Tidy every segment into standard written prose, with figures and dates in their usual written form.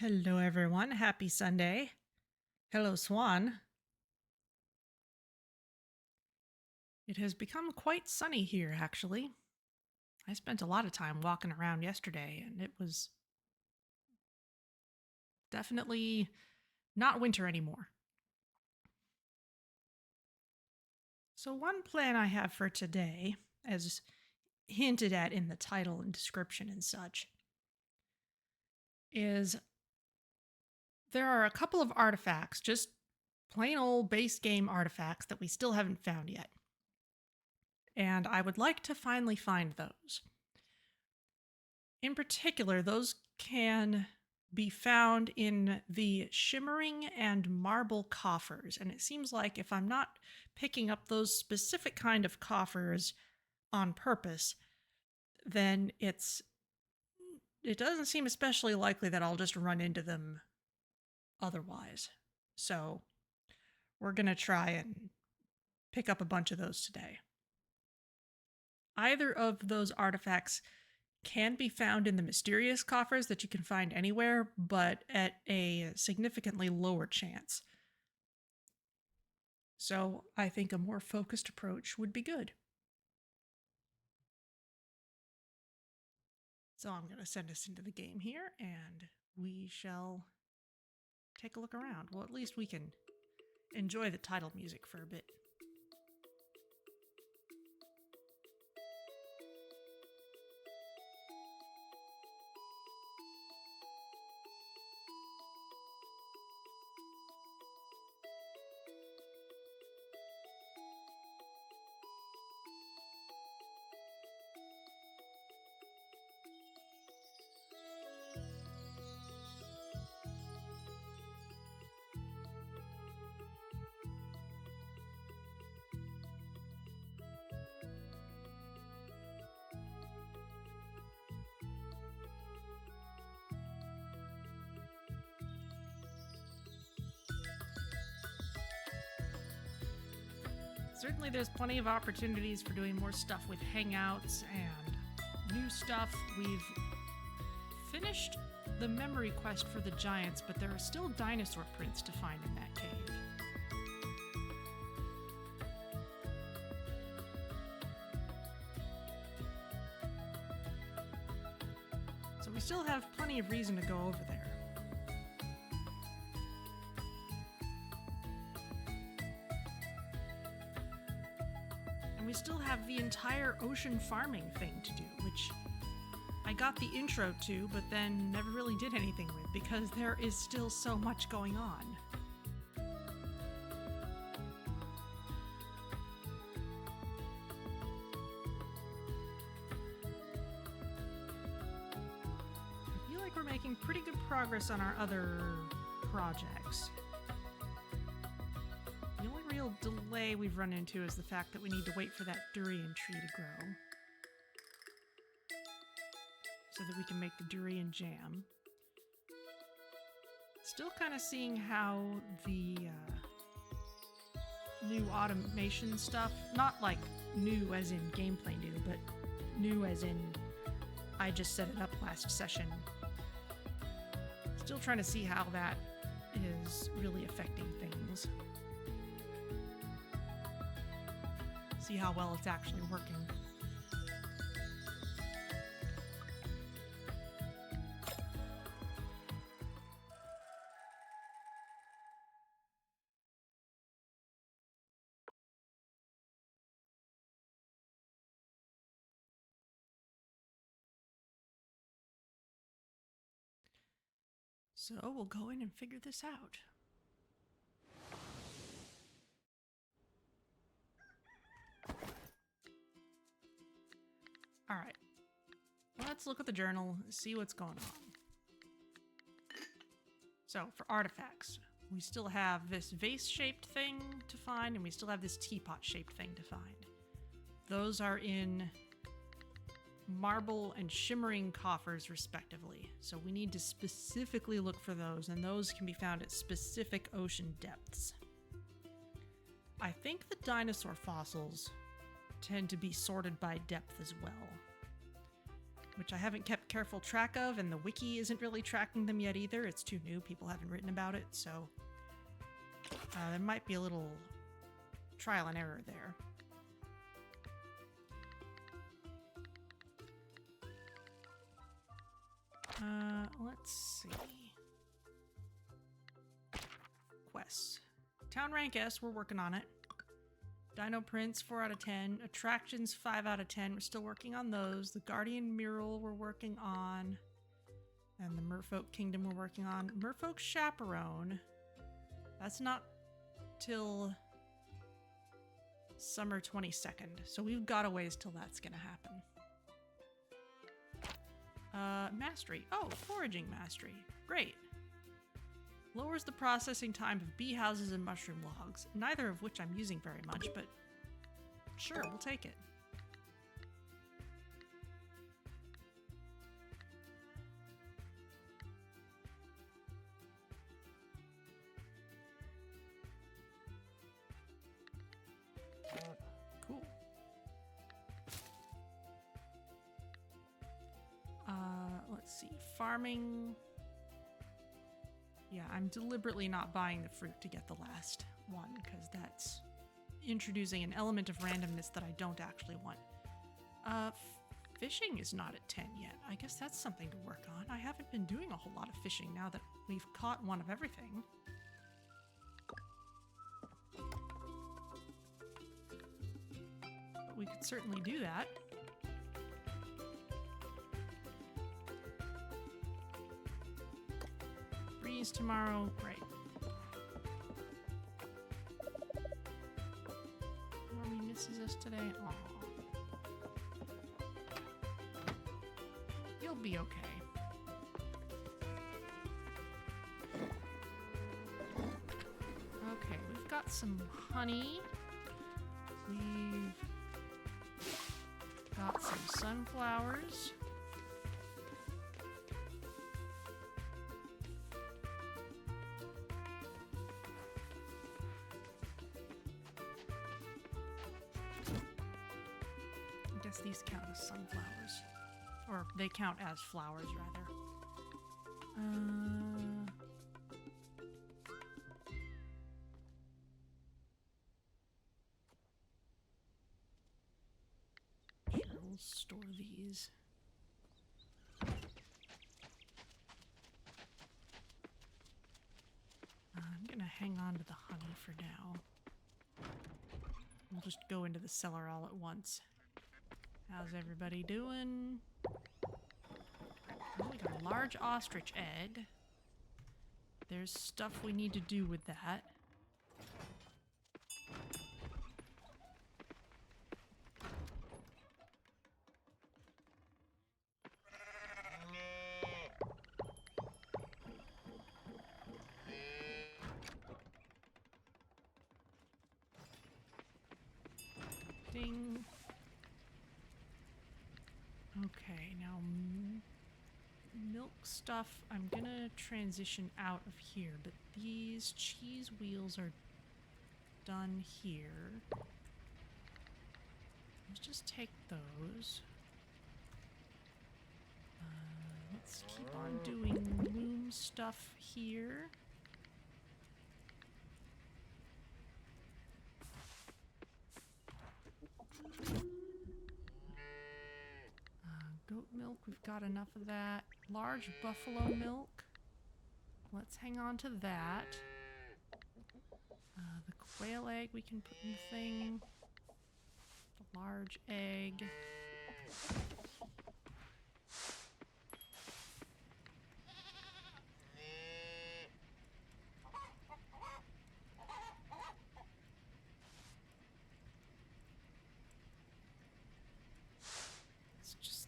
Hello, everyone. Happy Sunday. Hello, Swan. It has become quite sunny here, actually. I spent a lot of time walking around yesterday, and it was definitely not winter anymore. So, one plan I have for today, as hinted at in the title and description and such, is there are a couple of artifacts, just plain old base game artifacts that we still haven't found yet. And I would like to finally find those. In particular, those can be found in the Shimmering and Marble coffers. And it seems like if I'm not picking up those specific kind of coffers on purpose, then it doesn't seem especially likely that I'll just run into them otherwise. So we're going to try and pick up a bunch of those today. Either of those artifacts can be found in the mysterious coffers that you can find anywhere, but at a significantly lower chance. So I think a more focused approach would be good. So I'm going to send us into the game here, and we shall take a look around. Well, at least we can enjoy the title music for a bit. Certainly there's plenty of opportunities for doing more stuff with Hangouts and new stuff. We've finished the memory quest for the giants, but there are still dinosaur prints to find in that cave. So we still have plenty of reason to go over there. We still have the entire ocean farming thing to do, which I got the intro to, but then never really did anything with because there is still so much going on. I feel like we're making pretty good progress on our other projects. The only real delay we've run into is the fact that we need to wait for that durian tree to grow so that we can make the durian jam. Still kind of seeing how the new automation stuff, not like new as in gameplay new, but new as in I just set it up last session. Still trying to see how that is really affecting things. See how well it's actually working. So we'll go in and figure this out. All right, let's look at the journal, see what's going on. So for artifacts, we still have this vase-shaped thing to find, and we still have this teapot-shaped thing to find. Those are in marble and shimmering coffers, respectively. So we need to specifically look for those, and those can be found at specific ocean depths. I think the dinosaur fossils tend to be sorted by depth as well, which I haven't kept careful track of, and the wiki isn't really tracking them yet either. It's too new. People haven't written about it, so there might be a little trial and error there. Let's see. Quests. Town rank S, we're working on it. Dino Prince, 4 out of 10. Attractions, 5 out of 10. We're still working on those. The Guardian Mural, we're working on. And the Merfolk Kingdom, we're working on. Merfolk Chaperone. That's not till summer 22nd. So we've got a ways till that's gonna happen. Mastery. Oh, Foraging Mastery. Great. Lowers the processing time of bee houses and mushroom logs, neither of which I'm using very much, but sure, we'll take it. Cool. Let's see. Farming. Yeah, I'm deliberately not buying the fruit to get the last one, because that's introducing an element of randomness that I don't actually want. Fishing is not at 10 yet. I guess that's something to work on. I haven't been doing a whole lot of fishing now that we've caught one of everything. But we could certainly do that. Breeze tomorrow, great. Mommy misses us today. Aww. You'll be okay. Okay, we've got some honey. We've got some sunflowers. These count as sunflowers. Or they count as flowers, rather. Sure, we'll store these. I'm gonna hang on to the honey for now. We'll just go into the cellar all at once. How's everybody doing? Oh, we got a large ostrich egg. There's stuff we need to do with that. Ding. Okay, now milk stuff, I'm gonna transition out of here, but these cheese wheels are done here. Let's just take those. Let's keep on doing loom stuff here. Goat milk, we've got enough of that. Large buffalo milk. Let's hang on to that. The quail egg we can put in the thing. The large egg.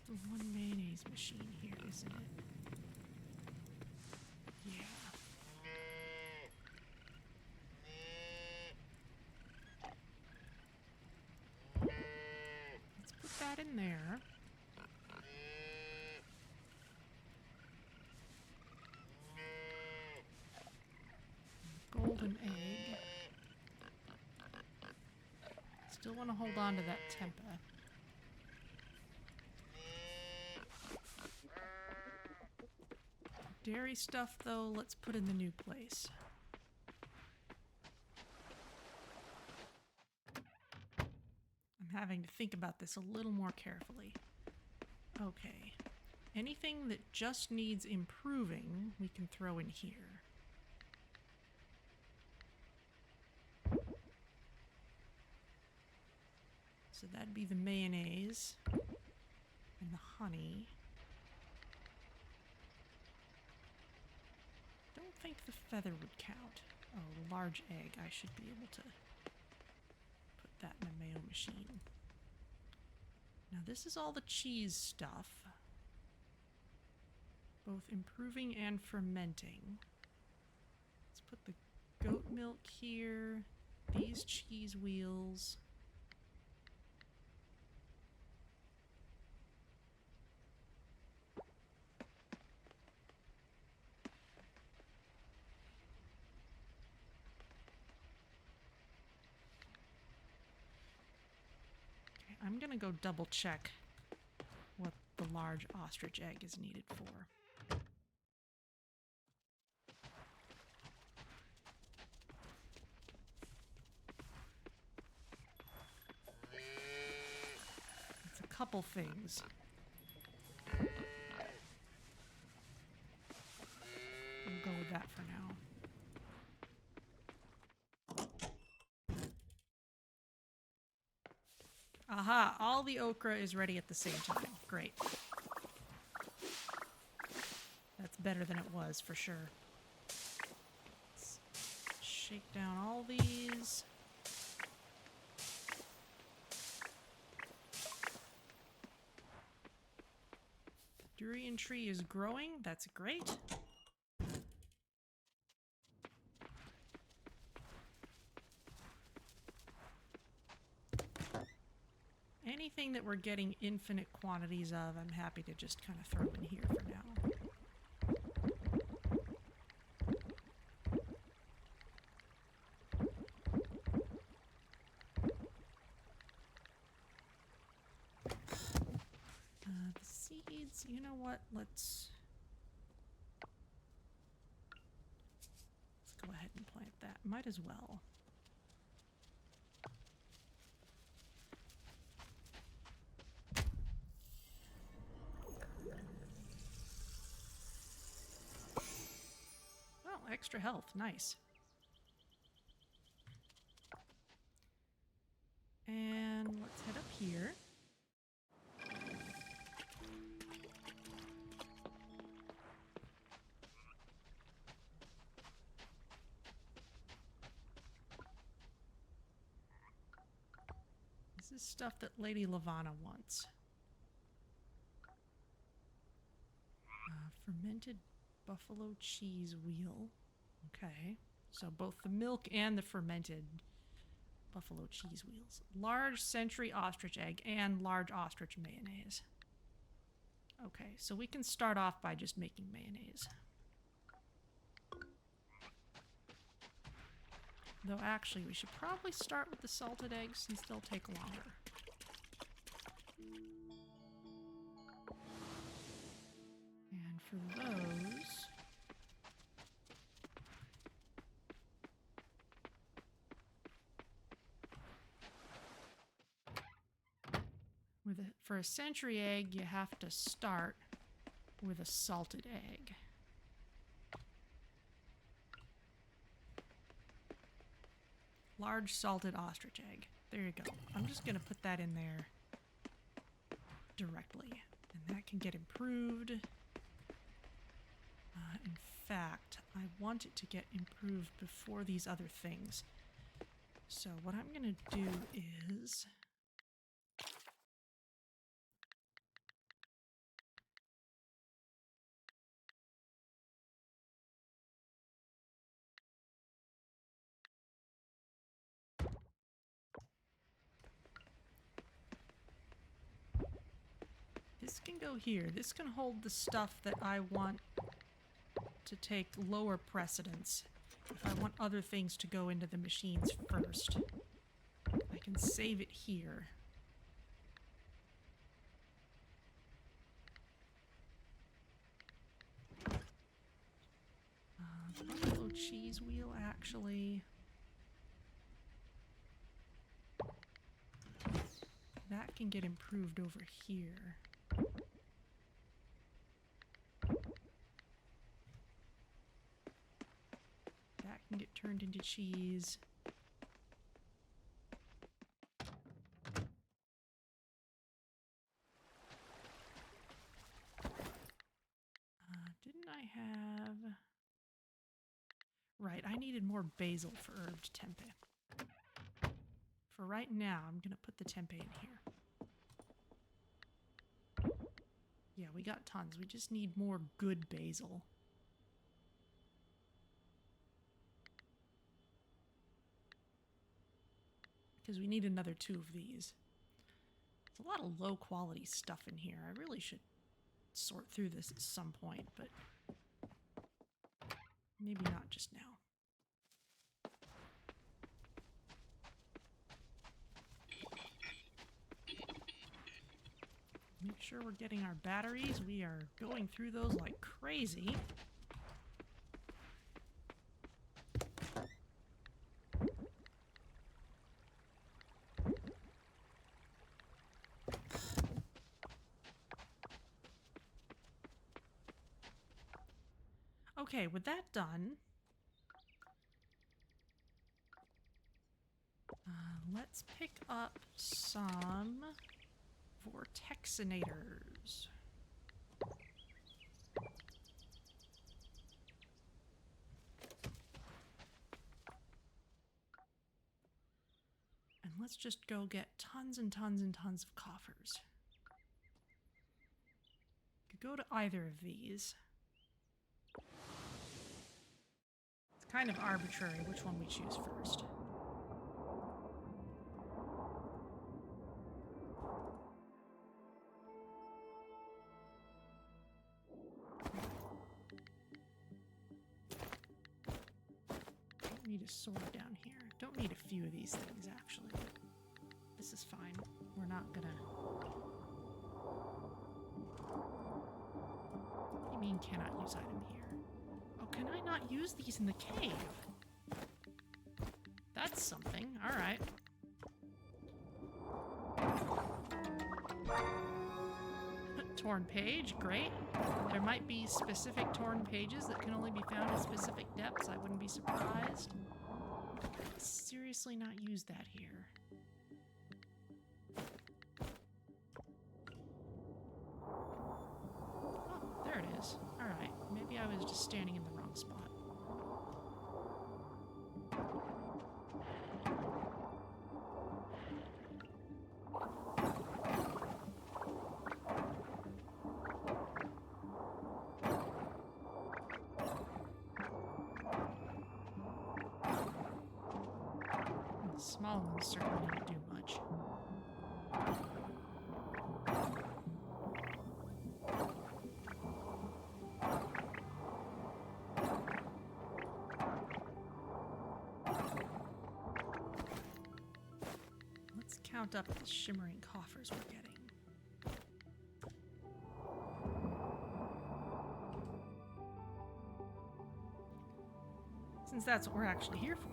The one mayonnaise machine here, isn't it? Yeah. Let's put that in there. Golden egg. Still want to hold on to that Tempeh. Dairy stuff, though, let's put in the new place. I'm having to think about this a little more carefully. Okay. Anything that just needs improving, we can throw in here. So that'd be the mayonnaise and the honey. Don't think the feather would count. Oh, large egg. I should be able to put that in the mayo machine. Now this is all the cheese stuff. Both improving and fermenting. Let's put the goat milk here. These cheese wheels. I'm gonna go double check what the large ostrich egg is needed for. It's a couple things. We'll go with that for now. Aha, all the okra is ready at the same time. Great. That's better than it was, for sure. Let's shake down all these. The durian tree is growing. That's great. Anything that we're getting infinite quantities of, I'm happy to just kind of throw in here for now. The seeds, you know what? Let's go ahead and plant that. Might as well. Extra health, nice. And let's head up here. This is stuff that Lady Lavana wants. Fermented buffalo cheese wheel. Okay, so both the milk and the fermented buffalo cheese wheels. Large century ostrich egg and large ostrich mayonnaise. Okay, so we can start off by just making mayonnaise. Though actually, we should probably start with the salted eggs since they'll take longer. And for those... for a century egg, you have to start with a salted egg. Large salted ostrich egg. There you go. I'm just going to put that in there directly. And that can get improved. In fact, I want it to get improved before these other things. So what I'm going to do is... this can go here. This can hold the stuff that I want to take lower precedence. If I want other things to go into the machines first, I can save it here. cheese wheel, actually. That can get improved over here. That can get turned into cheese. Didn't I have... Right, I needed more basil for herbed tempeh. For right now, I'm going to put the tempeh in here. Yeah, we got tons. We just need more good basil. Because we need another 2 of these. There's a lot of low quality stuff in here. I really should sort through this at some point, but maybe not just now. Make sure we're getting our batteries. We are going through those like crazy. Okay, with that done, let's pick up some vortexinators. And let's just go get tons and tons and tons of coffers. Could go to either of these. It's kind of arbitrary which one we choose first. Don't need a sword down here. Don't need a few of these things, actually. This is fine. We're not gonna... What do you mean cannot use item here? Oh, can I not use these in the cave? That's something. Alright. Torn page, great. There might be specific torn pages that can only be found at specific depths. I wouldn't be surprised. Seriously not use that here. Oh, there it is. Alright, maybe I was just standing in the wrong spot. The small ones certainly don't do much. Let's count up the shimmering coffers we're getting. Since that's what we're actually here for.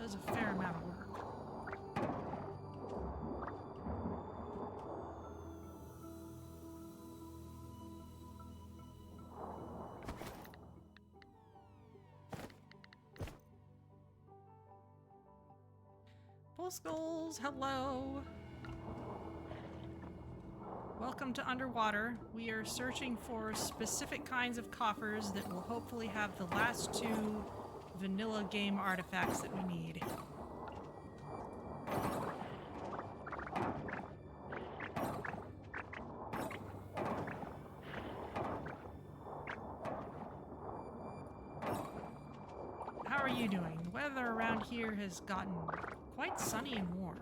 A fair amount of work. Bull skulls, hello. Welcome to Underwater. We are searching for specific kinds of coffers that will hopefully have the last 2 vanilla game artifacts that we need. are you doing? The weather around here has gotten quite sunny and warm,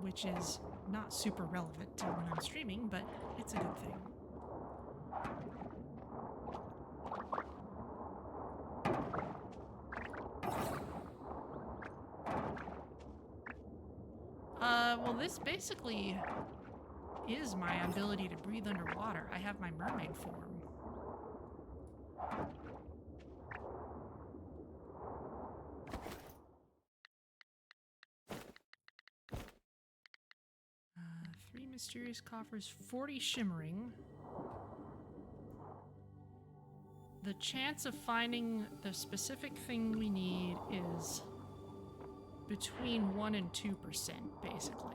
which is not super relevant to when I'm streaming, but it's a good thing. Well, this basically is my ability to breathe underwater. I have my mermaid form. Three mysterious coffers, 40 shimmering. The chance of finding the specific thing we need is between 1 and 2%, basically.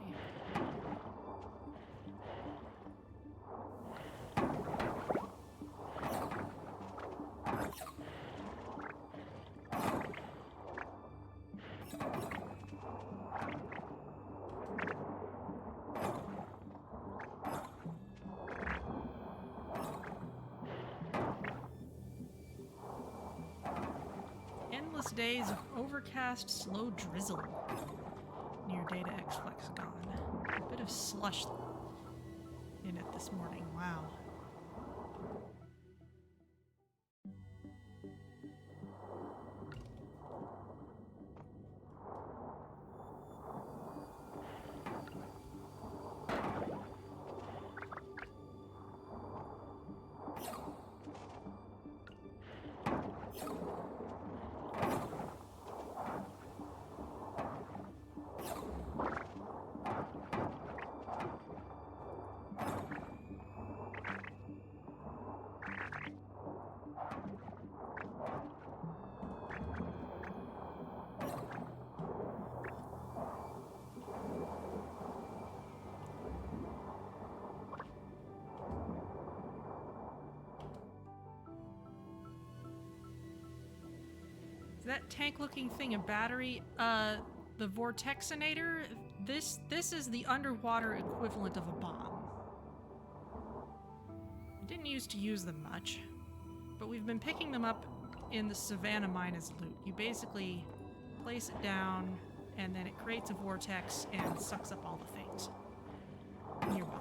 Endless days of overcast, slow drizzle near Data X Flexagon. A bit of slush in it this morning. Wow. That tank-looking thing a battery? The Vortexinator? This is the underwater equivalent of a bomb. I didn't used to use them much, but we've been picking them up in the Savannah mine as loot. You basically place it down, and then it creates a vortex and sucks up all the things nearby.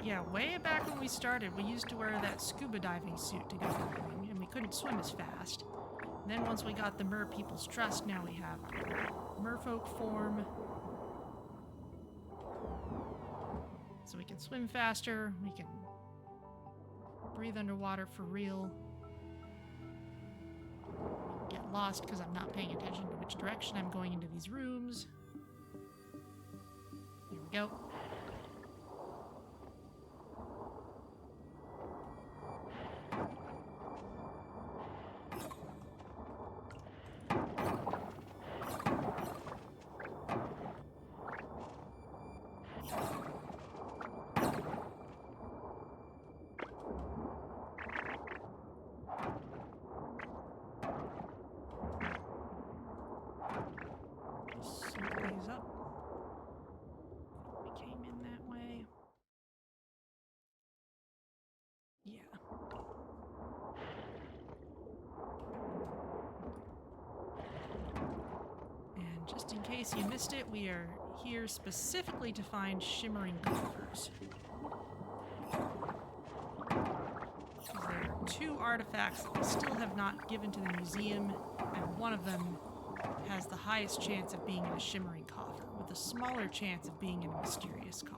Yeah, way back when we started, we used to wear that scuba diving suit to go diving, and we couldn't swim as fast. And then once we got the mer people's trust, now we have merfolk form. So we can swim faster, we can breathe underwater for real. Get lost because I'm not paying attention to which direction I'm going into these rooms. Here we go. Just in case you missed it, we are here specifically to find shimmering coffers. There are two artifacts that we still have not given to the museum, and one of them has the highest chance of being in a shimmering coffer, with a smaller chance of being in a mysterious coffer.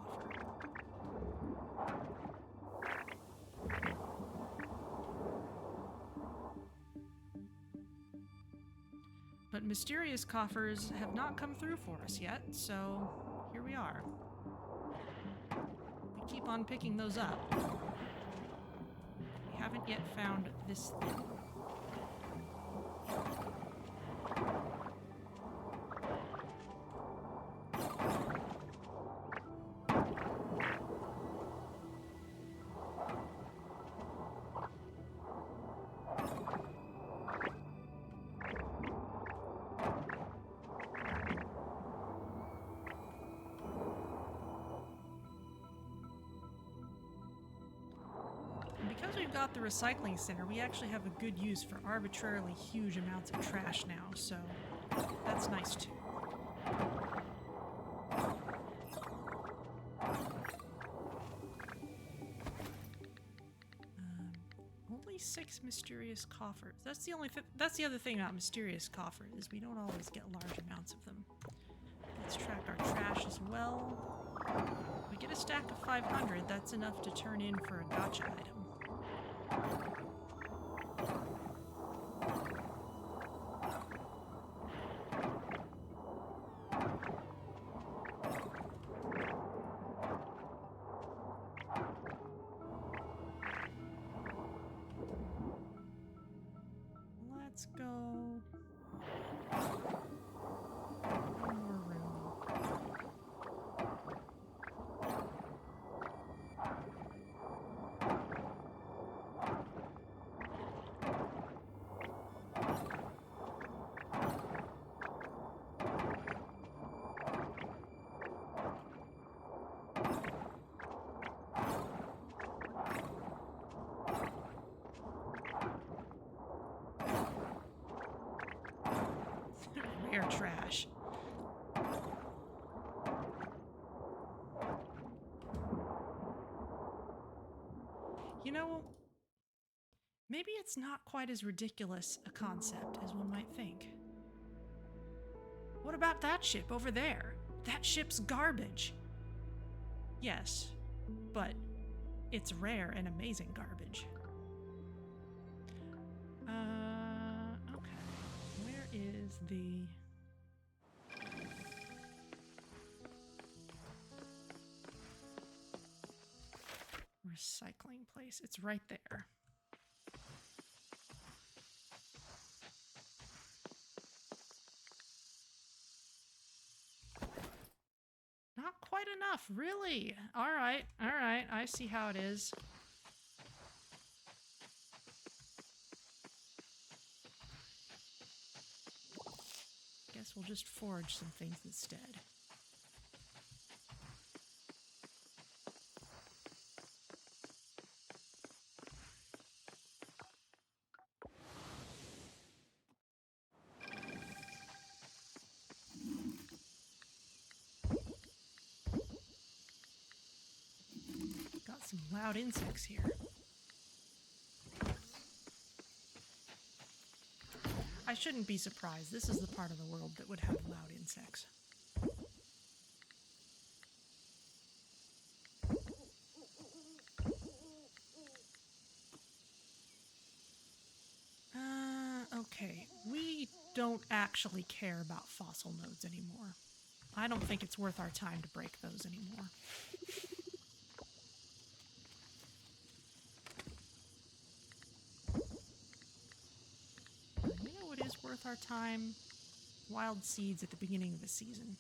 But mysterious coffers have not come through for us yet, so here we are. We keep on picking those up. We haven't yet found this thing. we've got the recycling center, we actually have a good use for arbitrarily huge amounts of trash now, so that's nice too. Only 6 mysterious coffers. That's the only that's the other thing about mysterious coffers, is we don't always get large amounts of them. Let's track our trash as well. We get a stack of 500, that's enough to turn in for a gotcha item. Let's go. One more room. Rare trash. You know, maybe it's not quite as ridiculous a concept as one might think. What about that ship over there? That ship's garbage. Yes, but it's rare and amazing garbage. Okay. Where is the... recycling place? It's right there. Not quite enough, really. All right, I see how it is. Guess we'll just forge some things instead. Got some loud insects here. I shouldn't be surprised. This is the part of the world that would have loud insects. Okay. We don't actually care about fossil nodes anymore. I don't think it's worth our time to break those anymore. You know what is worth our time? Wild seeds at the beginning of the season.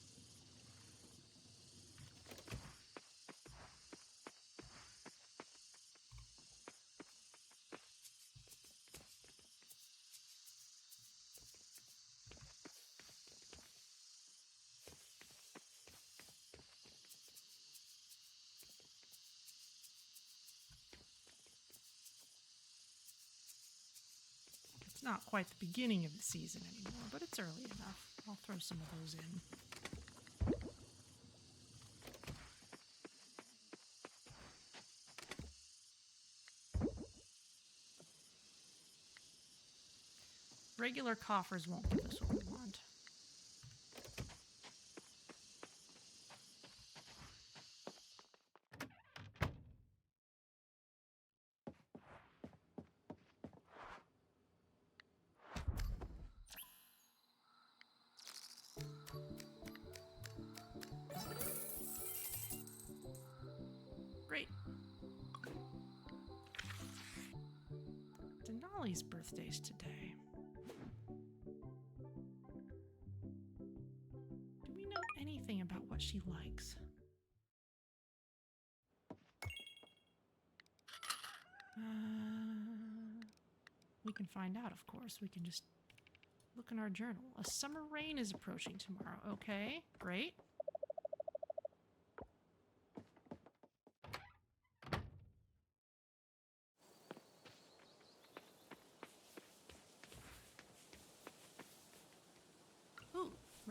It's not quite the beginning of the season anymore, but it's early enough. I'll throw some of those in. Regular coffers won't give us what we want. Great. Denali's birthday's today. Do we know anything about what she likes? We can find out, of course. We can just look in our journal. A summer rain is approaching tomorrow. Okay, great.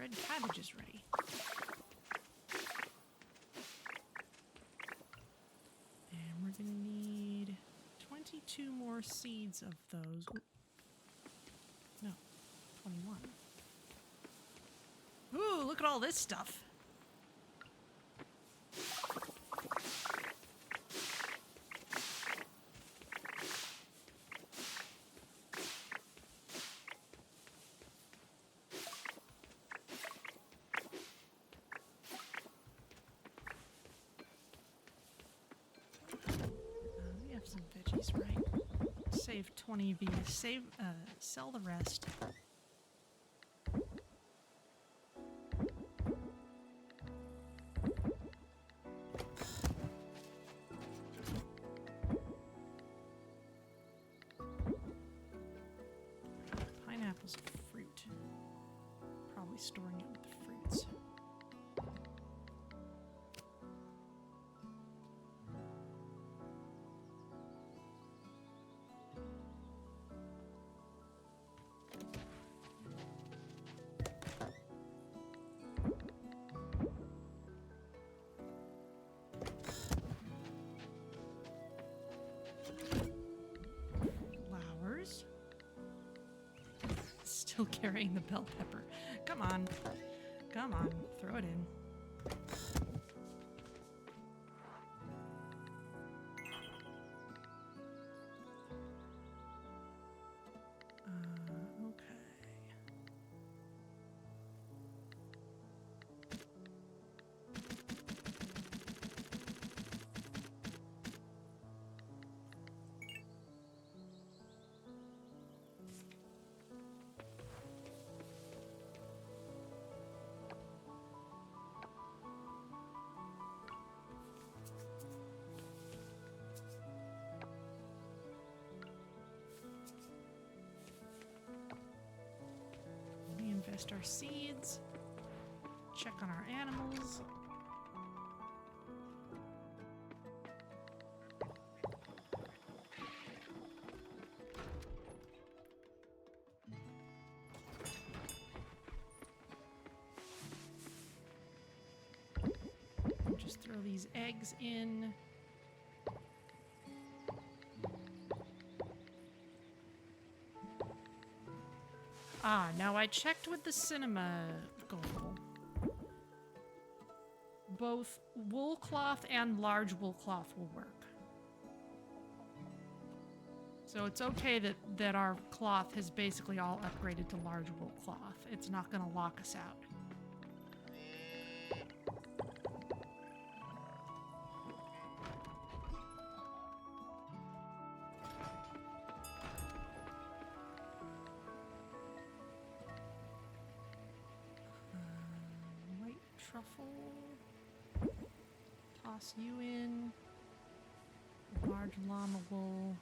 Red cabbage is ready. And we're going to need 22 more seeds of those. Ooh. No, 21. Ooh, look at all this stuff. We have some veggies, right? Save 20 V's. Sell the rest. Pineapple's a fruit. Probably storing it with the fruits. Flowers. Still carrying the bell pepper. Come on. Come on. Throw it in. Okay. Invest our seeds, check on our animals. Just throw these eggs in. Ah, now I checked with the cinema goal. Both wool cloth and large wool cloth will work. So it's okay that our cloth has basically all upgraded to large wool cloth. It's not going to lock us out. Truffle. Toss you in. Large llama wool.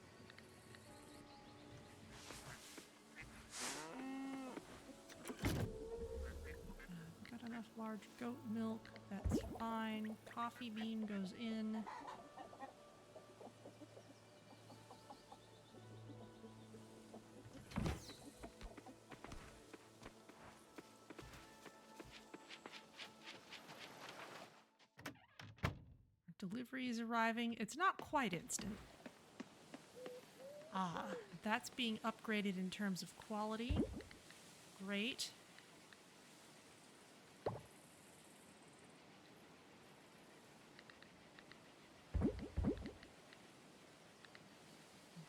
Got enough large goat milk. That's fine. Coffee bean goes in. Delivery is arriving. It's not quite instant. Ah, that's being upgraded in terms of quality. Great.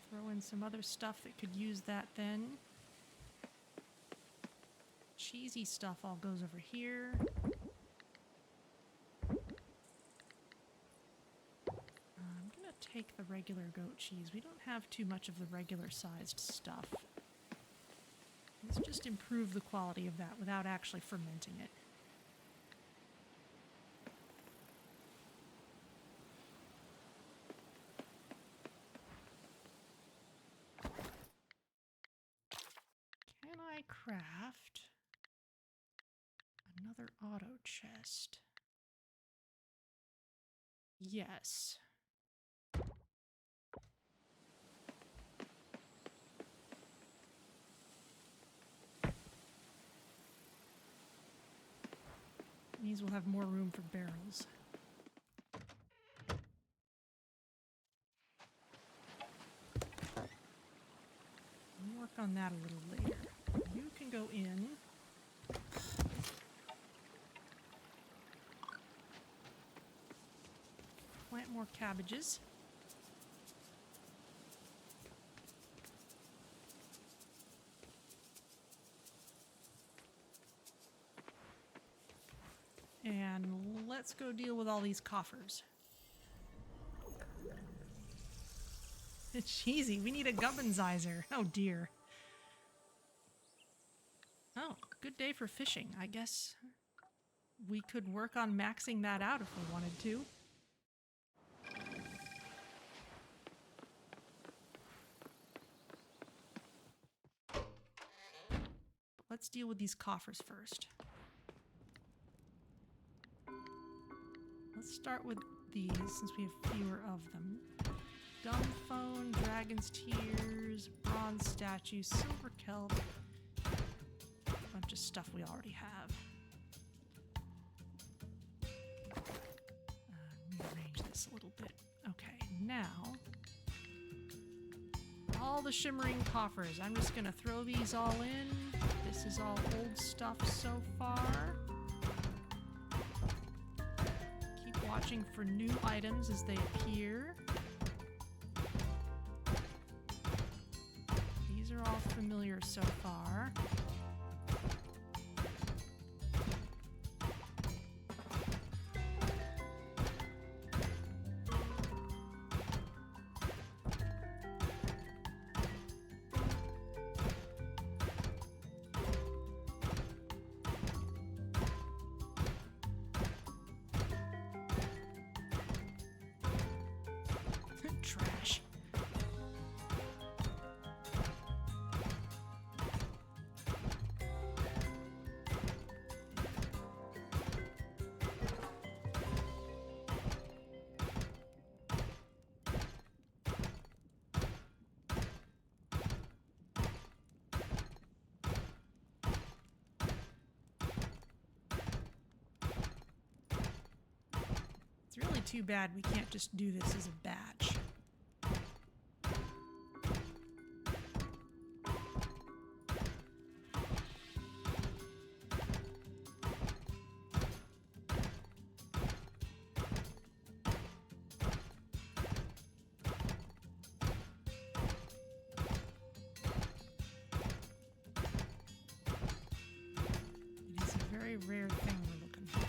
Throw in some other stuff that could use that then. Cheesy stuff all goes over here. Take the regular goat cheese. We don't have too much of the regular sized stuff. Let's just improve the quality of that without actually fermenting it. Can I craft another auto chest? Yes. means we'll have more room for barrels. We'll work on that a little later. You can go in. Plant more cabbages. And let's go deal with all these coffers. It's cheesy. We need a gubbinsizer. Oh dear. Oh, good day for fishing. I guess we could work on maxing that out if we wanted to. Let's deal with these coffers first. Let's start with these since we have fewer of them. Gum phone, dragon's tears, bronze statue, silver kelp. A bunch of stuff we already have. Rearrange this a little bit. Okay, now all the shimmering coffers. I'm just gonna throw these all in. This is all old stuff so far. Keep watching for new items as they appear. These are all familiar so far. Trash. It's really too bad we can't just do this as a batch. Rare thing we're looking for.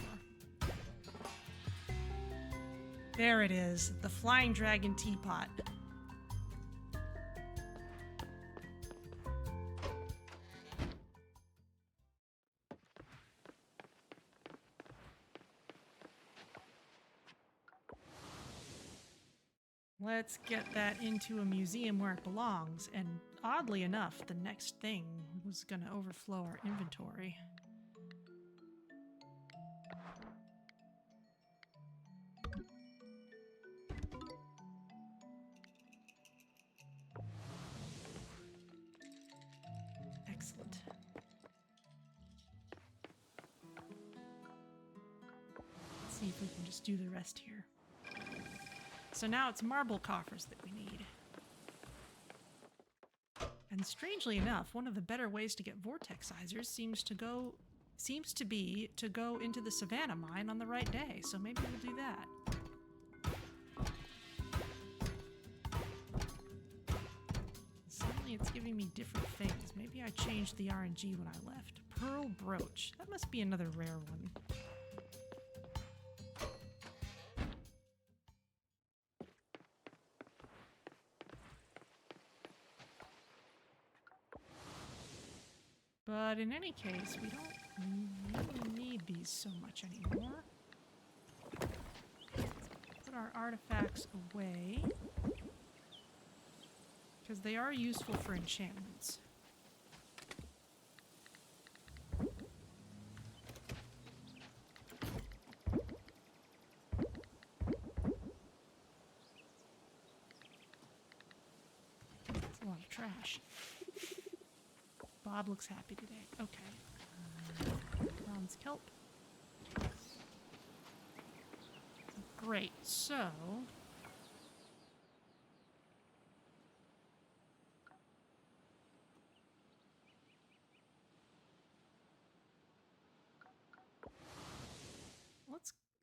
There it is, the flying dragon teapot. Let's get that into a museum where it belongs, and oddly enough, the next thing was going to overflow our inventory. Excellent. Let's see if we can just do the rest here. So now it's marble coffers that we need. And strangely enough, one of the better ways to get vortexizers seems to be to go into the Savannah mine on the right day. So maybe we'll do that. Suddenly it's giving me different things. Maybe I changed the RNG when I left. Pearl brooch. That must be another rare one. But in any case, we don't really need these so much anymore. Let's put our artifacts away, because they are useful for enchantments. That's a lot of trash. Bob looks happy today. Okay. Bronze kelp. Great, so...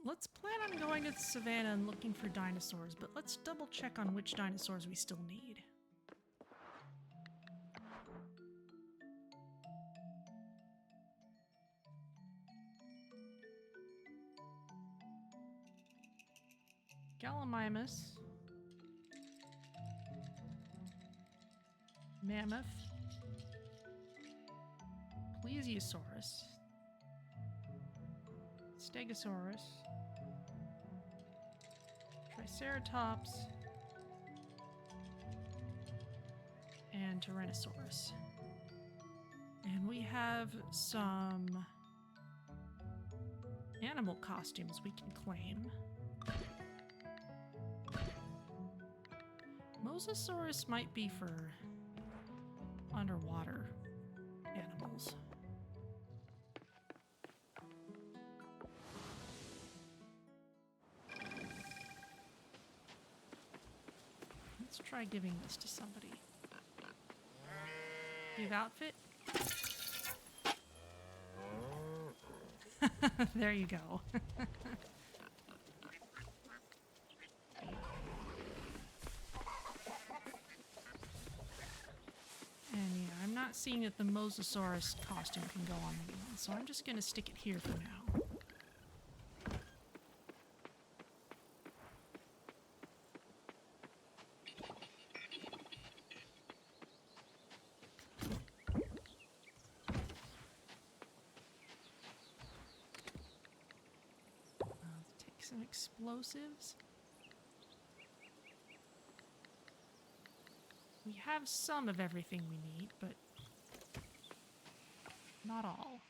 Let's plan on going to the savannah and looking for dinosaurs, but let's double check on which dinosaurs we still need. Gallimimus. Mammoth. Plesiosaurus. Stegosaurus. Triceratops. And Tyrannosaurus. And we have some animal costumes we can claim. Mosasaurus might be for underwater animals. Let's try giving this to somebody. Give outfit? There you go. And yeah, I'm not seeing that the Mosasaurus costume can go on anyone, so I'm just gonna stick it here for now. Let's take some explosives. We have some of everything we need, but not all.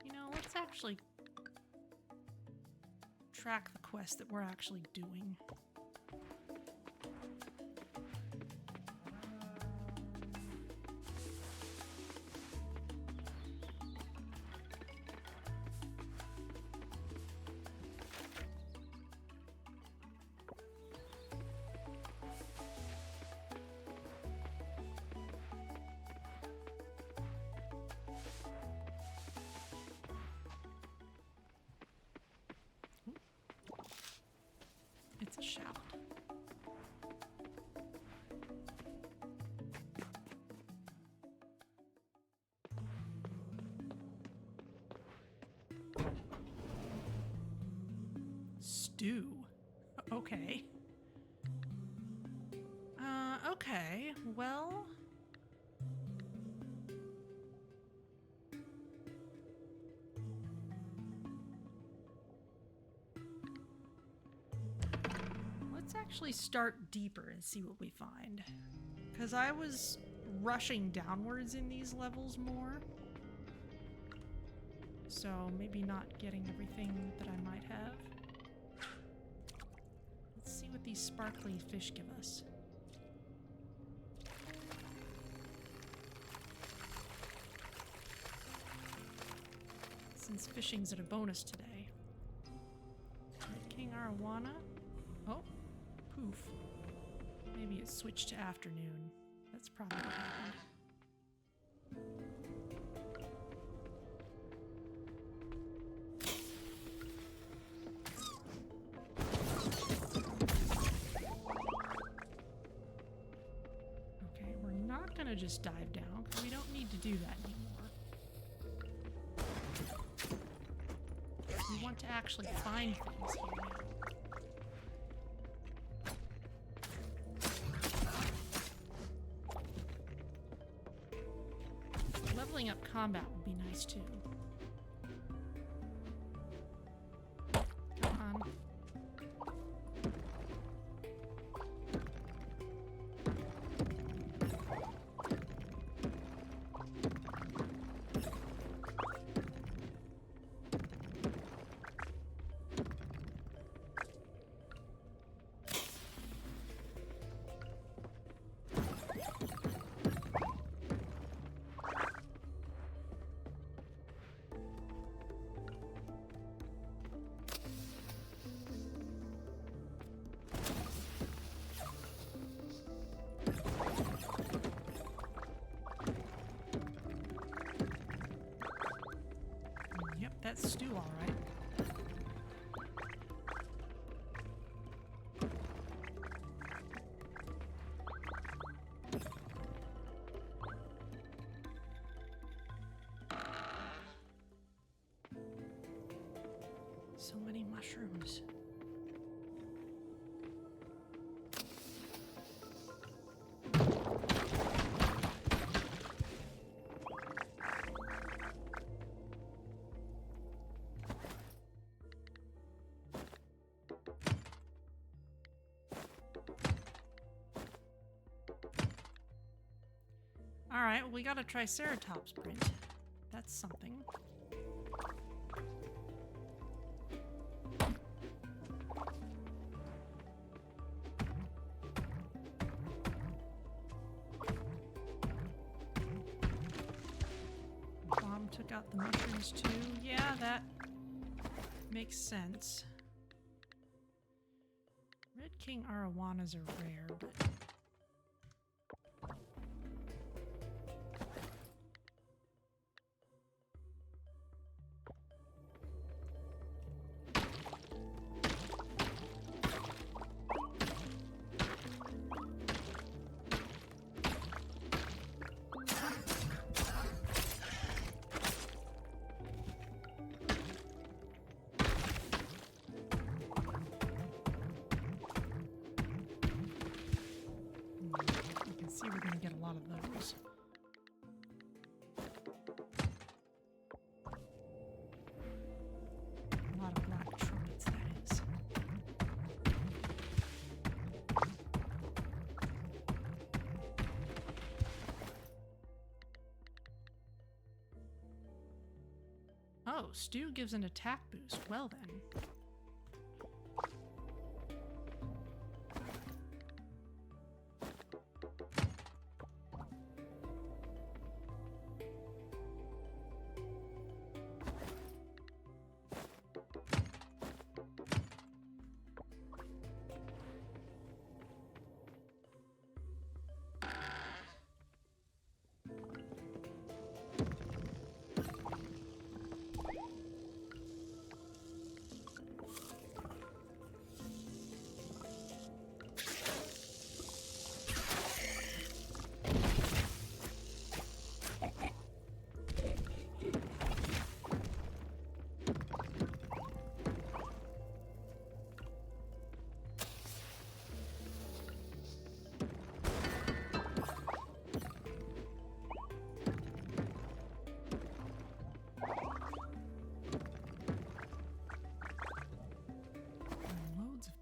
You know, let's actually track the quest that we're actually doing. It's a shout. Stew. Okay. Okay. Well... let's actually start deeper and see what we find. Because I was rushing downwards in these levels more. So maybe not getting everything that I might have. Let's see what these sparkly fish give us. Since fishing's at a bonus today. King Arowana. Oh, poof. Maybe it switched to afternoon. That's probably what happened. Okay, we're not gonna just dive down because we don't need to do that anymore. We want to actually find things here now. Leveling up combat would be nice too. Come on. all right. So many mushrooms. Alright, well, we got a Triceratops print. That's something. Bomb took out the mushrooms too. Yeah, that makes sense. Red King arowanas are rare, but... see we're going to get a lot of those. A lot of black troids, that is. Oh, stew gives an attack boost. Well then.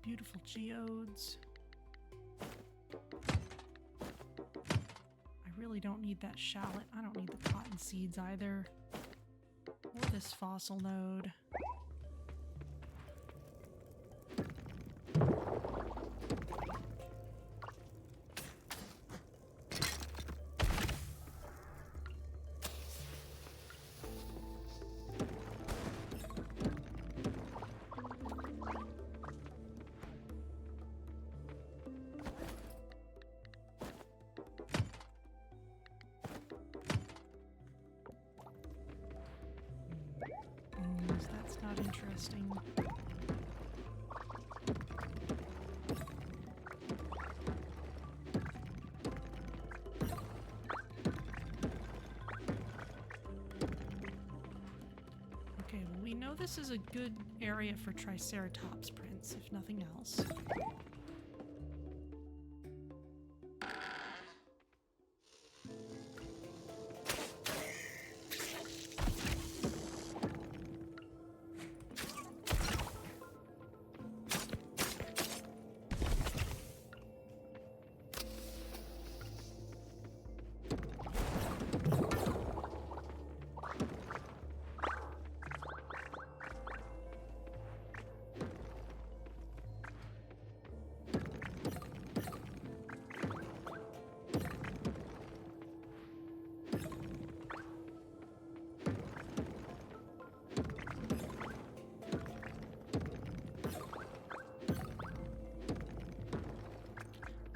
Beautiful geodes. I really don't need that shallot. I don't need the cotton seeds either. Or this fossil node. That's not interesting. Okay, well, we know this is a good area for Triceratops prints, if nothing else.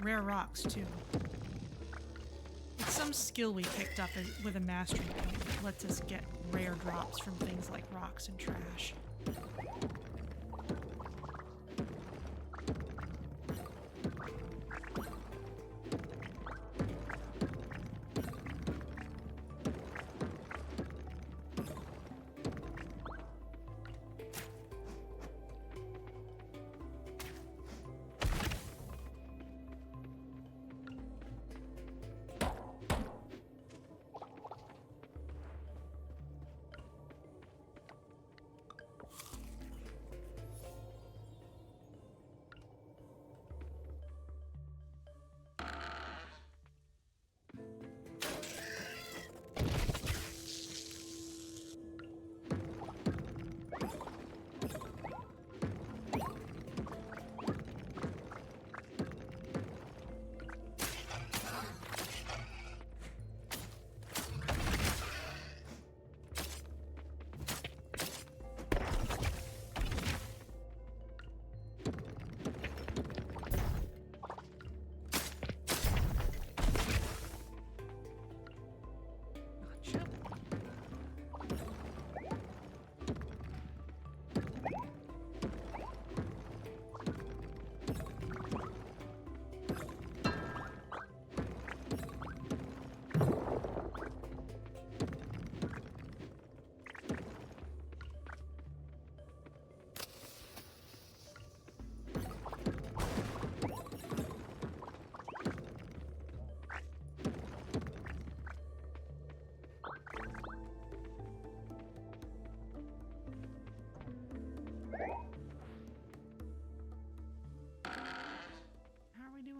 Rare rocks, too. It's some skill we picked up with a mastery point that lets us get rare drops from things like rocks and trash.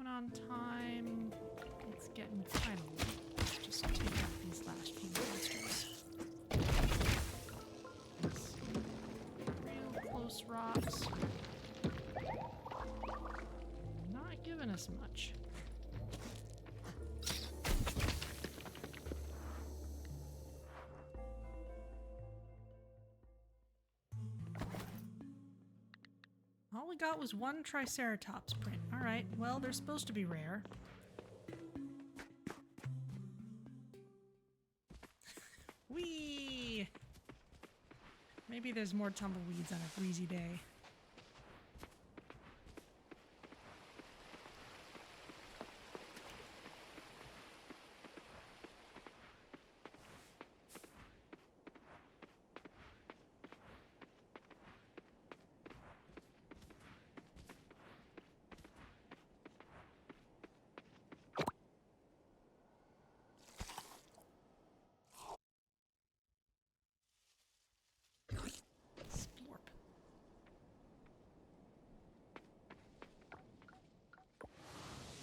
On time. It's getting kind of late. Let's just take out these last few monsters. Real close rocks. Not giving us much. All we got was one Triceratops print. Alright, well, they're supposed to be rare. Whee! Maybe there's more tumbleweeds on a breezy day.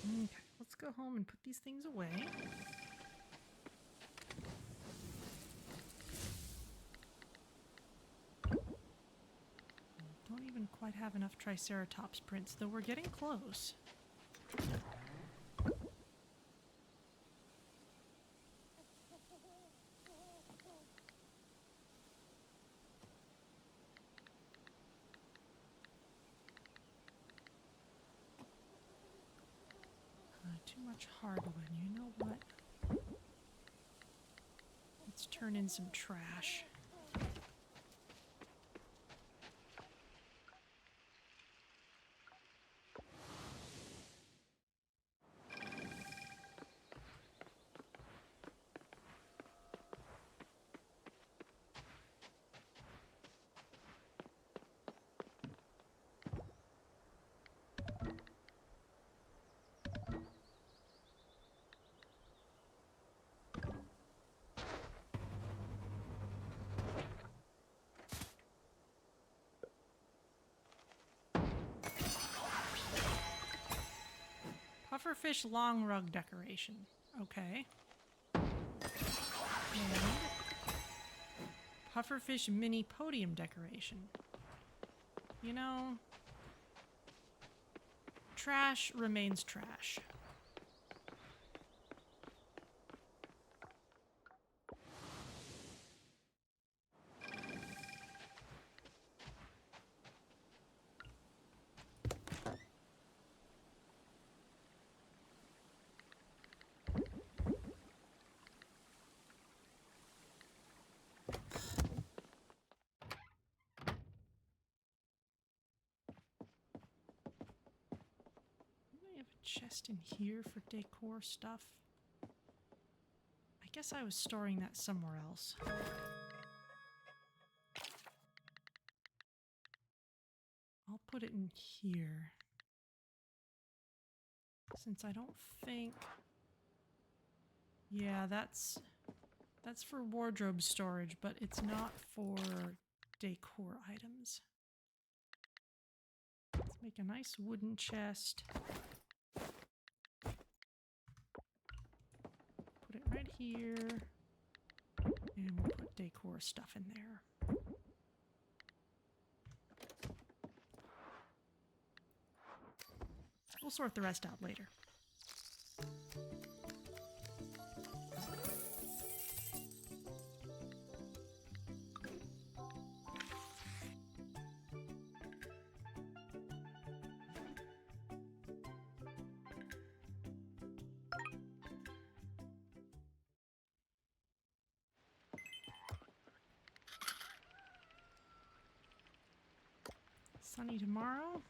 Okay, let's go home and put these things away. Don't even quite have enough Triceratops prints, though we're getting close. Too much hardwood. You know what? Let's turn in some trash. Pufferfish long rug decoration. Okay. And pufferfish mini podium decoration. You know, trash remains trash. chest in here for decor stuff. I guess I was storing that somewhere else. I'll put it in here. Since I don't think... Yeah, that's for wardrobe storage, but it's not for decor items. Let's make a nice wooden chest. Put it right here. And we'll put decor stuff in there. We'll sort the rest out later. Sunny tomorrow.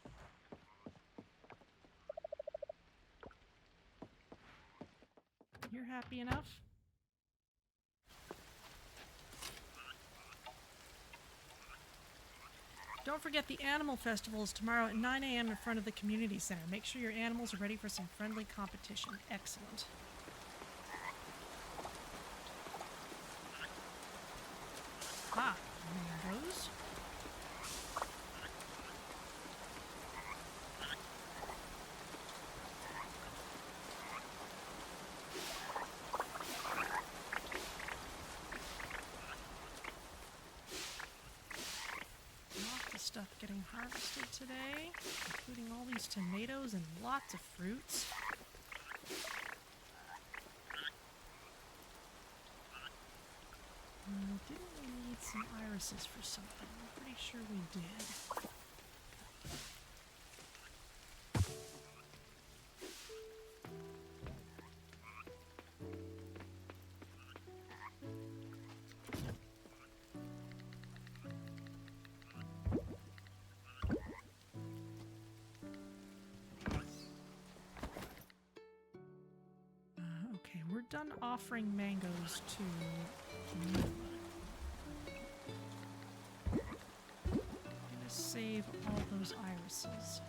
You're happy enough? Don't forget the Animal Festival is tomorrow at 9 a.m. in front of the community center. Make sure your animals are ready for some friendly competition. Excellent. Ah, mangoes. Stuff getting harvested today, including all these tomatoes and lots of fruits. Didn't we need some irises for something? I'm pretty sure we did. We're done offering mangoes to Noah. I'm gonna save all those irises.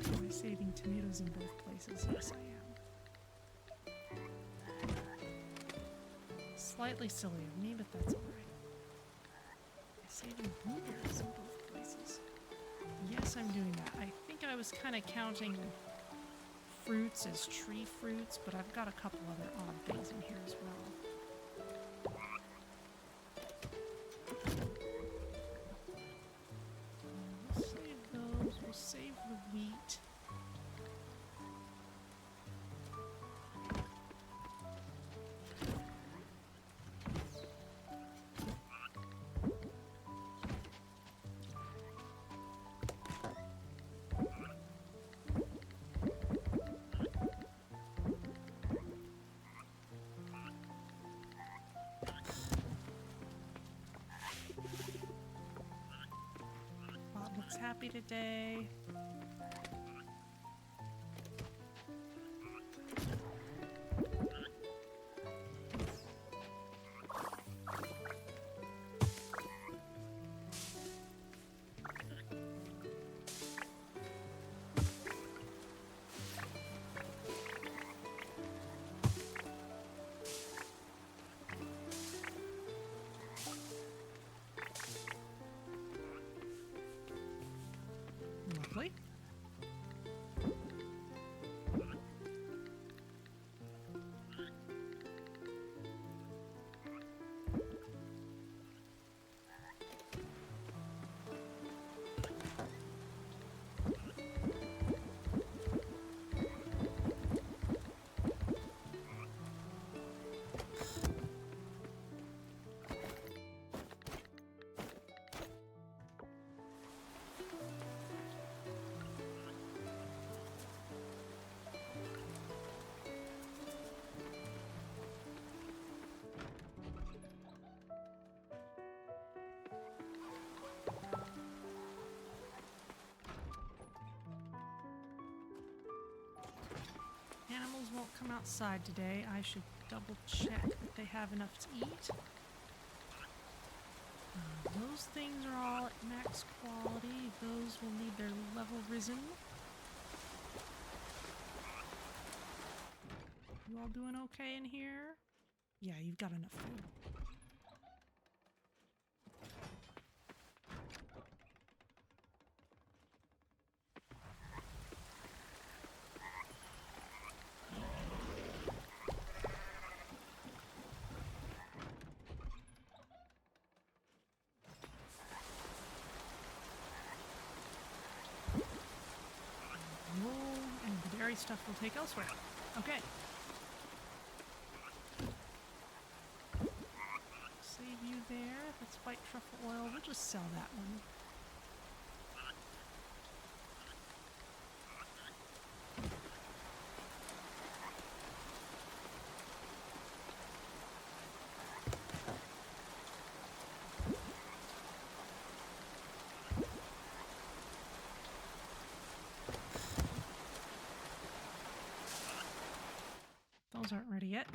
Am I saving tomatoes in both places? Yes, I am. Slightly silly of me, but that's alright. I'm saving blueberries in both places. Yes, I'm doing that. I think I was kind of counting fruits as tree fruits, but I've got a couple other odd things in here as well. We'll save those. We'll save the wheat. Happy today. Beagles won't come outside today. I should double check that they have enough to eat. Those things are all at max quality. Those will need their level risen. You all doing okay in here? Yeah, you've got enough food. And the dairy stuff we'll take elsewhere. Okay. Save you there. That's white truffle oil. We'll just sell that one. Those aren't ready yet.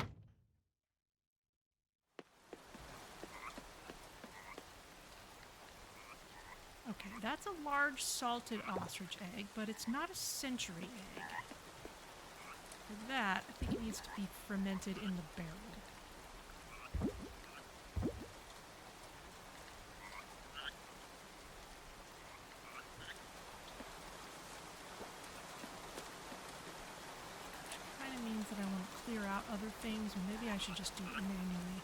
Okay, that's a large salted ostrich egg, but it's not a century egg. For that, I think it needs to be fermented in the barrel. That I want to clear out other things, or maybe I should just do it manually.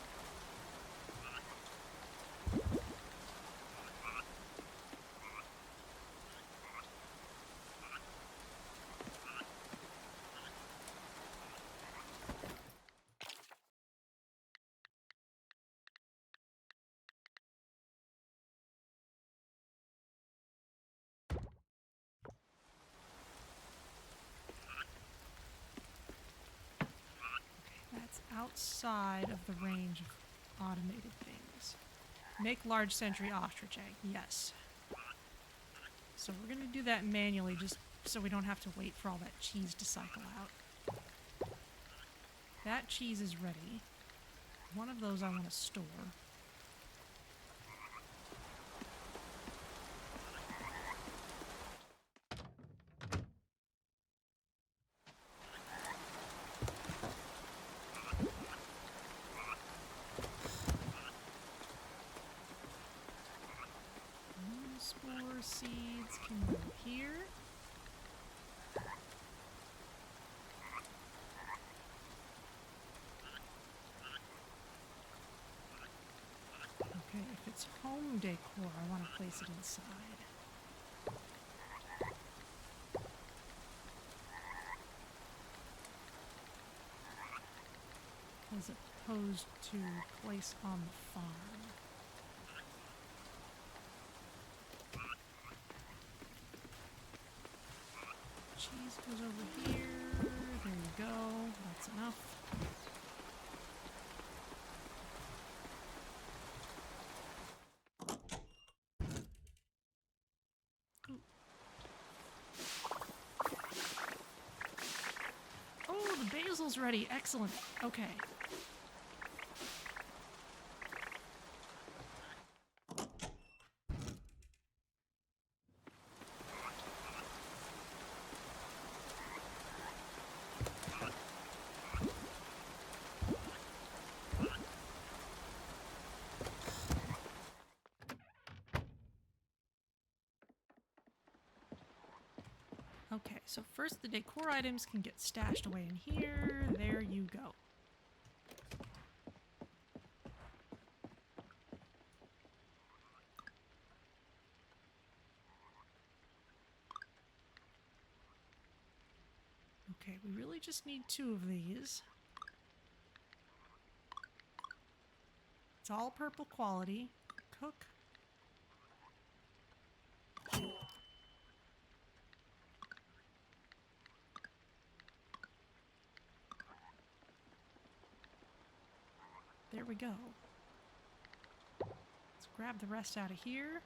Outside of the range of automated things. Make large century ostrich egg. Yes. So we're going to do that manually just so we don't have to wait for all that cheese to cycle out. That cheese is ready. One of those I want to store. Seeds can go here. Okay, if it's home decor, I want to place it inside. As opposed to place on the farm. Cheese goes over here. There you go. That's enough. Ooh. Oh, the basil's ready. Excellent. Okay. Okay, so first the decor items can get stashed away in here. There you go. Okay, we really just need 2 of these. It's all purple quality. Cook. There we go. Let's grab the rest out of here.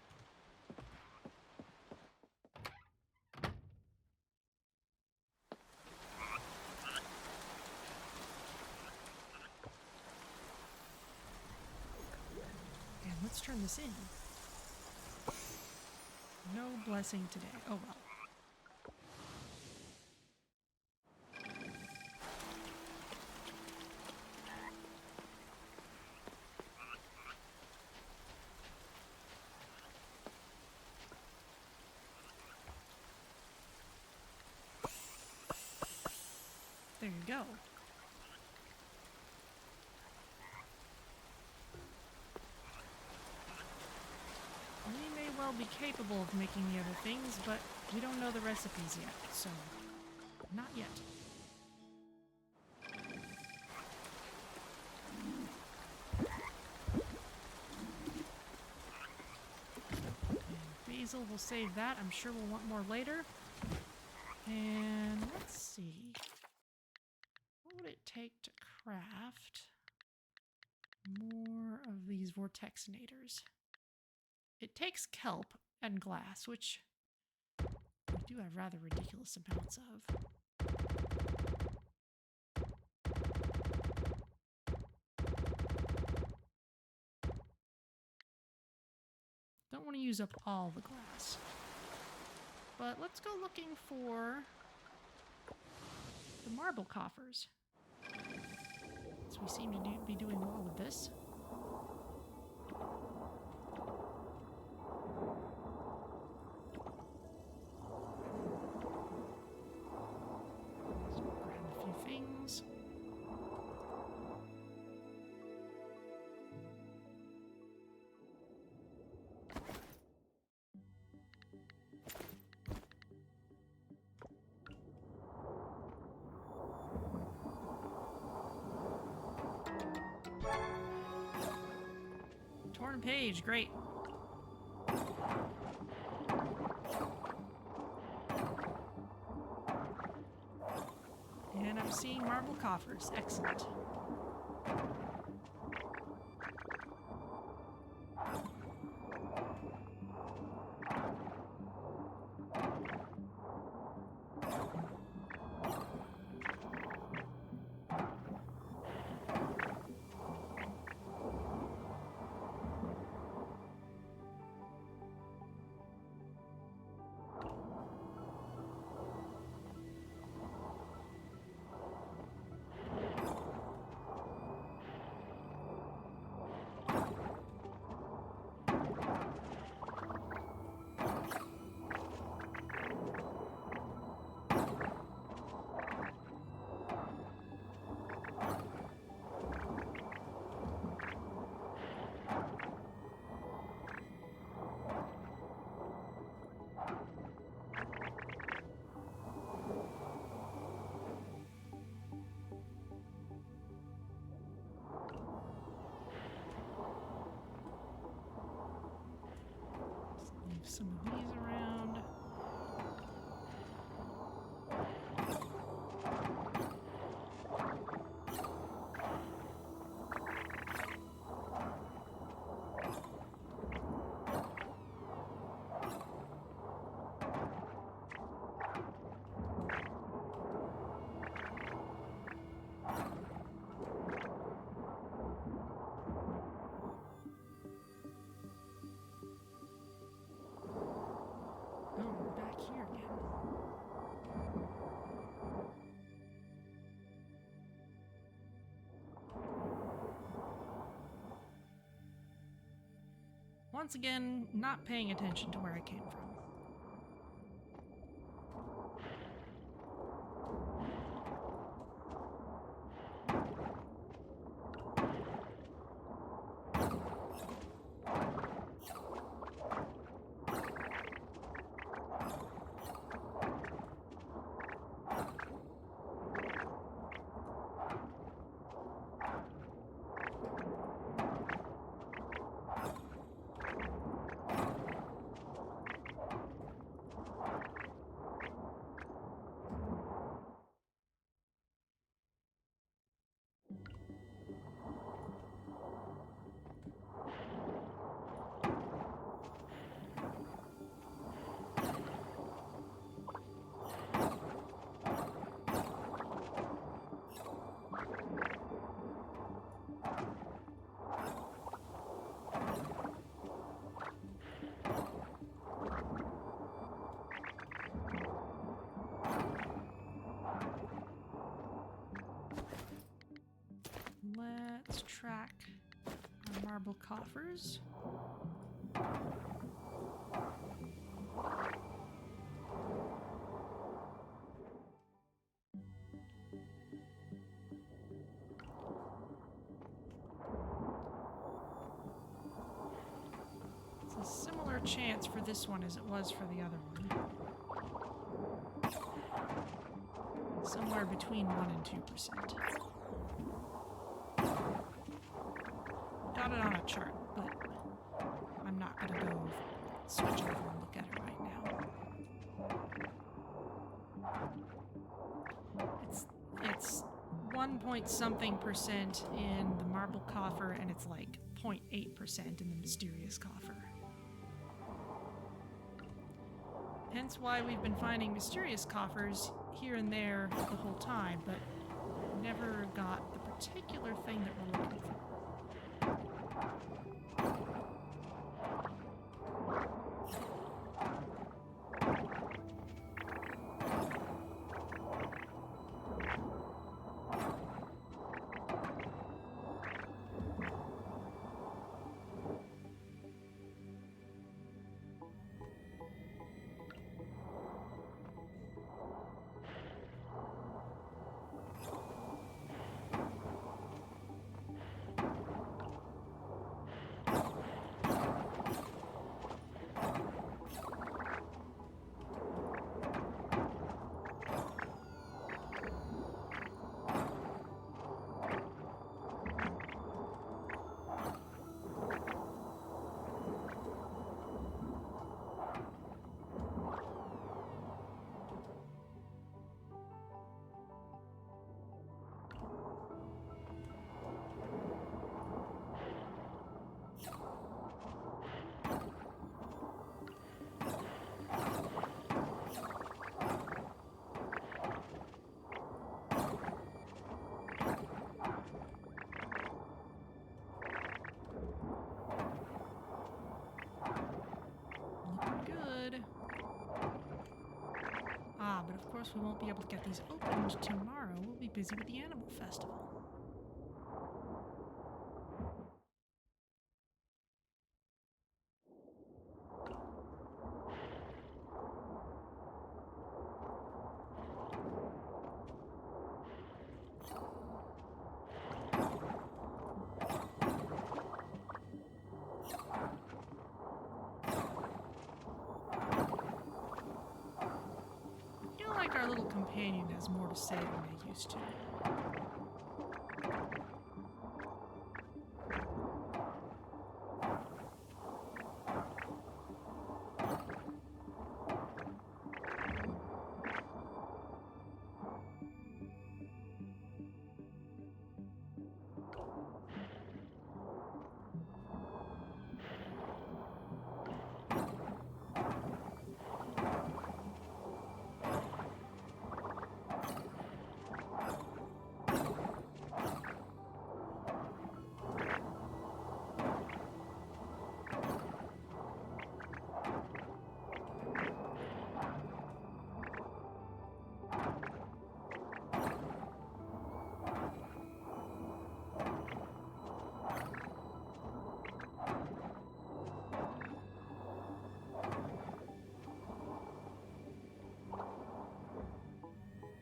let's turn this in. No blessing today. Oh well. There you go. We may well be capable of making the other things, but we don't know the recipes yet, so not yet. And basil, we'll save that. I'm sure we'll want more later. And let's see. What would it take to craft more of these vortexinators? It takes kelp and glass, which we do have rather ridiculous amounts of. Don't want to use up all the glass. But let's go looking for the marble coffers. So we seem to be doing well with this. So grab a few things. Torn page, great. And I'm seeing marble coffers, excellent. Leave some of these around. Oh, we're back here again. Once again, not paying attention to where I came from. Let's track our marble coffers. It's a similar chance for this one as it was for the other one. Somewhere between 1 and 2%. Got it on a chart, but I'm not going to go switch over and look at it right now. It's 1 point something percent in the marble coffer, and it's like 0.8% in the mysterious coffer. Hence why we've been finding mysterious coffers here and there the whole time, but never got the particular thing that we're looking for. But of course we won't be able to get these opened tomorrow. We'll be busy with the Animal Festival. Our little companion has more to say than they used to.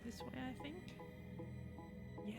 This way, I think? Yeah.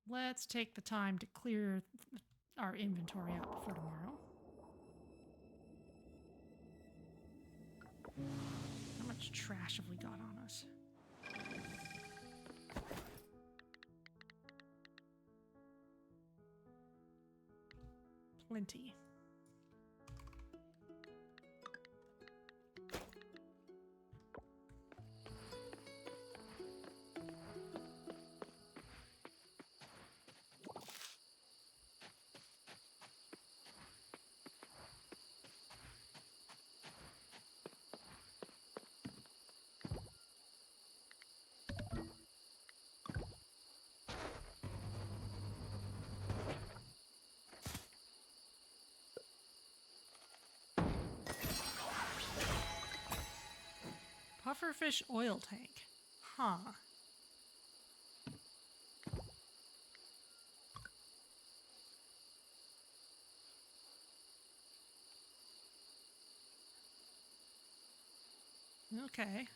Let's take the time to clear our inventory out before tomorrow. How much trash have we got on us? Plenty. Pufferfish oil tank. Huh. Okay.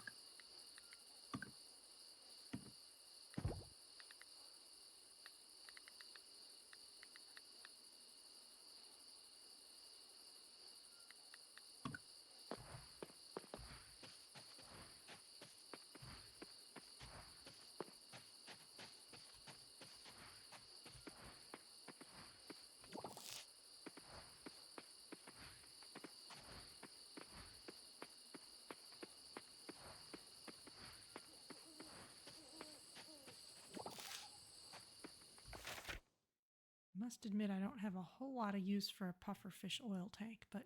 Must admit I don't have a whole lot of use for a pufferfish oil tank, but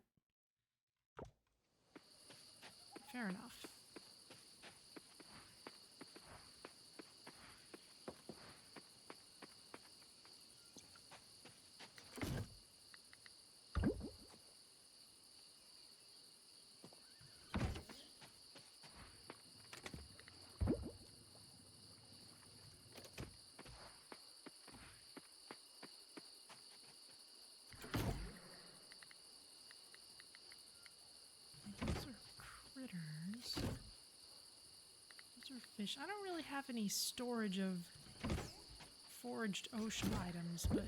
fair enough. Critters. Those are fish. I don't really have any storage of foraged ocean items, but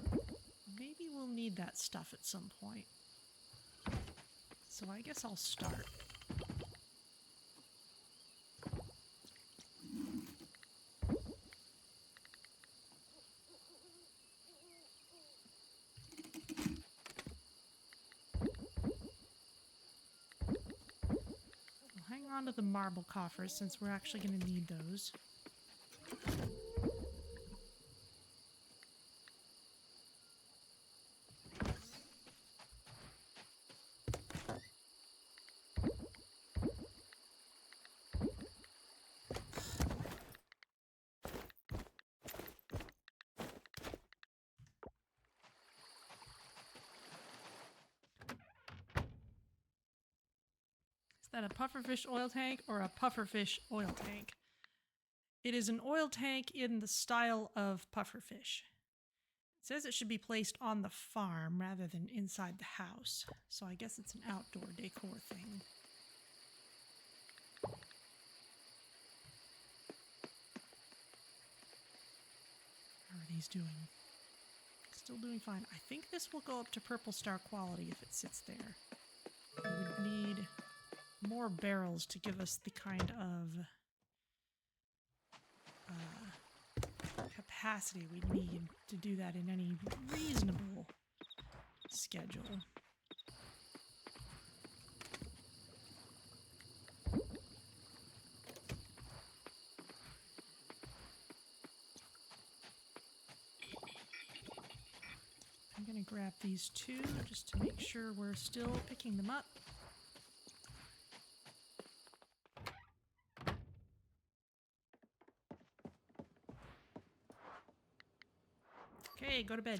maybe we'll need that stuff at some point. So I guess I'll start. Onto the marble coffers since we're actually going to need those. Is that a pufferfish oil tank or a pufferfish oil tank? It is an oil tank in the style of pufferfish. It says it should be placed on the farm rather than inside the house, so I guess it's an outdoor decor thing. How are these doing? Still doing fine. I think this will go up to purple star quality if it sits there. We would need more barrels to give us the kind of capacity we need to do that in any reasonable schedule. I'm going to grab these two just to make sure we're still picking them up. Okay, go to bed.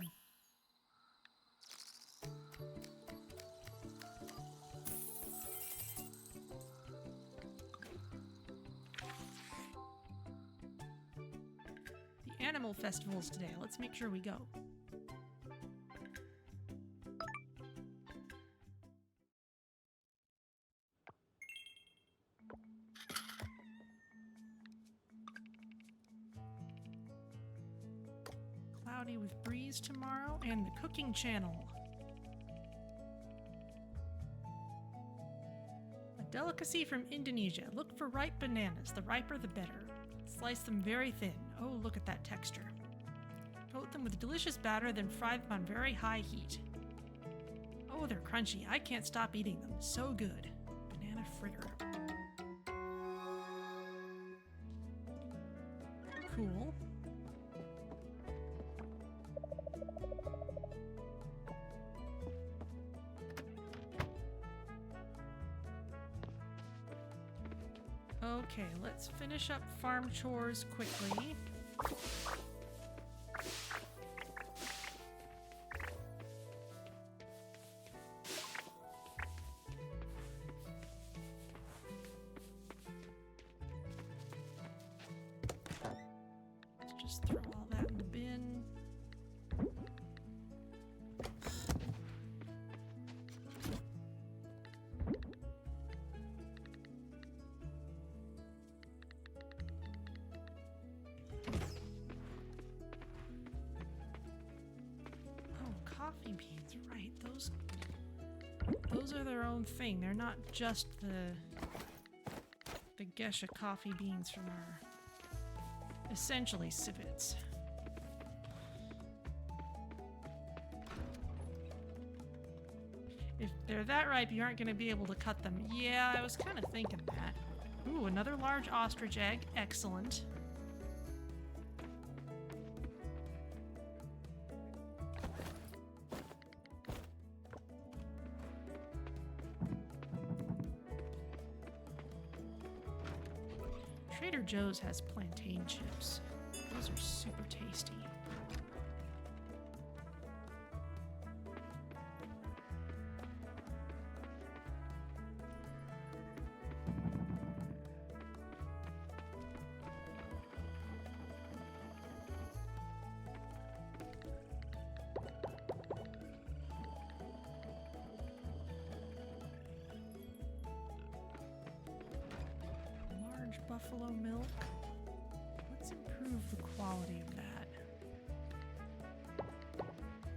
The animal festival's today. Let's make sure we go. cloudy with breeze tomorrow, and the cooking channel. A delicacy from Indonesia. Look for ripe bananas. The riper, the better. Slice them very thin. Oh, look at that texture. Coat them with delicious batter, then fry them on very high heat. Oh, they're crunchy. I can't stop eating them. So good. Banana fritter. Cool. Okay, let's finish up farm chores quickly. Let's just throw all that in the bin. Coffee beans, right? Those are their own thing. They're not just the Gesha coffee beans from our essentially civets. If they're that ripe, you aren't going to be able to cut them. Yeah, I was kind of thinking that. Ooh, another large ostrich egg. Excellent. Trader Joe's has plantain chips. Those are super tasty. Buffalo milk. Let's improve the quality of that.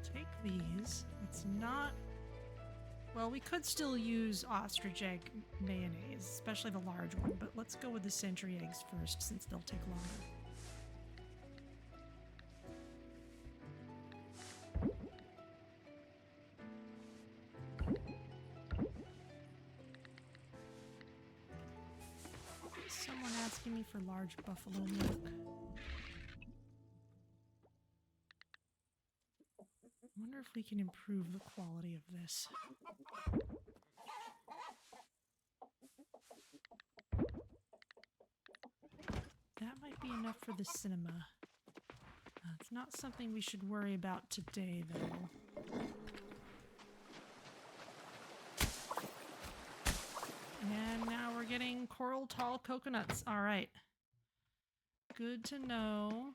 Take these. It's not... Well, we could still use ostrich egg mayonnaise, especially the large one, but let's go with the century eggs first since they'll take longer. Someone asking me for large buffalo milk. Wonder if we can improve the quality of this. That might be enough for the cinema. It's not something we should worry about today, though. And now we're getting coral tall coconuts. All right. Good to know.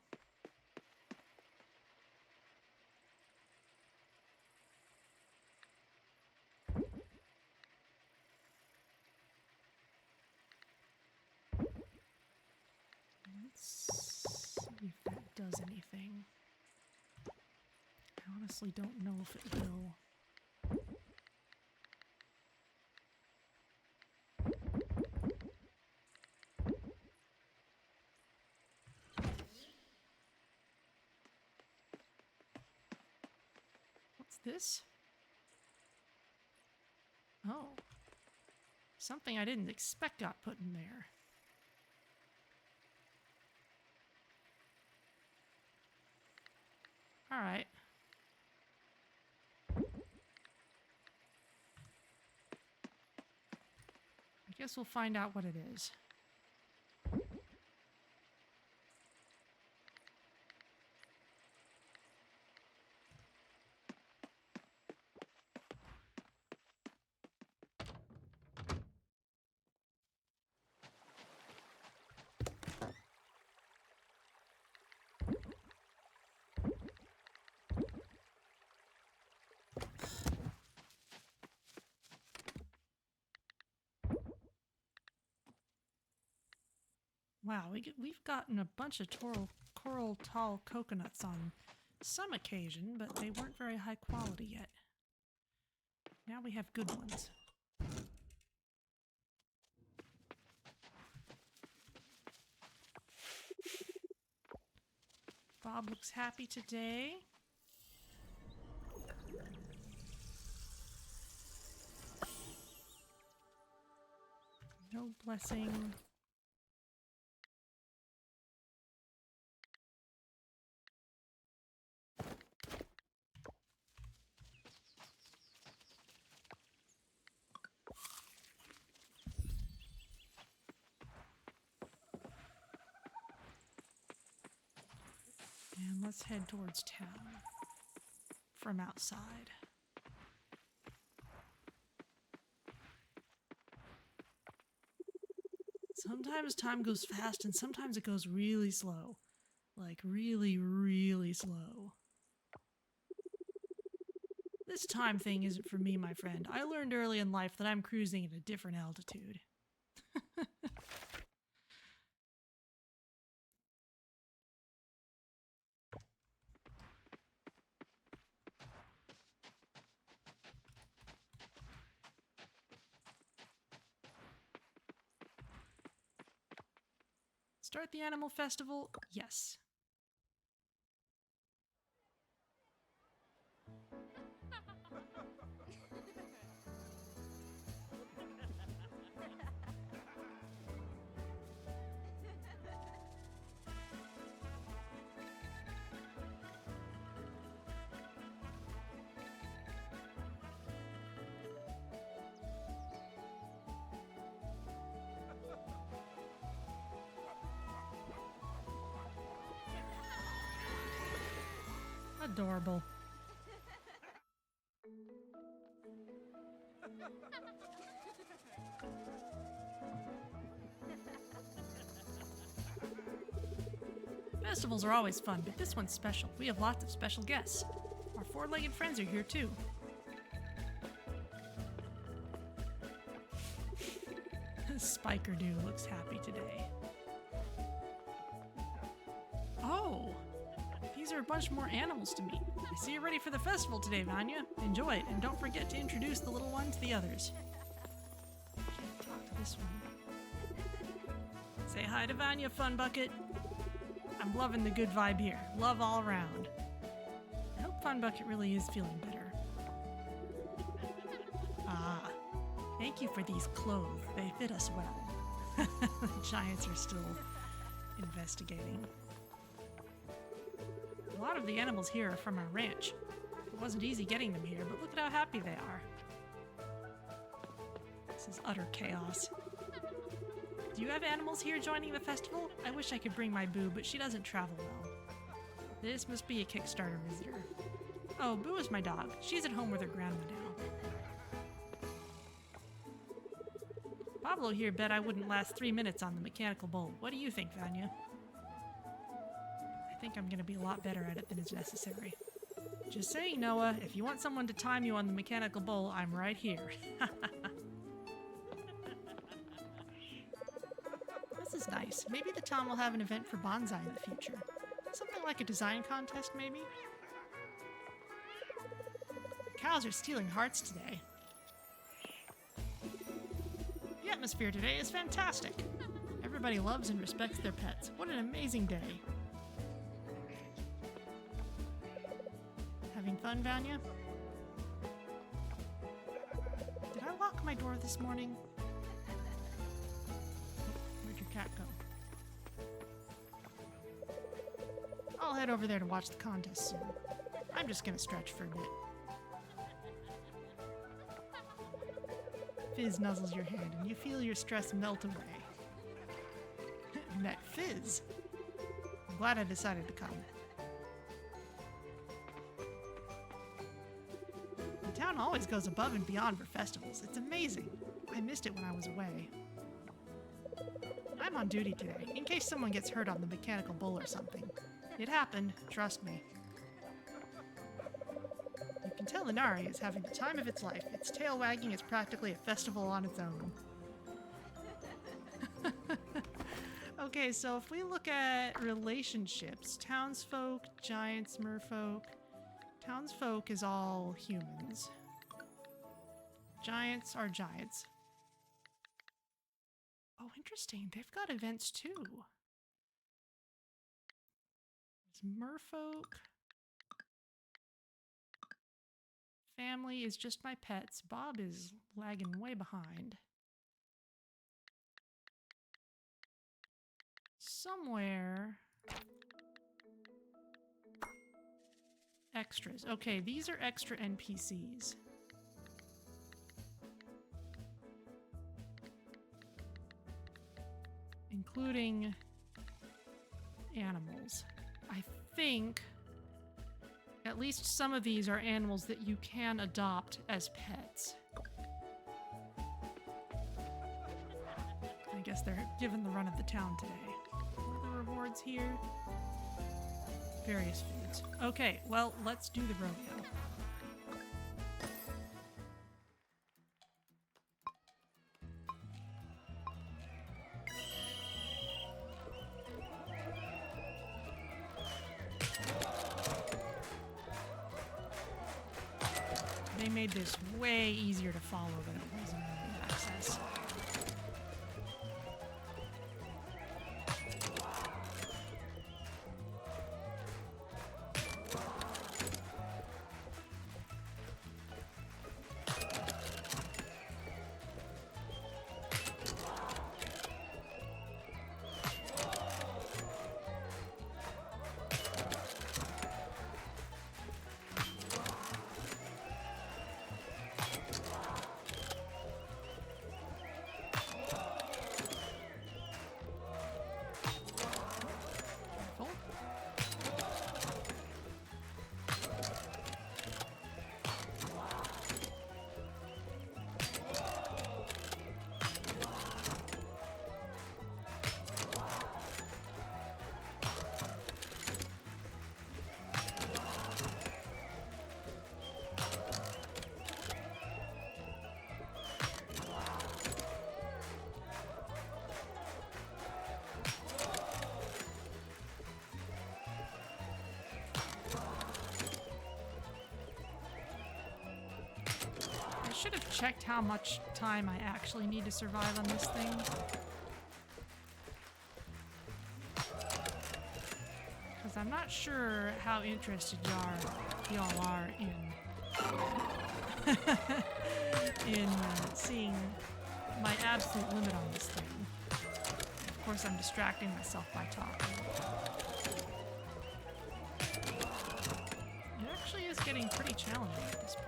Let's see if that does anything. I honestly don't know if it will. What's this? Oh. Something I didn't expect got put in there. All right. I guess we'll find out what it is. Wow, we've gotten a bunch of coral tall coconuts on some occasion, but they weren't very high quality yet. Now we have good ones. Bob looks happy today. No blessing. And let's head towards town from outside. Sometimes time goes fast and sometimes it goes really slow. Like really, really slow. This time thing isn't for me, my friend. I learned early in life that I'm cruising at a different altitude. Start the animal festival? Yes. Adorable. Festivals are always fun, but this one's special. We have lots of special guests. Our four-legged friends are here too. Spikerdoo looks happy today. Oh! These are a bunch more animals to meet. I see you're ready for the festival today, Vanya. Enjoy it, and don't forget to introduce the little one to the others. Can't talk to this one. Say hi to Vanya, Fun Bucket. I'm loving the good vibe here. Love all around. I hope Fun Bucket really is feeling better. Ah, thank you for these clothes. They fit us well. The giants are still investigating. A lot of the animals here are from our ranch. It wasn't easy getting them here, but look at how happy they are. This is utter chaos. Do you have animals here joining the festival? I wish I could bring my Boo, but she doesn't travel well. This must be a Kickstarter visitor. Oh, Boo is my dog. She's at home with her grandma now. Pablo here bet I wouldn't last 3 minutes on the mechanical bull. What do you think, Vanya? I think I'm going to be a lot better at it than is necessary. Just saying, Noah, if you want someone to time you on the mechanical bull, I'm right here. This is nice. Maybe the town will have an event for bonsai in the future. Something like a design contest, maybe? Cows are stealing hearts today. The atmosphere today is fantastic. Everybody loves and respects their pets. What an amazing day. Having fun, Vanya? Did I lock my door this morning? Where'd your cat go? I'll head over there to watch the contest soon. I'm just gonna stretch for a bit. Fizz nuzzles your hand and you feel your stress melt away. Met Fizz. I'm glad I decided to come. The town always goes above and beyond for festivals. It's amazing. I missed it when I was away. I'm on duty today, in case someone gets hurt on the mechanical bull or something. It happened, trust me. You can tell Inari is having the time of its life. Its tail wagging is practically a festival on its own. Okay, so if we look at relationships, townsfolk, giants, merfolk. Townsfolk is all humans. Giants are giants. Oh, interesting. They've got events too. There's merfolk. Family is just my pets. Bob is lagging way behind. Somewhere. Extras. Okay, these are extra NPCs. Including animals. I think at least some of these are animals that you can adopt as pets. I guess they're given the run of the town today. What are the rewards here? Various foods. Okay, well, let's do the rodeo. They made this way easier to follow than it was in early access. I should have checked how much time I actually need to survive on this thing. Because I'm not sure how interested y'all are in in seeing my absolute limit on this thing. Of course, I'm distracting myself by talking. It actually is getting pretty challenging at this point.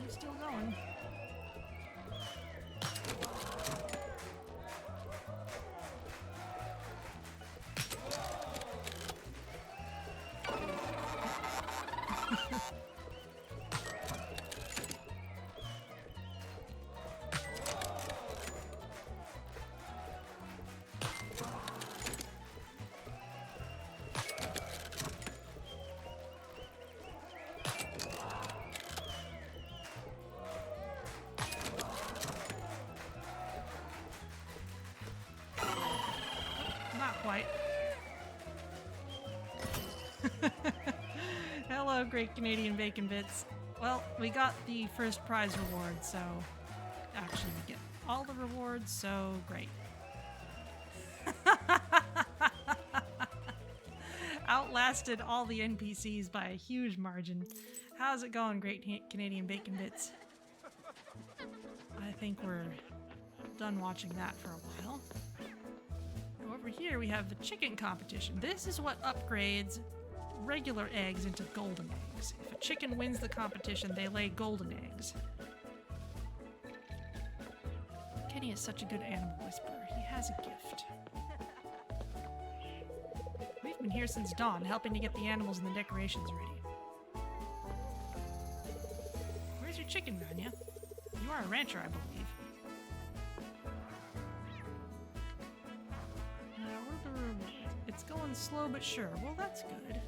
Still going. Hello, Great Canadian Bacon Bits. Well, we got the first prize reward, so actually we get all the rewards, so great. Outlasted all the NPCs by a huge margin. How's it going, Great Canadian Bacon Bits? I think we're done watching that for a while. Over here we have the chicken competition. This is what upgrades regular eggs into golden eggs. If a chicken wins the competition, they lay golden eggs. Kenny is such a good animal whisperer. He has a gift. We've been here since dawn, helping to get the animals and the decorations ready. Where's your chicken, Vanya? You are a rancher, I believe. Where's the room? It's going slow but sure. Well, that's good.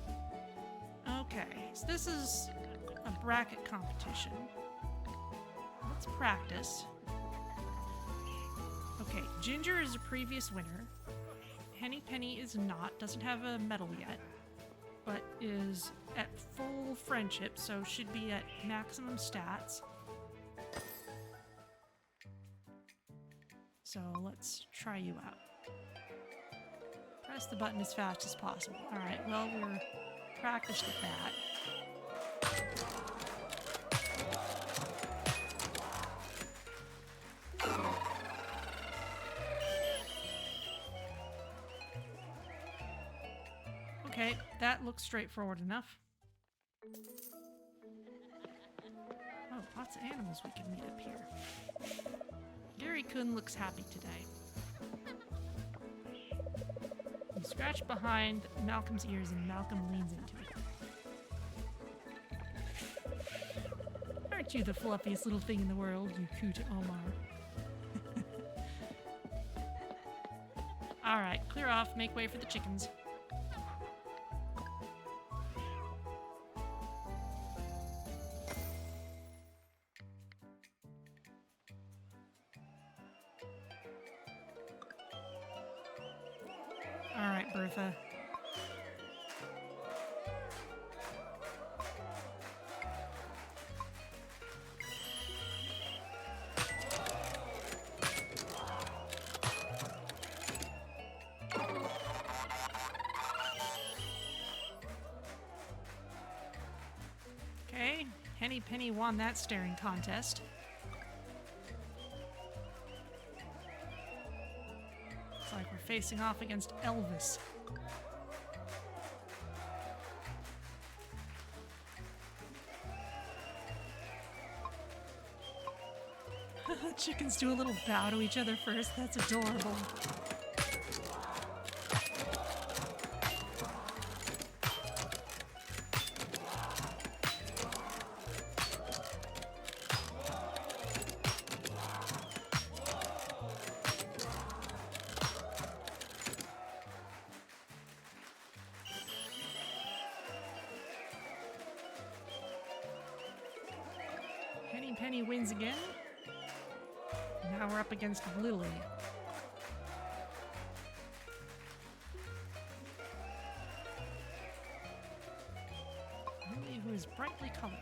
Okay, so this is a bracket competition. Let's practice. Okay, Ginger is a previous winner. Henny Penny is not, doesn't have a medal yet, but is at full friendship, so should be at maximum stats. So let's try you out. Press the button as fast as possible. Alright, well, we're practiced at that. Okay, that looks straightforward enough. Oh, lots of animals we can meet up here. Gary-kun looks happy today. You scratch behind Malcolm's ears and Malcolm leans into it. Aren't you the fluffiest little thing in the world, you cooter Omar? Alright, clear off, make way for the chickens. Alright, Bertha. Okay, Henny Penny won that staring contest. Looks like we're facing off against Elvis. Chickens do a little bow to each other first. That's adorable. Henny Penny wins again. Now we're up against Lily. Lily, who is brightly colored.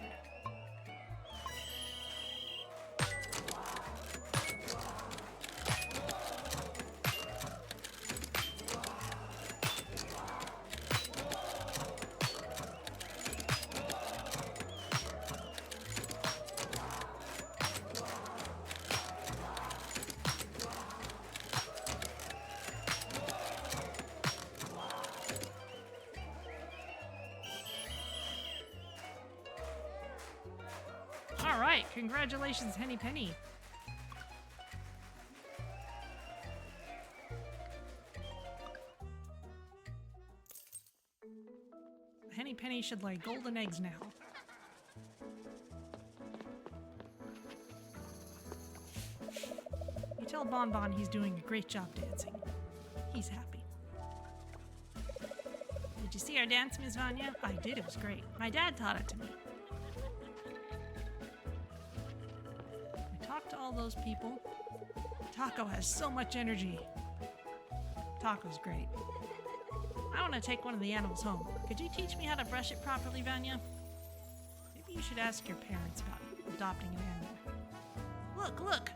All right, congratulations, Henny Penny. Henny Penny should lay golden eggs now. You tell Bon Bon he's doing a great job dancing. He's happy. Did you see our dance, Miss Vanya? I did, it was great. My dad taught it to me. I talked to all those people. Taco has so much energy. Taco's great. I want to take one of the animals home. Could you teach me how to brush it properly, Vanya? you should ask your parents about adopting an animal. Look, look!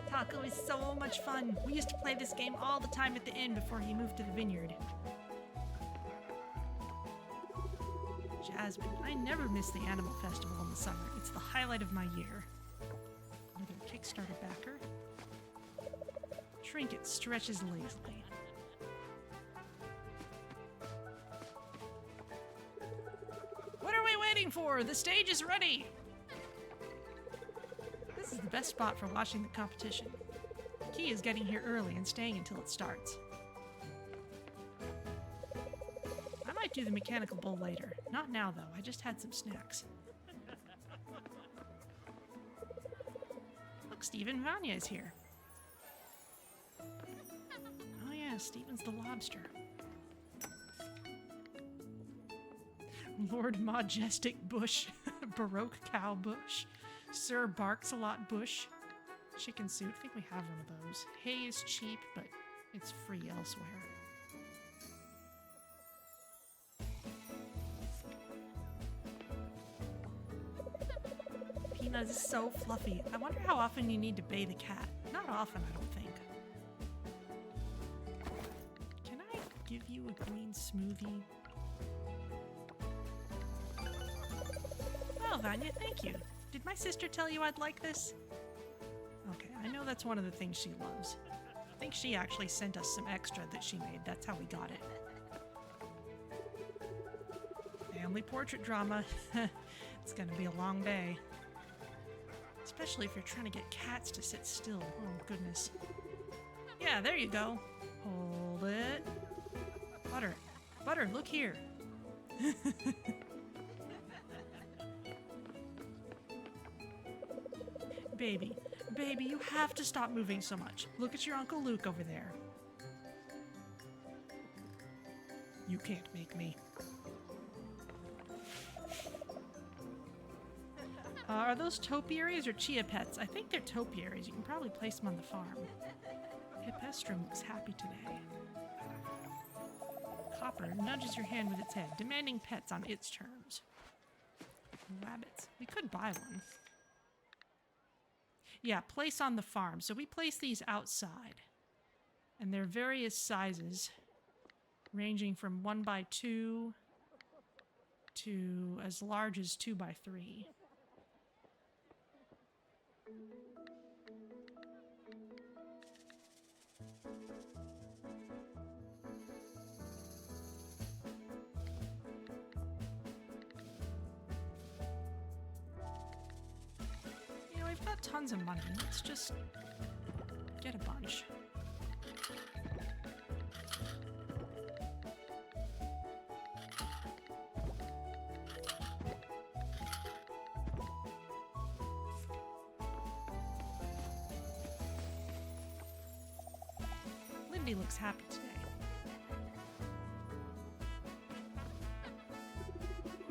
Taco is so much fun. We used to play this game all the time at the inn before he moved to the vineyard. Jasmine, I never miss the animal festival in the summer. It's the highlight of my year. Another Kickstarter backer. Trinket stretches lazily. What are we waiting for? The stage is ready! This is the best spot for watching the competition. The key is getting here early and staying until it starts. I might do the mechanical bull later. Not now, though. I just had some snacks. Look, Stephen, Vanya is here. Oh yeah, Stephen's the lobster. Lord Majestic Bush. Baroque Cow Bush. Sir Barks-a-Lot Bush. Chicken suit. I think we have one of those. Hay is cheap, but it's free elsewhere. Peanut is so fluffy. I wonder how often you need to bathe a cat. Not often, I don't think. Can I give you a green smoothie? Oh, Vanya, thank you. Did my sister tell you I'd like this? Okay, I know that's one of the things she loves. I think she actually sent us some extra that she made. That's how we got it. Family portrait drama. It's gonna be a long day. Especially if you're trying to get cats to sit still. Oh, goodness. Yeah, there you go. Hold it. Butter. Butter, look here. Baby, baby, you have to stop moving so much. Look at your Uncle Luke over there. You can't make me. Are those topiaries or chia pets? I think they're topiaries. You can probably place them on the farm. Hippestrum looks happy today. Copper nudges your hand with its head, demanding pets on its terms. Rabbits. We could buy one. Yeah, place on the farm. So we place these outside. And they're various sizes, ranging from 1x2 to as large as 2x3. You know, we've got tons of money. Let's just get a bunch. Lindy looks happy today.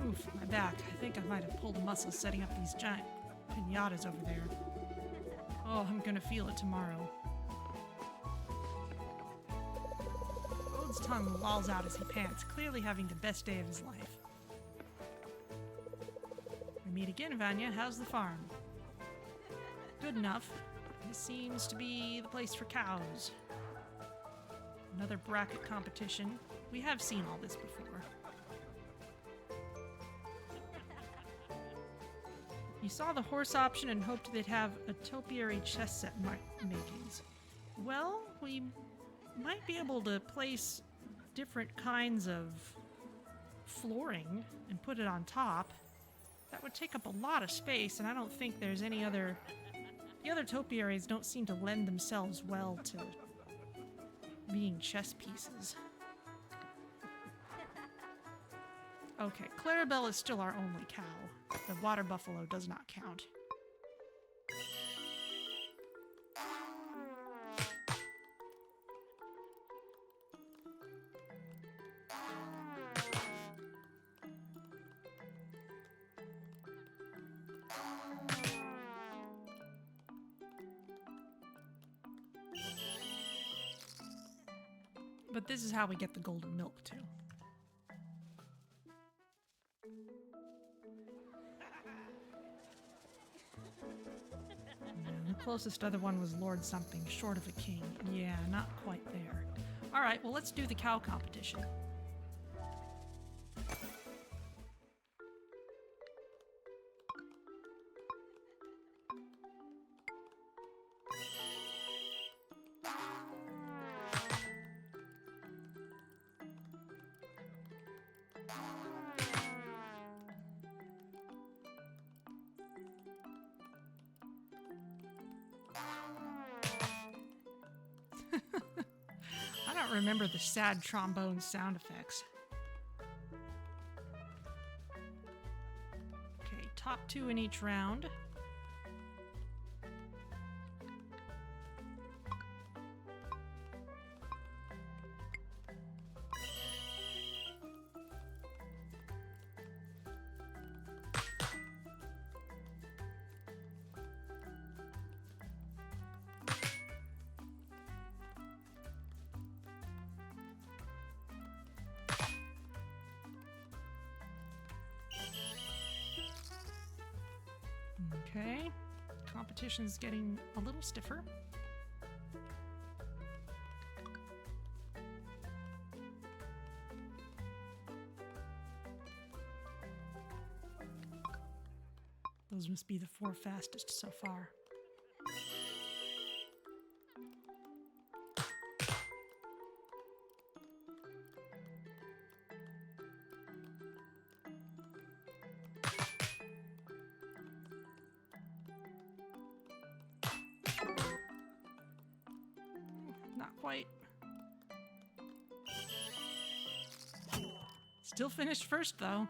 Oof, my back. I think I might have pulled a muscle setting up these giant pinatas over there. Oh, I'm gonna feel it tomorrow. Ode's tongue lolls out as he pants, clearly having the best day of his life. We meet again, Vanya. How's the farm? Good enough. This seems to be the place for cows. Another bracket competition. We have seen all this before. You saw the horse option and hoped they'd have a topiary chess set makings. Well, we might be able to place different kinds of flooring and put it on top. That would take up a lot of space, and I don't think there's any other... The other topiaries don't seem to lend themselves well to being chess pieces. Okay, Clarabelle is still our only cow. The water buffalo does not count. But this is how we get the golden milk, too. closest other one was Lord something, short of a king. Yeah, not quite there. All right, well, let's do the cow competition. I don't remember the sad trombone sound effects. Okay, top 2 in each round. Okay, competition's getting a little stiffer. Those must be the 4 fastest so far. Not quite. Still finished first, though.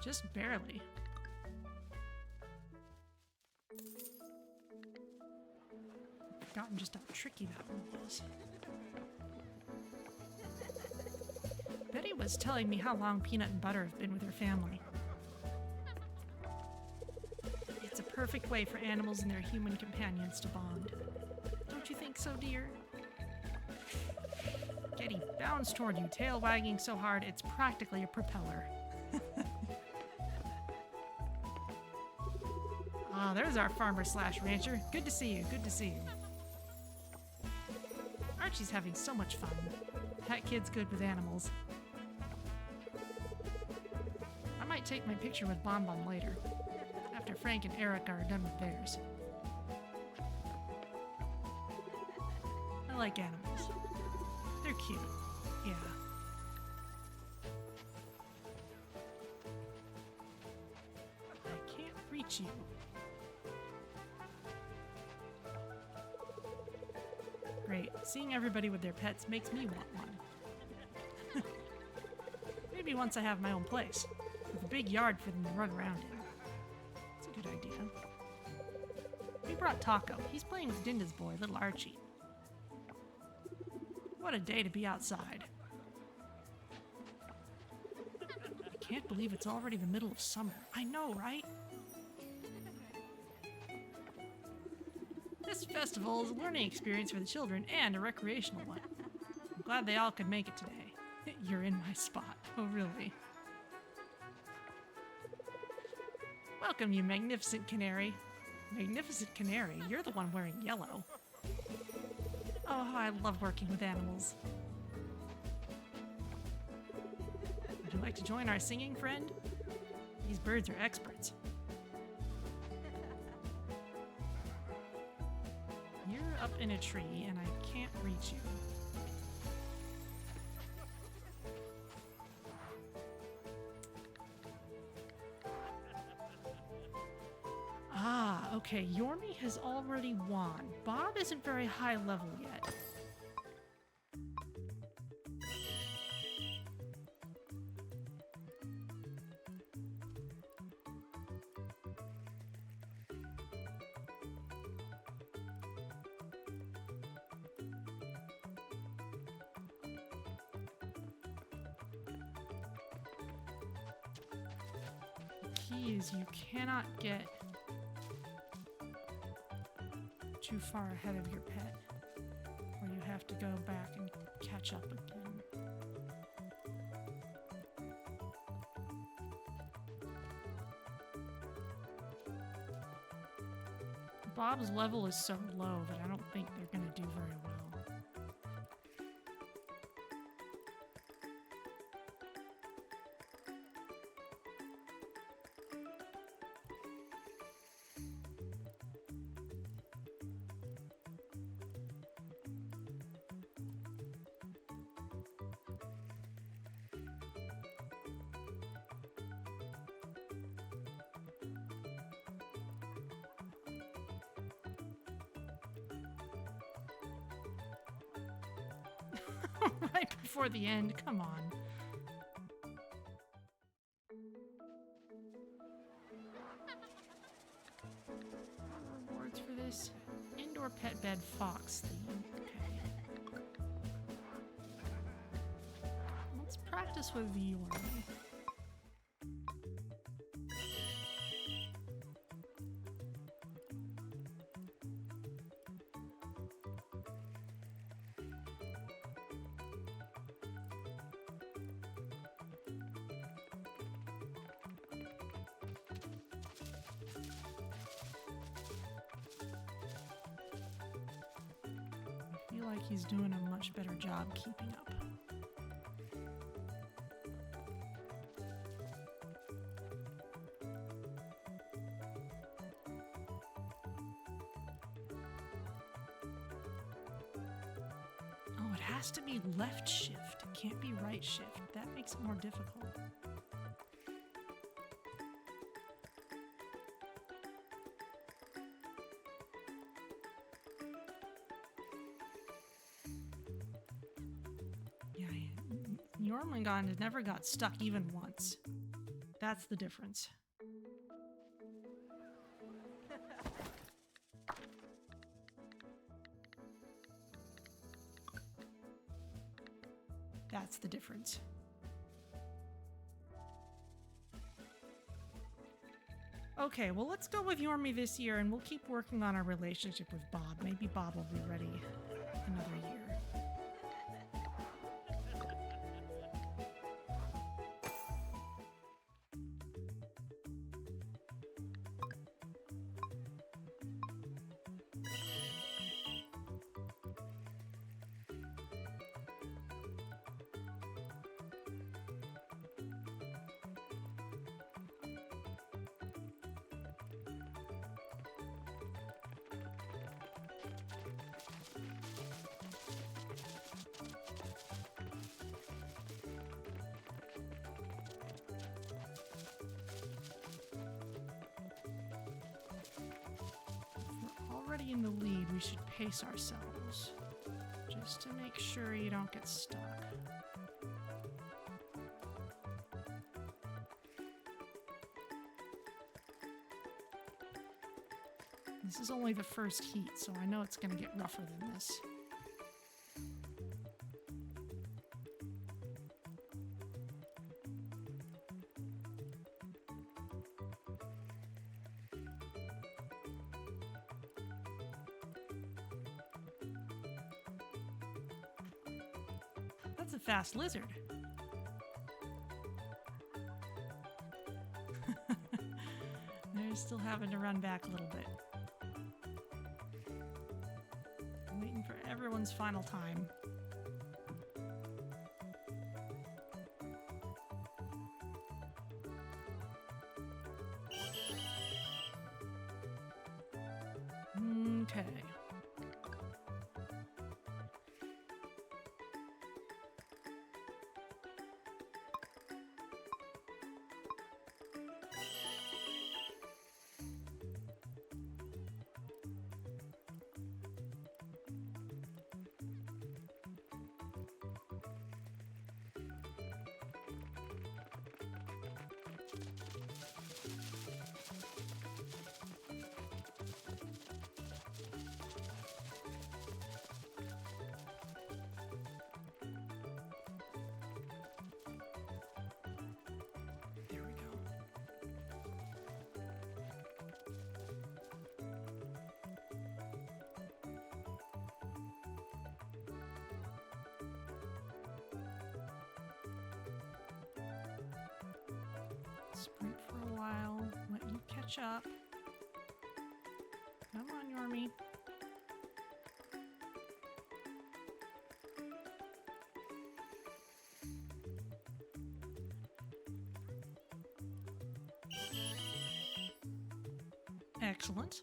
Just barely. I've forgotten just how tricky that one was. Betty was telling me how long Peanut and Butter have been with her family. It's a perfect way for animals and their human companions to bond. Don't you think so, dear? Getty bounds toward you, tail wagging so hard it's practically a propeller. Ah, there's our farmer slash rancher. Good to see you, good to see you. Archie's having so much fun. That kid's good with animals. I might take my picture with Bon Bon later, after Frank and Eric are done with theirs. I like animals. They're cute. Yeah. I can't reach you. Great. Seeing everybody with their pets makes me want one. Maybe once I have my own place, with a big yard for them to run around in. It's a good idea. We brought Taco. He's playing with Dinda's boy, little Archie. What a day to be outside. I can't believe it's already the middle of summer. I know, right? This festival is a learning experience for the children and a recreational one. I'm glad they all could make it today. You're in my spot. Oh, really? Welcome, you magnificent canary. Magnificent canary? You're the one wearing yellow. Oh, I love working with animals. Would you like to join our singing friend? These birds are experts. You're up in a tree and I can't reach you. Ah, okay, Yormi has already won. Bob isn't very high level yet. The key is you cannot get too far ahead of your pet, or you have to go back and catch up again. Bob's level is so low that I don't think they're going to do very well. Right before the end, come on. Rewards for this indoor pet bed fox theme. Okay. Let's practice with the Yormi. I feel like he's doing a much better job keeping up. Oh, it has to be left shift. It can't be right shift. That makes it more difficult. Jormungandr never got stuck even once. That's the difference. That's the difference. Okay, well, let's go with Yormi this year, and we'll keep working on our relationship with Bob. Maybe Bob will be ready another year. Already in the lead, we should pace ourselves just to make sure you don't get stuck. This is only the first heat, so I know it's going to get rougher than this. That's a fast lizard. They're still having to run back a little bit. I'm waiting for everyone's final time. Okay. Sprint for a while, let you catch up. Come on, Yormi. Excellent.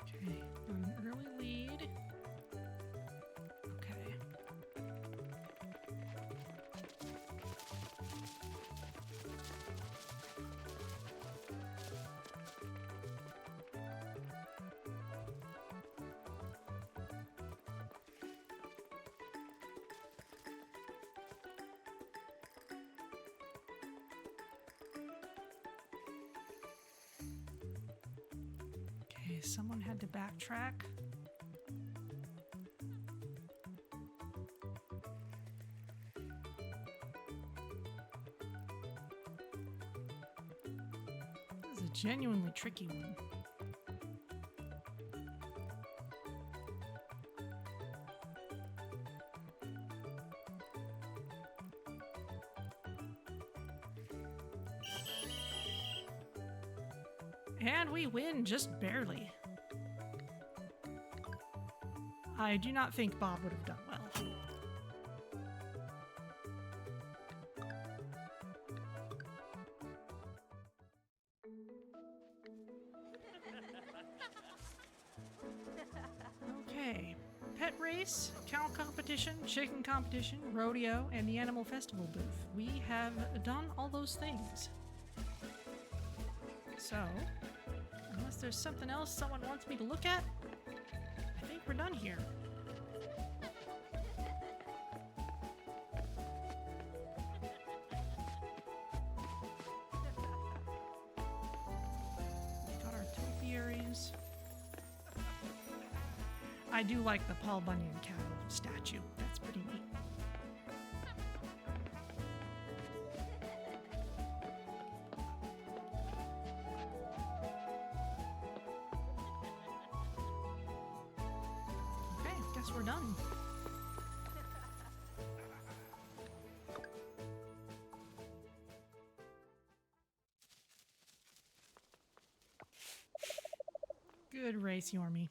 Okay, an early lead. Okay. Okay, someone had to backtrack. This is a genuinely tricky one. And we win just barely. I do not think Bob would have done well. Okay. Pet race, cow competition, chicken competition, rodeo, and the animal festival booth. We have done all those things. So, unless there's something else someone wants me to look at, I think we're done here. Got our topiaries. I do like the Paul Bunyan cow statue. That's pretty neat. Guess we're done. Good race, Yormi.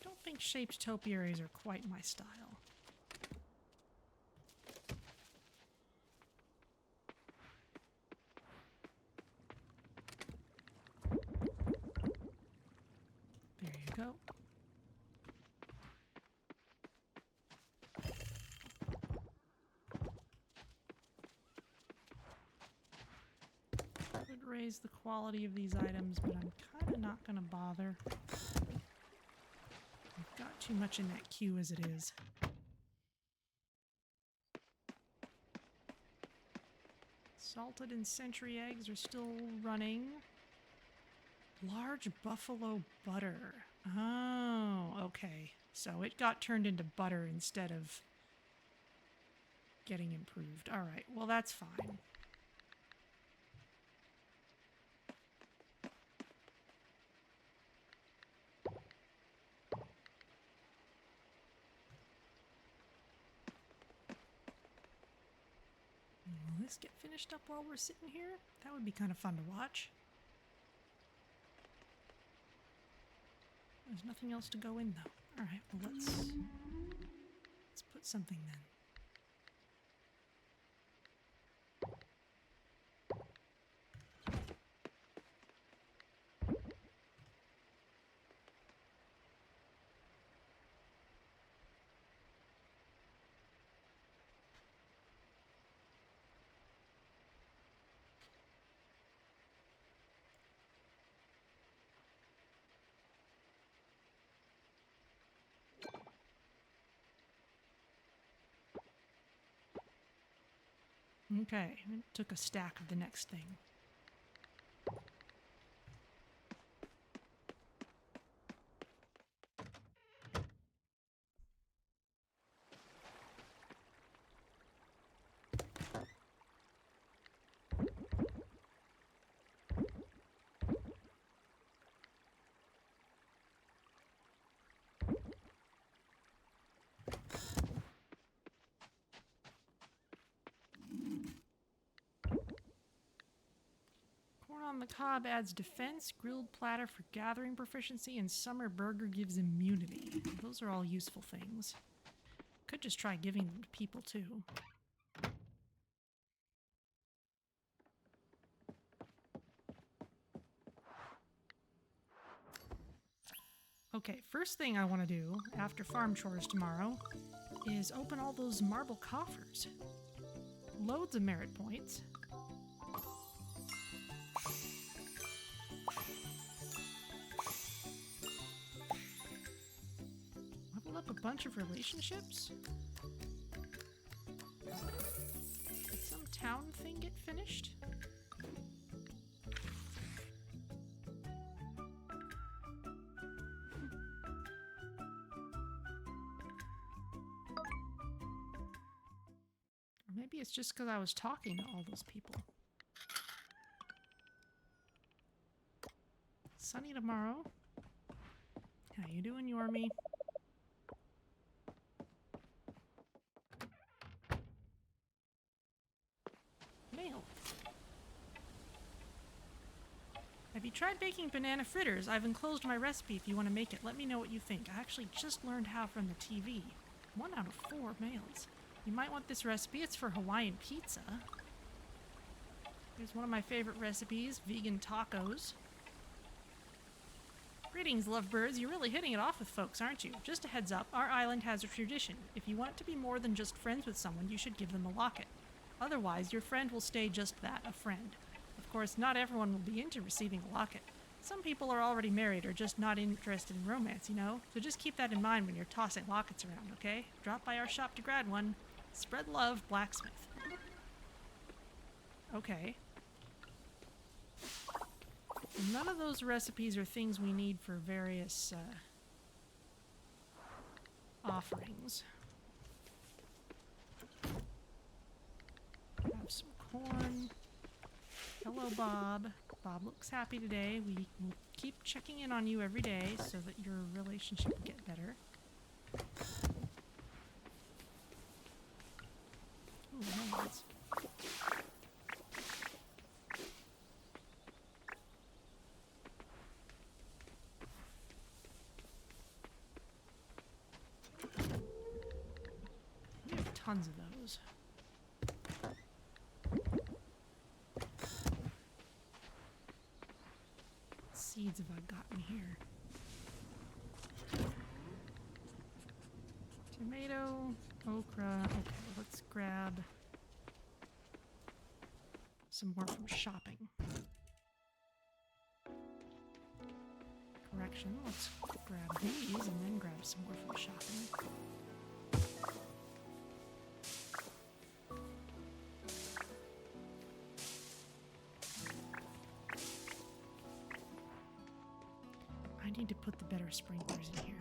I think shaped topiaries are quite my style. There you go. Could raise the quality of these items, but I'm kind of not going to bother. I've got too much in that queue as it is. Salted and century eggs are still running. Large buffalo butter. Oh, okay. So it got turned into butter instead of getting improved. All right, well, that's fine. Will this get finished up while we're sitting here? That would be kind of fun to watch. There's nothing else to go in, though. All right, well, let's put something then. Okay, it took a stack of the next thing. Corn on the cob adds defense, grilled platter for gathering proficiency, and summer burger gives immunity. Those are all useful things. Could just try giving them to people too. Okay, first thing I want to do after farm chores tomorrow is open all those marble coffers. Loads of merit points. Level up a bunch of relationships. Did some town thing get finished? Maybe it's just because I was talking to all those people. Sunny tomorrow. How you doing, Yormi? Mail. Have you tried baking banana fritters? I've enclosed my recipe if you want to make it. Let me know what you think. I actually just learned how from the TV. 1 out of 4 mails. You might want this recipe. It's for Hawaiian pizza. Here's one of my favorite recipes, vegan tacos. Greetings, lovebirds. You're really hitting it off with folks, aren't you? Just a heads up, our island has a tradition. If you want to be more than just friends with someone, you should give them a locket. Otherwise, your friend will stay just that, a friend. Of course, not everyone will be into receiving a locket. Some people are already married or just not interested in romance, you know? So just keep that in mind when you're tossing lockets around, okay? Drop by our shop to grab one. Spread love, blacksmith. Okay. None of those recipes are things we need for various offerings. Have some corn. Hello, Bob. Bob looks happy today. We will keep checking in on you every day so that your relationship will get better. Ooh, nice. We have tons of those. What seeds have I gotten here? Tomato, okra. Okay, let's grab some more from shopping. Correction, let's grab these and then grab some more from shopping. I need to put the better sprinklers in here.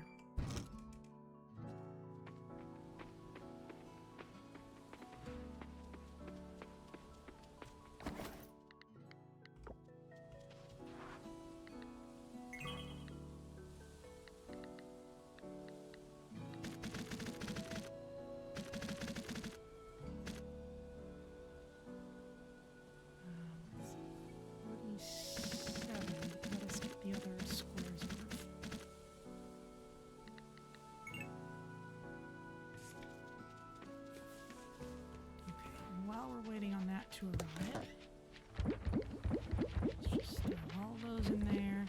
Waiting on that to arrive. Just throw all those in there.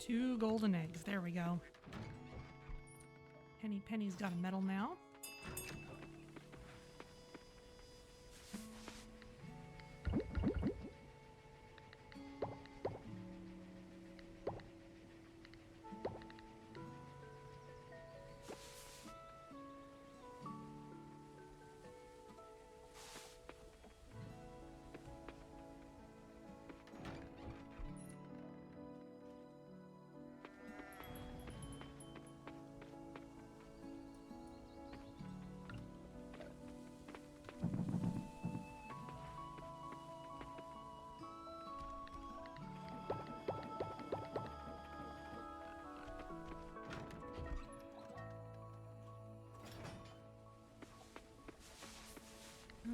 2 golden eggs. There we go. Penny's got a medal now.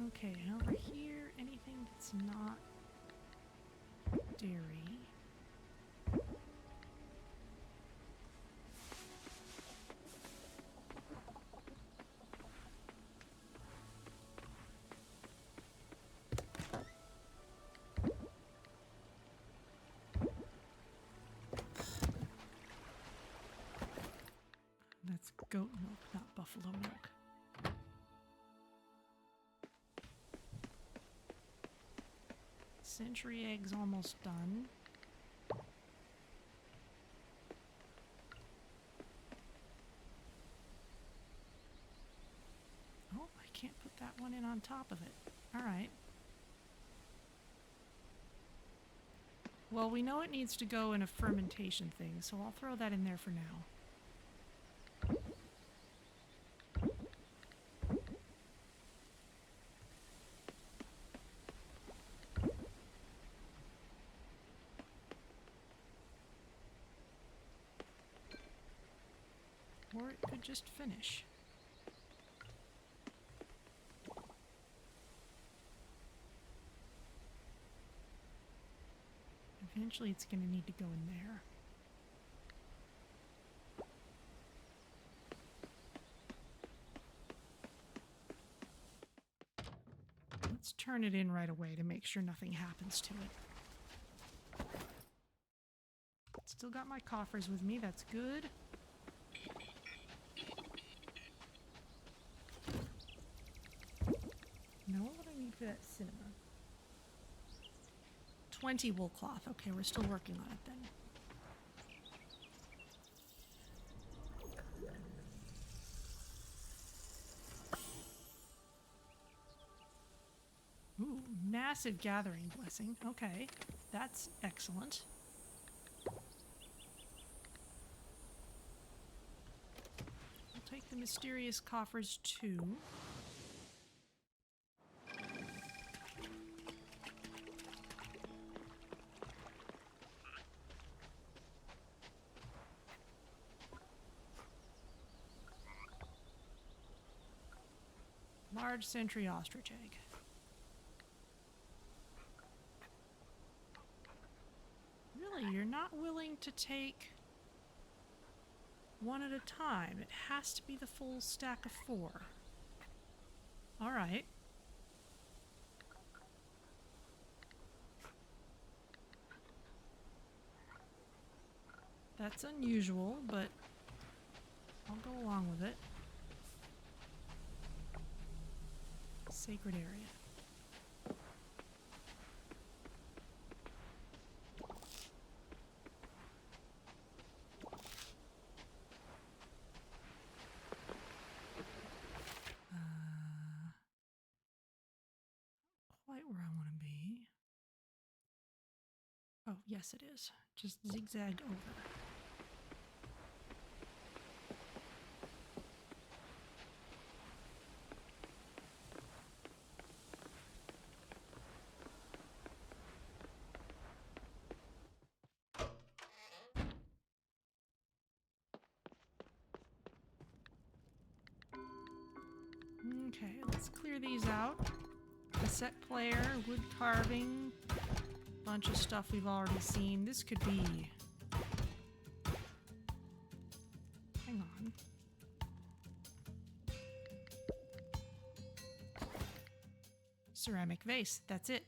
Okay, over here, anything that's not dairy. That's goat milk, not buffalo milk. Century egg's almost done. Oh, I can't put that one in on top of it. All right. Well, we know it needs to go in a fermentation thing, so I'll throw that in there for now. Or it could just finish. Eventually it's going to need to go in there. Let's turn it in right away to make sure nothing happens to it. Still got my coffers with me, that's good. Now what would I need for that cinema? 20 wool cloth. Okay, we're still working on it then. Ooh, massive gathering blessing. Okay, that's excellent. We'll take the mysterious coffers too. Large sentry ostrich egg. Really, you're not willing to take one at a time. It has to be the full stack of 4. All right. That's unusual, but I'll go along with it. Sacred area. Quite where I want to be. Oh, yes it is. Just zigzag over. Okay, let's clear these out. Cassette player, wood carving, bunch of stuff we've already seen. This could be... Hang on. Ceramic vase, that's it.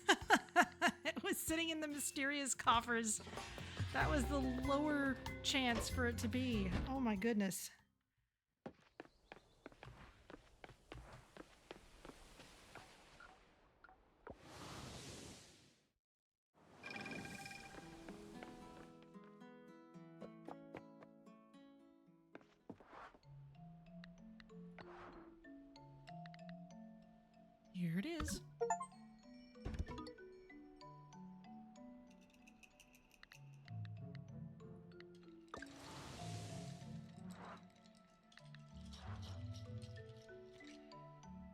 It was sitting in the mysterious coffers That was the lower chance for it to be. Oh my goodness. Here it is.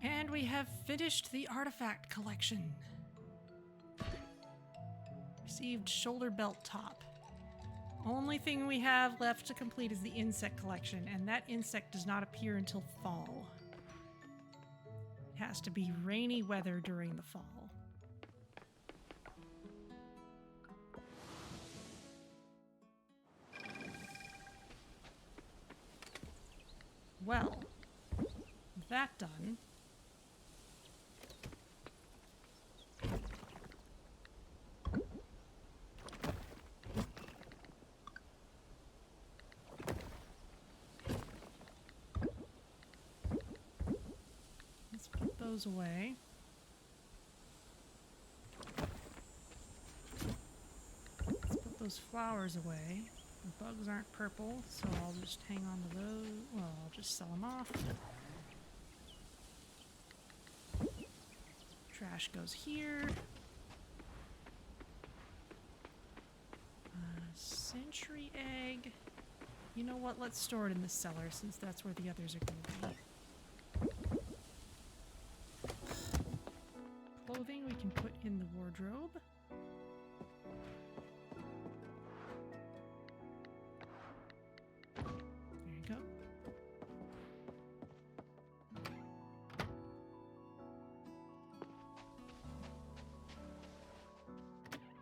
And we have finished the artifact collection. Received shoulder belt top. Only thing we have left to complete is the insect collection, and that insect does not appear until fall. It has to be rainy weather during the fall. Well, with that done, let's put those away. Let's put those flowers away. The bugs aren't purple, so I'll just hang on to those. Well, I'll just sell them off. Trash goes here. Century egg. You know what? Let's store it in the cellar since that's where the others are going to be. Clothing we can put in the wardrobe. There you go.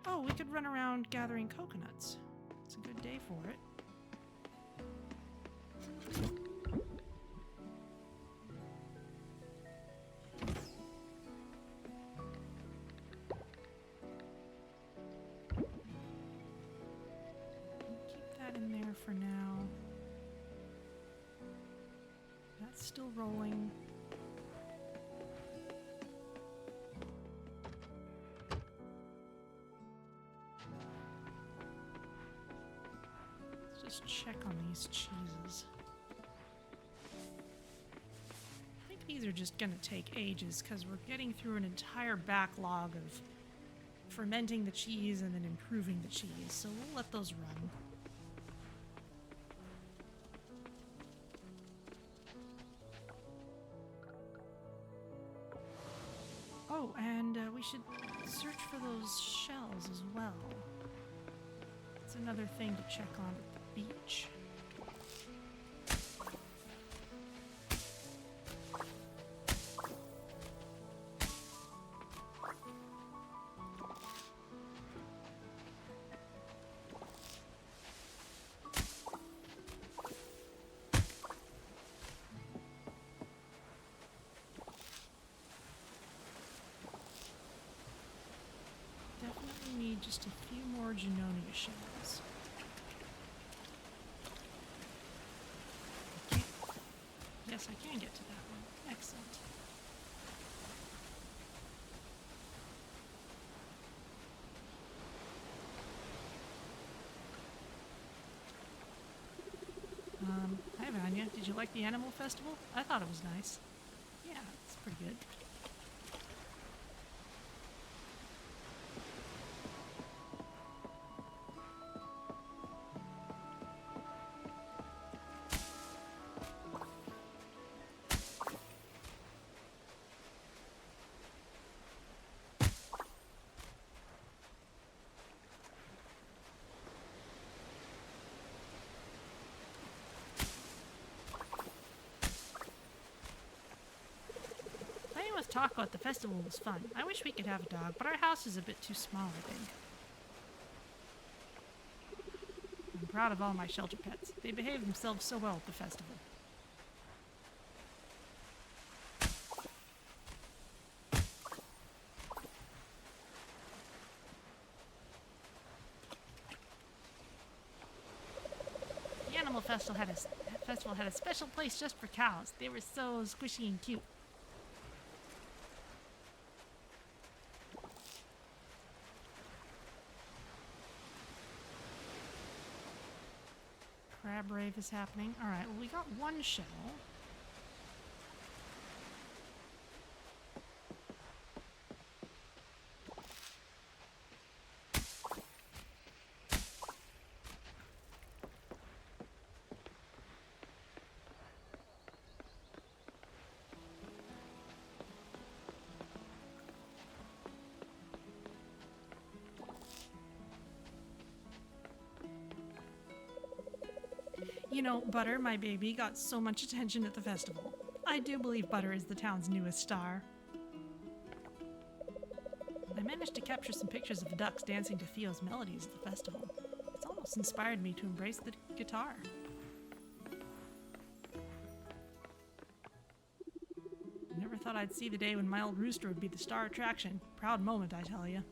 Oh, we could run around gathering coconuts. It's a good day for it. Keep that in there for now. That's still rolling. Just check on these cheeses. I think these are just gonna take ages because we're getting through an entire backlog of fermenting the cheese and then improving the cheese, so we'll let those run. Oh, and we should search for those shells as well. It's another thing to check on at the beach. Definitely need just a few more Junonia shells. Yes, I can get to that one. Excellent. Hi Vanya, did you like the animal festival? I thought it was nice. Yeah, it's pretty good. Talk about the festival was fun. I wish we could have a dog, but our house is a bit too small, I think. I'm proud of all my shelter pets. They behave themselves so well at the festival. animal festival had a special place just for cows. They were so squishy and cute. Crab rave is happening. All right, well, we got one shell. You know, Butter, my baby, got so much attention at the festival. I do believe Butter is the town's newest star. I managed to capture some pictures of the ducks dancing to Theo's melodies at the festival. It's almost inspired me to embrace the guitar. I never thought I'd see the day when my old rooster would be the star attraction. Proud moment, I tell you.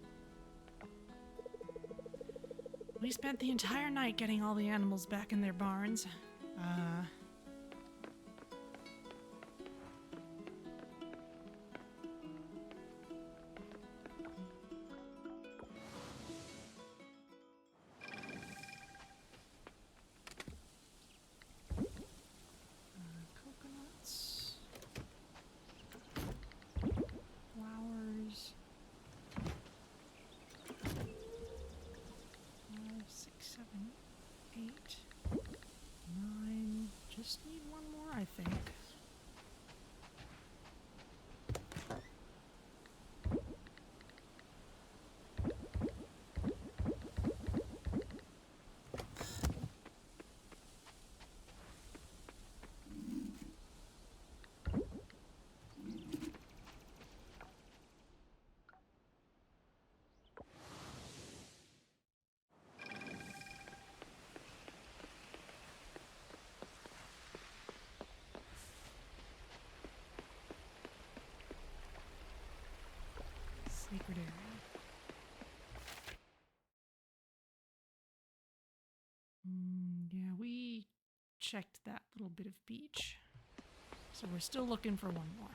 We spent the entire night getting all the animals back in their barns. Coconuts. Flowers. 5, 6, 7, 8, 9. Just need one more, I think. Sacred area. Yeah, we checked that little bit of beach. So we're still looking for one more.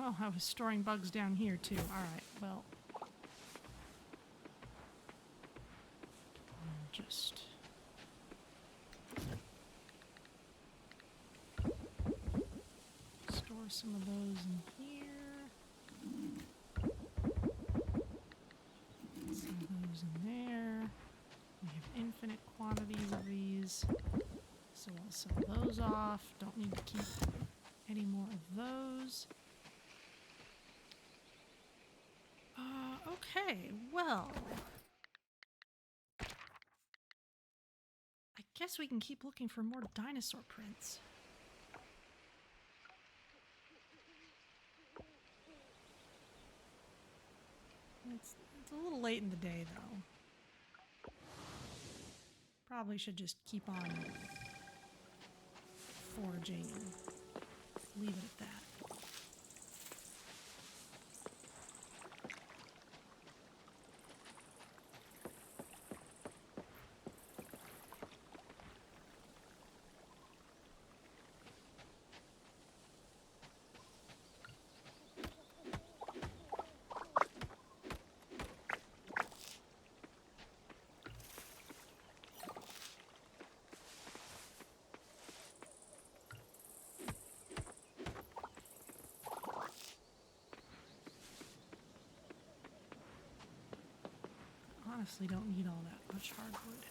Oh, I was storing bugs down here too. Alright, well. I'll just store some of those in here. Some of those in there. We have infinite quantities of these. So I'll sell those off. Don't need to keep any more of those. Okay, well, I guess we can keep looking for more dinosaur prints. It's a little late in the day, though. Probably should just keep on foraging and leave it at that. Honestly, don't need all that much hardwood.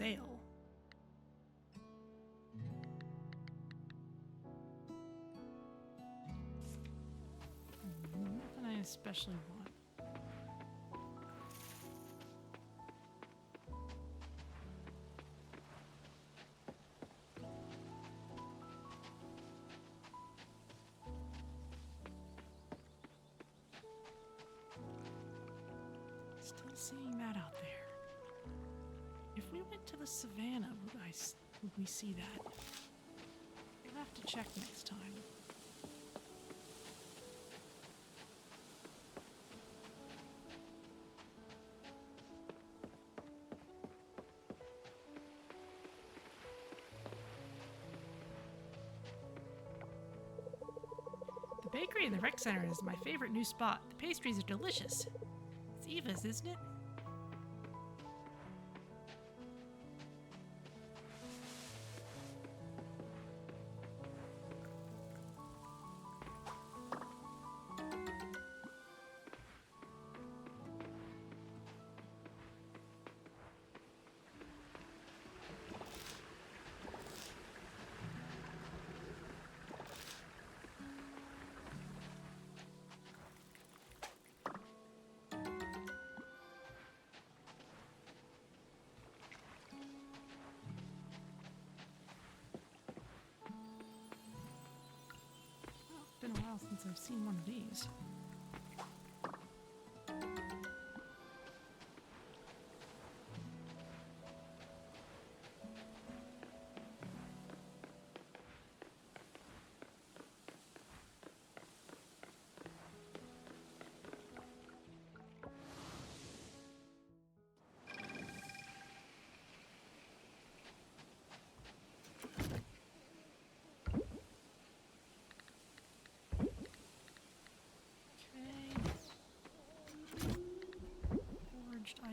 sale. Nothing I especially want. Still seeing that out there. If we went to the savannah, would we see that? We'll have to check next time. The bakery in the rec center is my favorite new spot. The pastries are delicious. It's Eva's, isn't it? Been a while since I've seen one of these.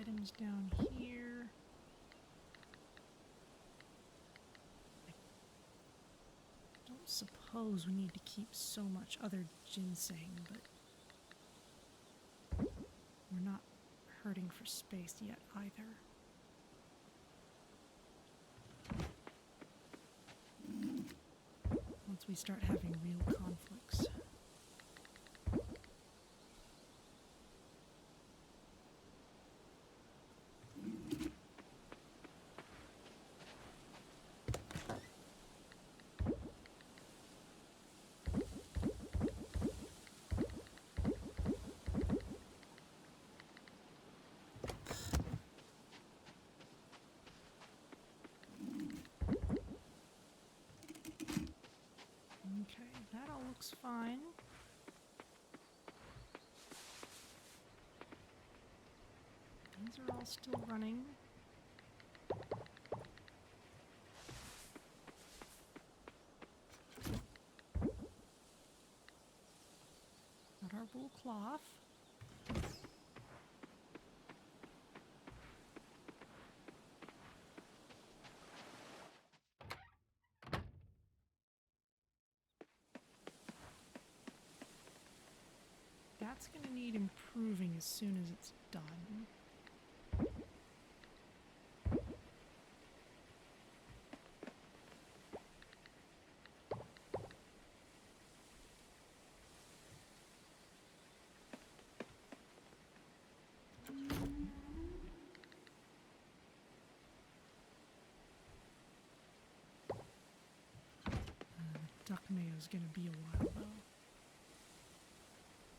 Items down here. I don't suppose we need to keep so much other ginseng, but we're not hurting for space yet either. Once we start having real conflicts. That all looks fine. These are all still running. Got our wool cloth. That's going to need improving as soon as it's done. Duck mayo is going to be a while though.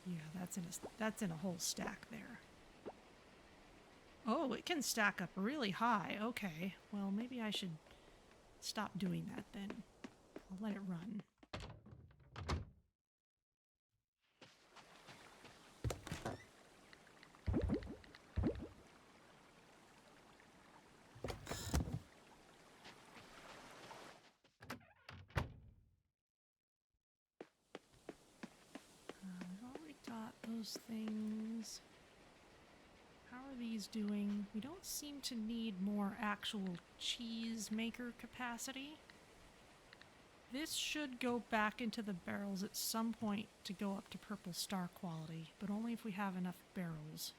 Yeah, that's in a whole stack there. Oh, it can stack up really high. Okay, well maybe I should stop doing that then. I'll let it run. Those things. How are these doing? We don't seem to need more actual cheese maker capacity. This should go back into the barrels at some point to go up to purple star quality, but only if we have enough barrels.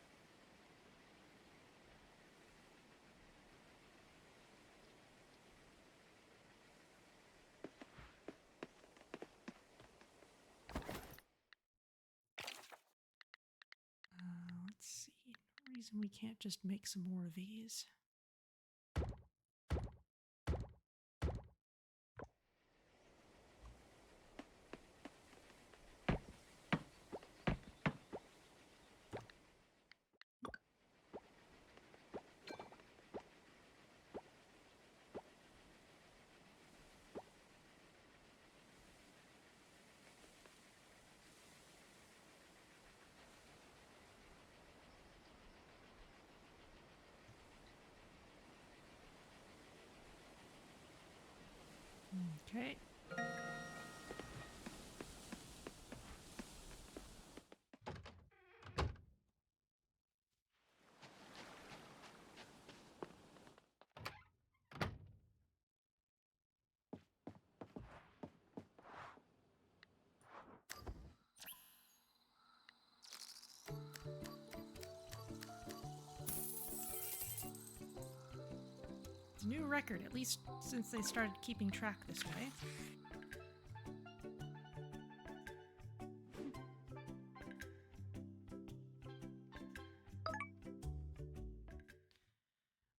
reason we can't just make some more of these? Okay. New record, at least since they started keeping track this way.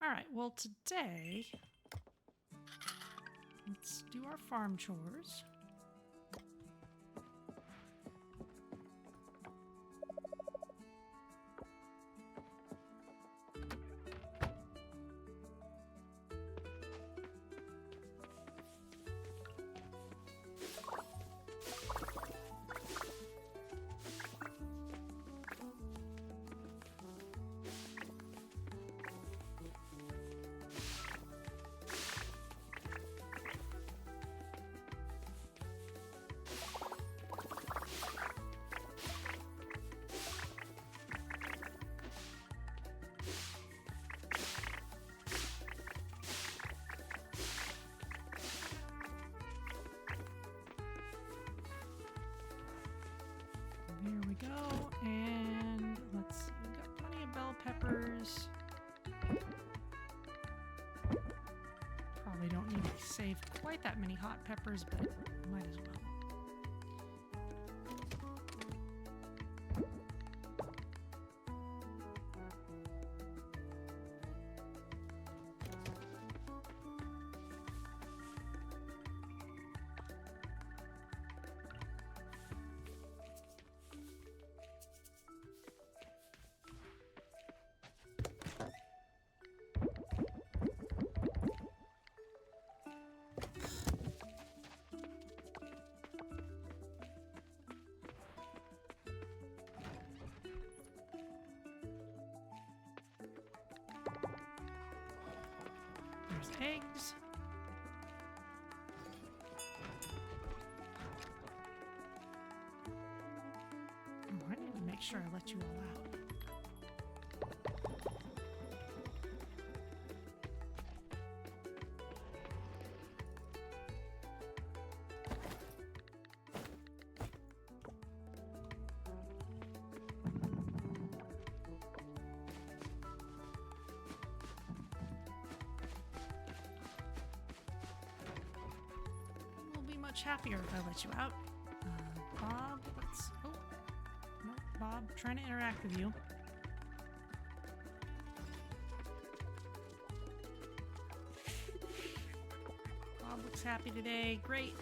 Alright, well today, let's do our farm chores. Here we go, and let's see, we've got plenty of bell peppers. Probably don't need to save quite that many hot peppers, but might as well. Eggs. Oh, I need to make sure I let you all out. Much happier if I let you out. Bob, let's... Oh, no, Bob, trying to interact with you. Bob looks happy today. Great.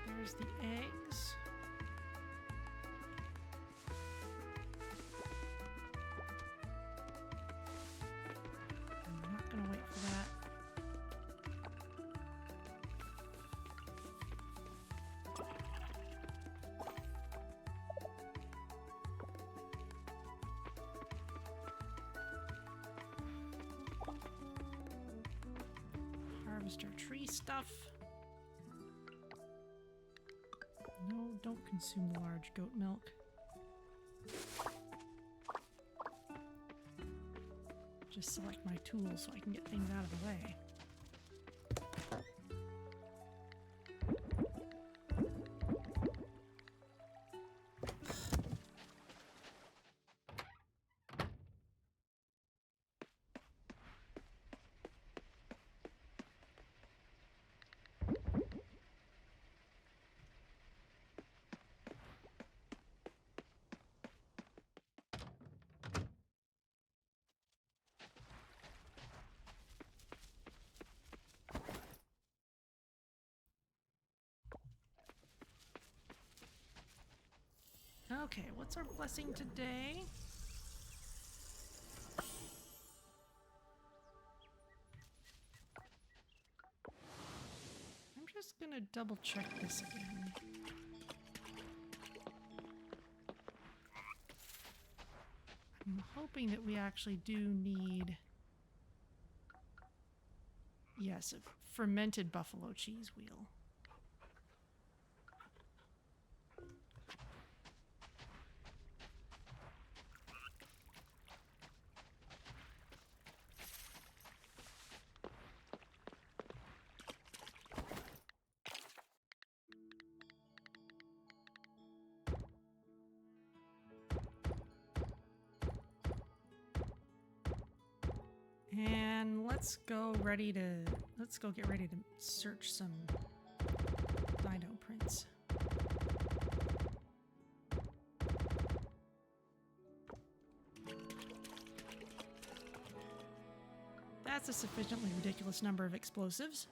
There's the eggs. Gonna wait for that. Harvest our tree stuff. No, don't consume the large goat milk. Just select my tools so I can get things out of the way. Okay, what's our blessing today? I'm just gonna double check this again. I'm hoping that we actually do need, yes, a fermented buffalo cheese wheel. And let's go get ready to search some dino prints. That's a sufficiently ridiculous number of explosives.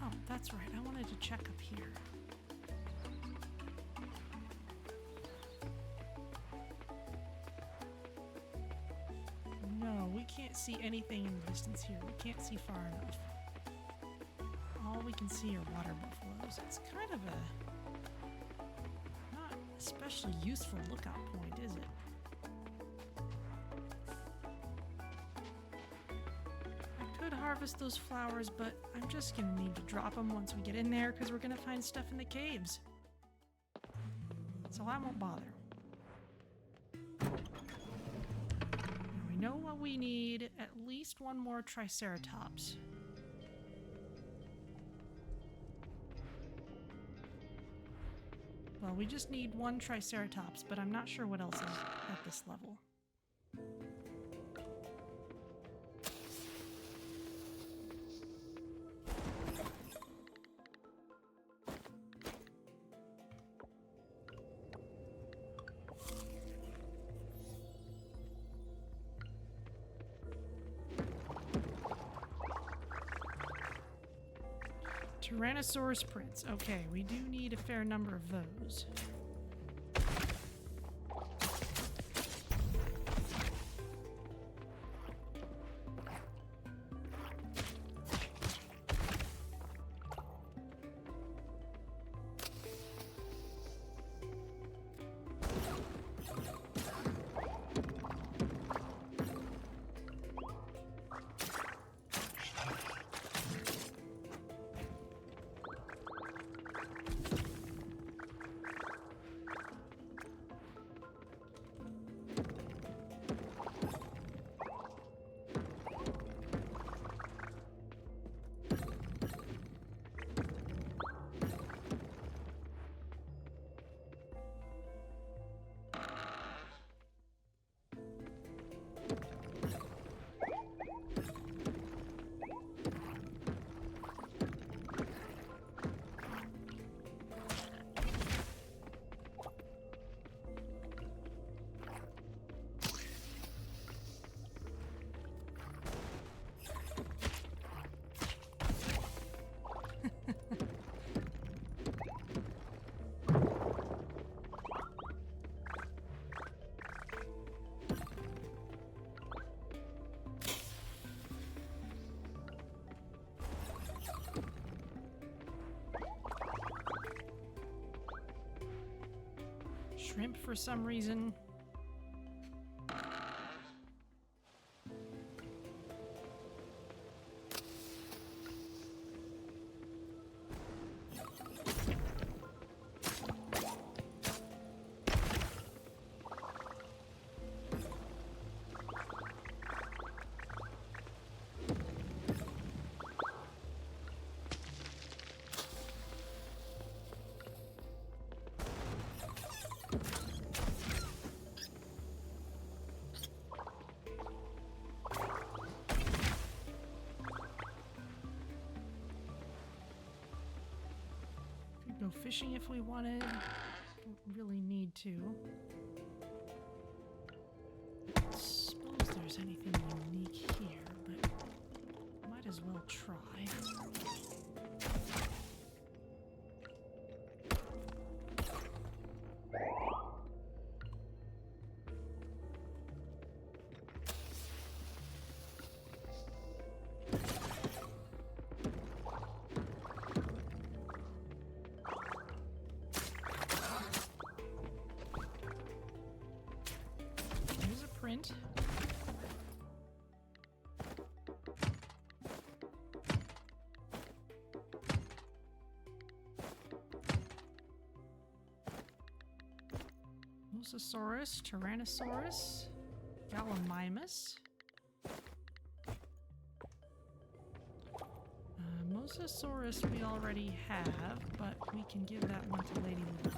Oh, that's right. I wanted to check up here. No, we can't see anything in the distance here. We can't see far enough. All we can see are water buffaloes. It's kind of a not especially useful lookout point, is it? I could harvest those flowers, but I'm just gonna need to drop them once we get in there because we're gonna find stuff in the caves. So I won't bother. We know what we need, at least one more Triceratops. Well, we just need one Triceratops, but I'm not sure what else is at this level. Tyrannosaurus prints. Okay, we do need a fair number of those. Shrimp for some reason. fishing if we wanted. Don't really need to. I don't suppose there's anything unique here, but might as well try. Print. Mosasaurus, Tyrannosaurus, Gallimimus. Mosasaurus we already have, but we can give that one to Lady Luna.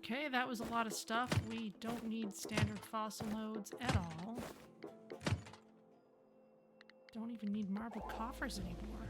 Okay, that was a lot of stuff. We don't need standard fossil nodes at all. Don't even need marble coffers anymore.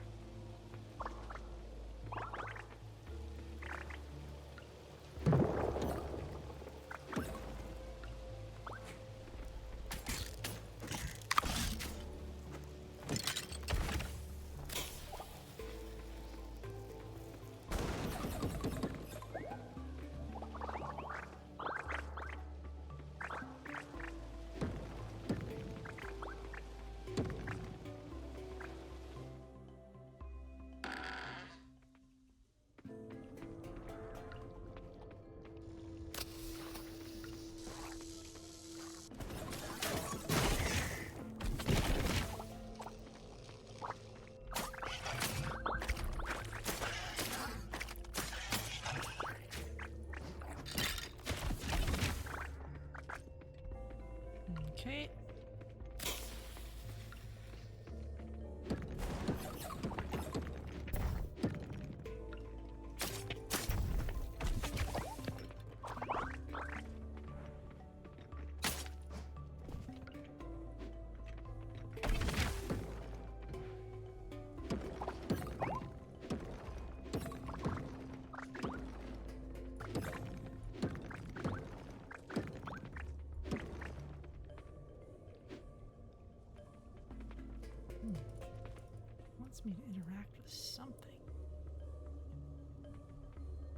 Okay. Wants me to interact with something.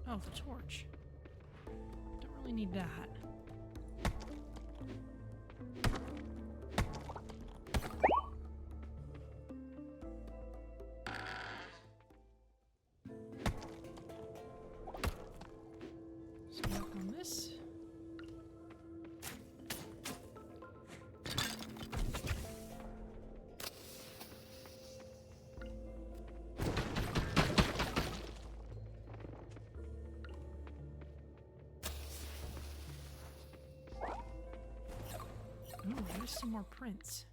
Oh, the torch. Don't really need that. So work on this. Ooh, there's some more prints.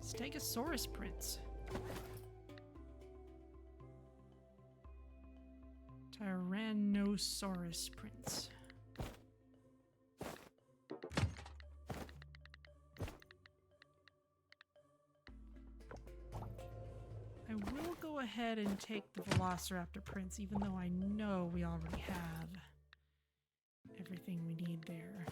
Stegosaurus prints. Tyrannosaurus prints. I will go ahead and take the Velociraptor prints, even though I know we already have everything we need there.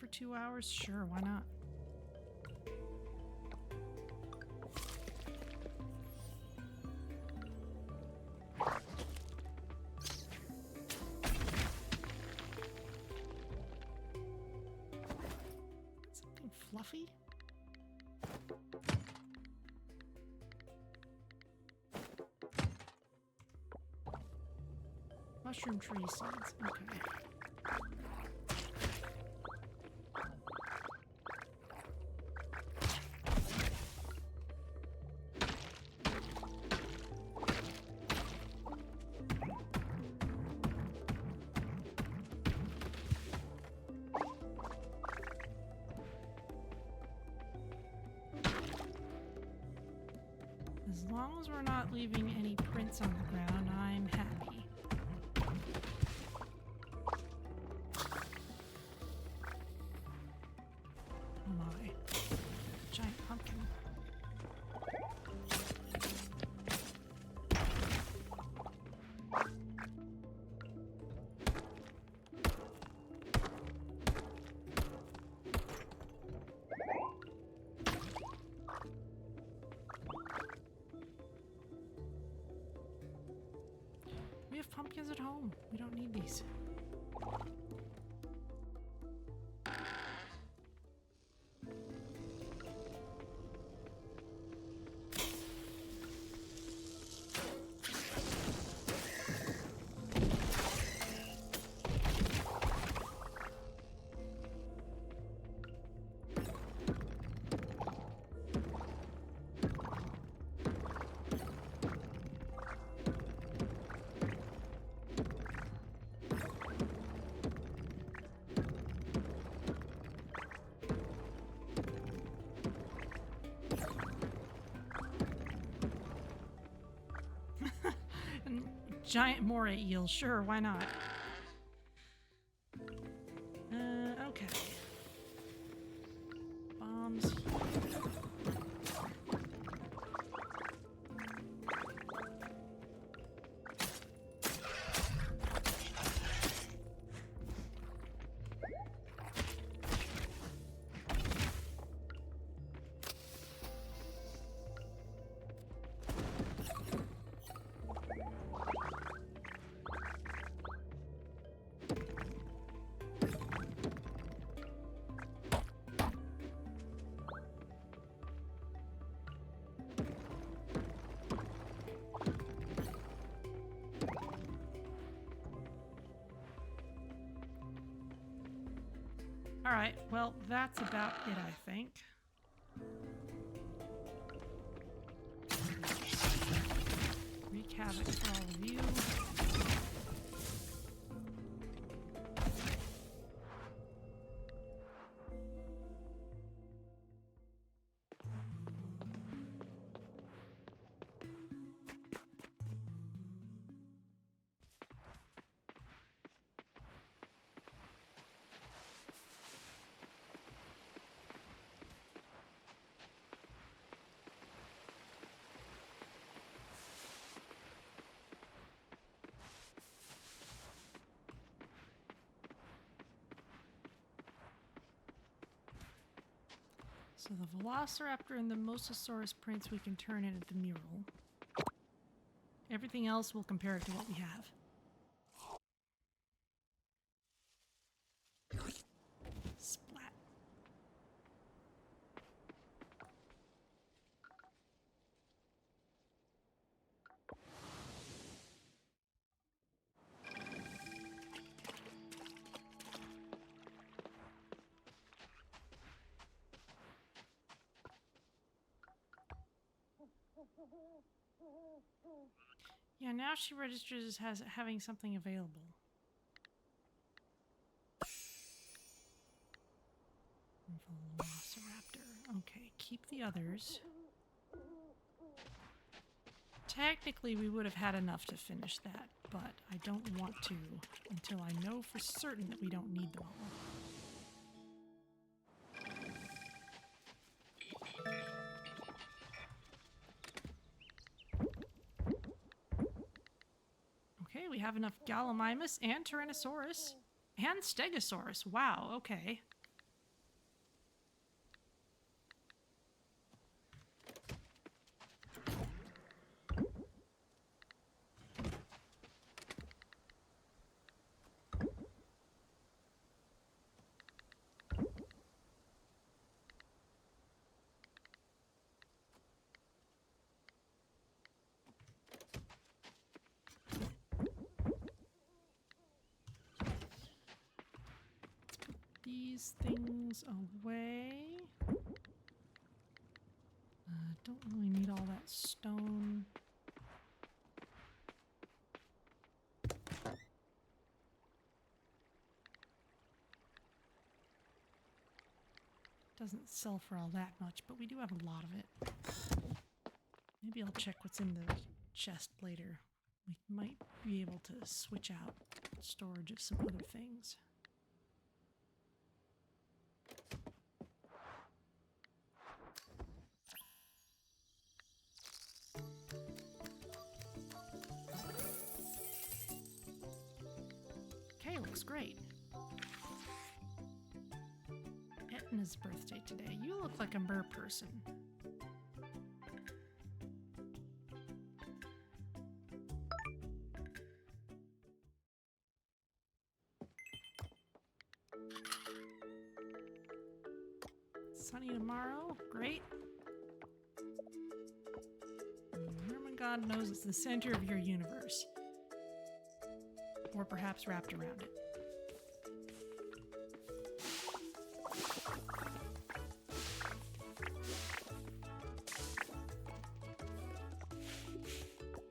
for 2 hours? Sure, why not? Something fluffy? Mushroom tree seeds. Okay. As long as we're not leaving any prints on the ground, I'm happy. Oh my. Giant pumpkin. We have pumpkins at home. We don't need these. Giant moray eel, sure, why not? Okay. Bombs. Alright, well, that's about it, I think. Wreak havoc for all of you. So the Velociraptor and the Mosasaurus prints we can turn in at the mural. Everything else we'll compare it to what we have. Splat. Yeah, now she registers as having something available. Velociraptor. Okay, keep the others. Technically, we would have had enough to finish that, but I don't want to until I know for certain that we don't need them all. Okay, we have enough Gallimimus and Tyrannosaurus and Stegosaurus. Wow, okay. these things away. Don't really need all that stone. Doesn't sell for all that much, but we do have a lot of it. Maybe I'll check what's in the chest later. We might be able to switch out storage of some other things. Okay, looks great. Etna's birthday today. You look like a mer person. Sunny tomorrow. Great. Jormungandr knows it's the center of your universe. Or perhaps wrapped around it.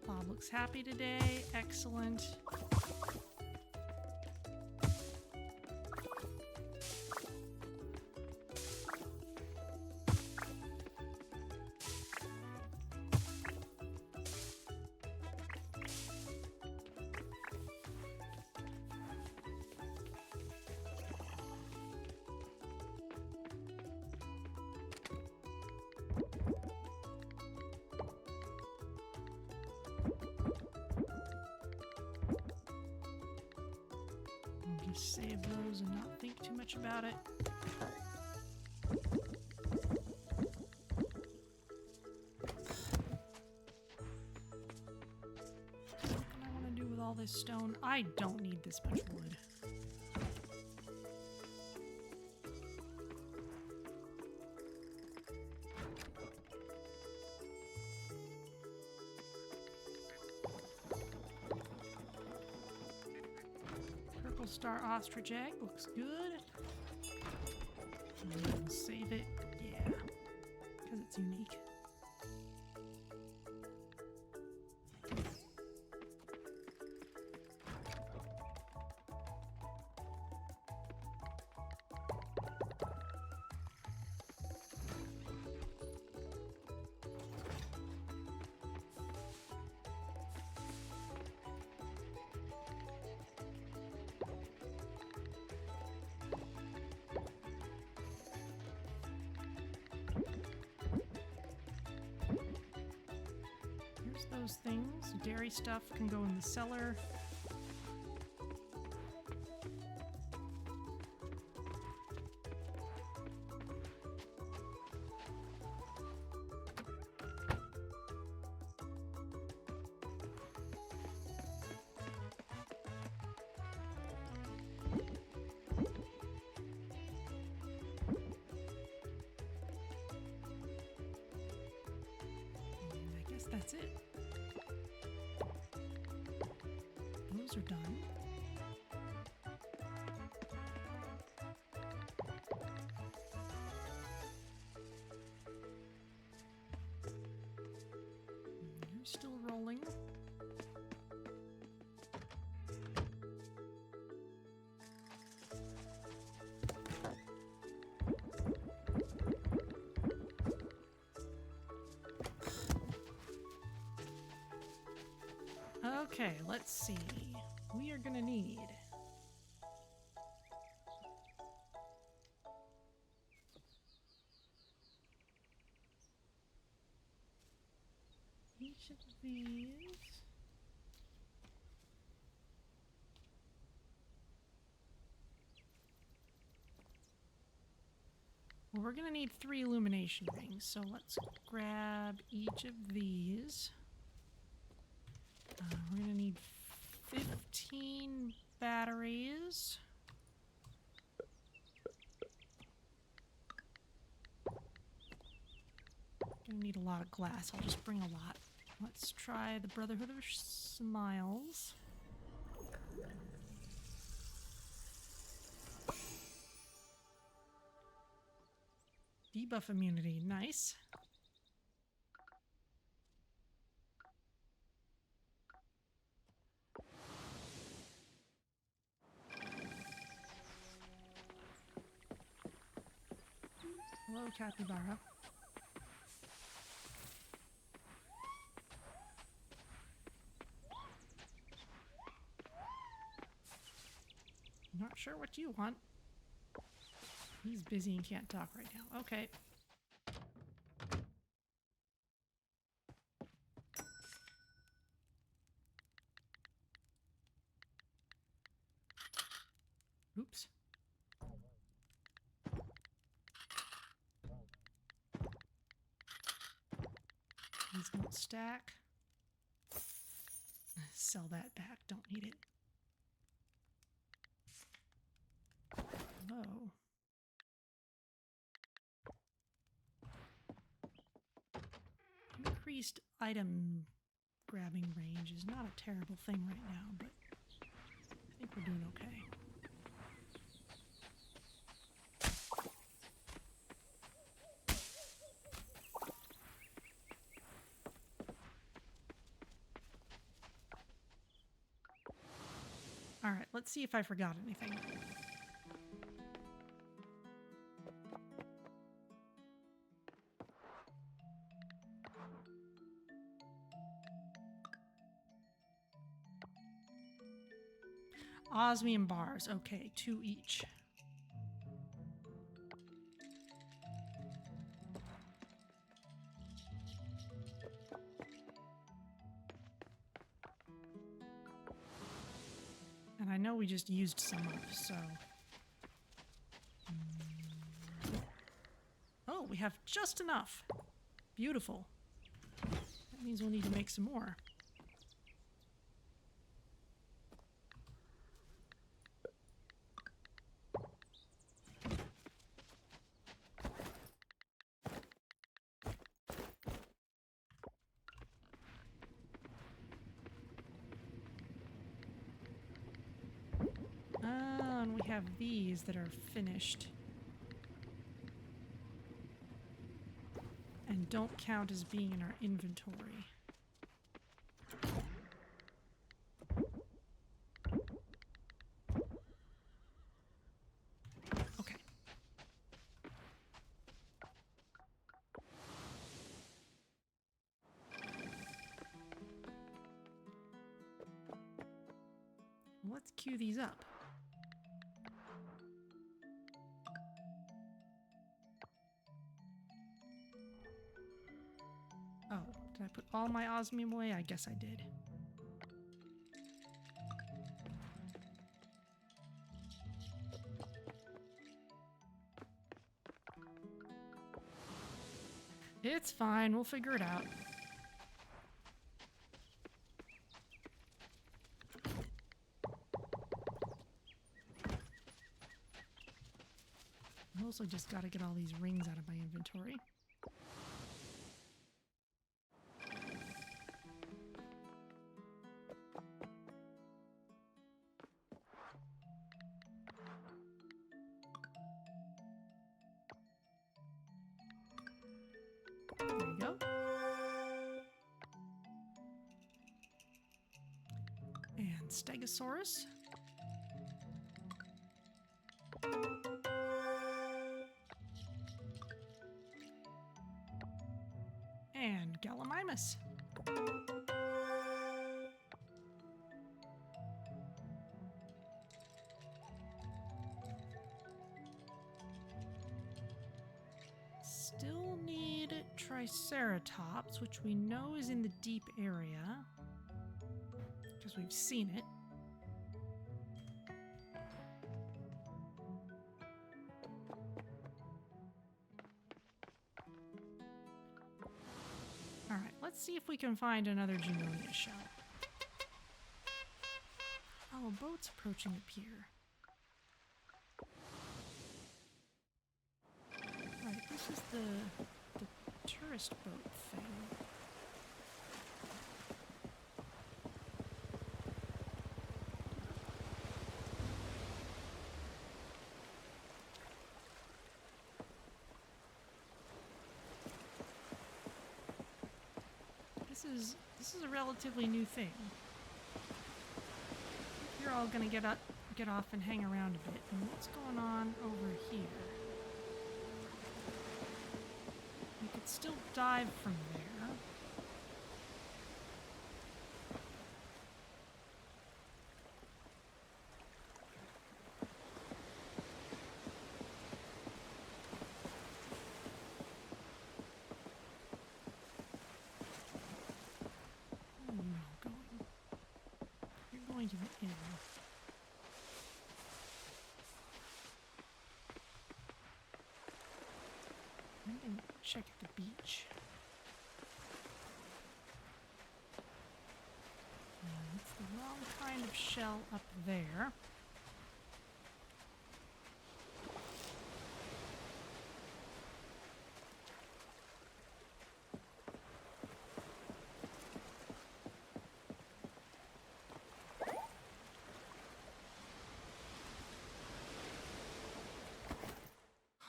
Bob looks happy today. Excellent. Just save those and not think too much about it. What do I want to do with all this stone? I don't need this much wood. Star ostrich egg looks good. And we'll save it, yeah, because it's unique. Those things. Dairy stuff can go in the cellar. I guess that's it. Those are done. You're still rolling. Okay, let's see. We are gonna need each of these. Well, we're gonna need 3 illumination rings, so let's grab each of these. We're gonna need 15 batteries. Gonna need a lot of glass. I'll just bring a lot. Let's try the Brotherhood of Smiles. Debuff immunity, nice. Hello, capybara. Not sure what you want. He's busy and can't talk right now. Okay. Oops. These don't stack. Sell that back. Don't need it. Hello. Increased item grabbing range is not a terrible thing right now, but I think we're doing okay. All right, let's see if I forgot anything. Osmium bars. Okay, 2 each. And I know we just used some up, so... Oh, we have just enough. Beautiful. That means we'll need to make some more. And we have these that are finished. And don't count as being in our inventory. Okay. Let's queue these up. Oh, did I put all my osmium away? I guess I did. It's fine, we'll figure it out. I also just gotta get all these rings out of my inventory. There you go. And Stegosaurus. And Gallimimus. Still need Triceratops, which we know is in the deep area, because we've seen it. Alright, let's see if we can find another Junonia shell. Oh, a boat's approaching the pier. Right, this is the tourist boat thing. this is a relatively new thing. You're all gonna get off and hang around a bit. And what's going on over here? We could still dive from there. To the inn. I'm gonna check at the beach. It's the wrong kind of shell up there.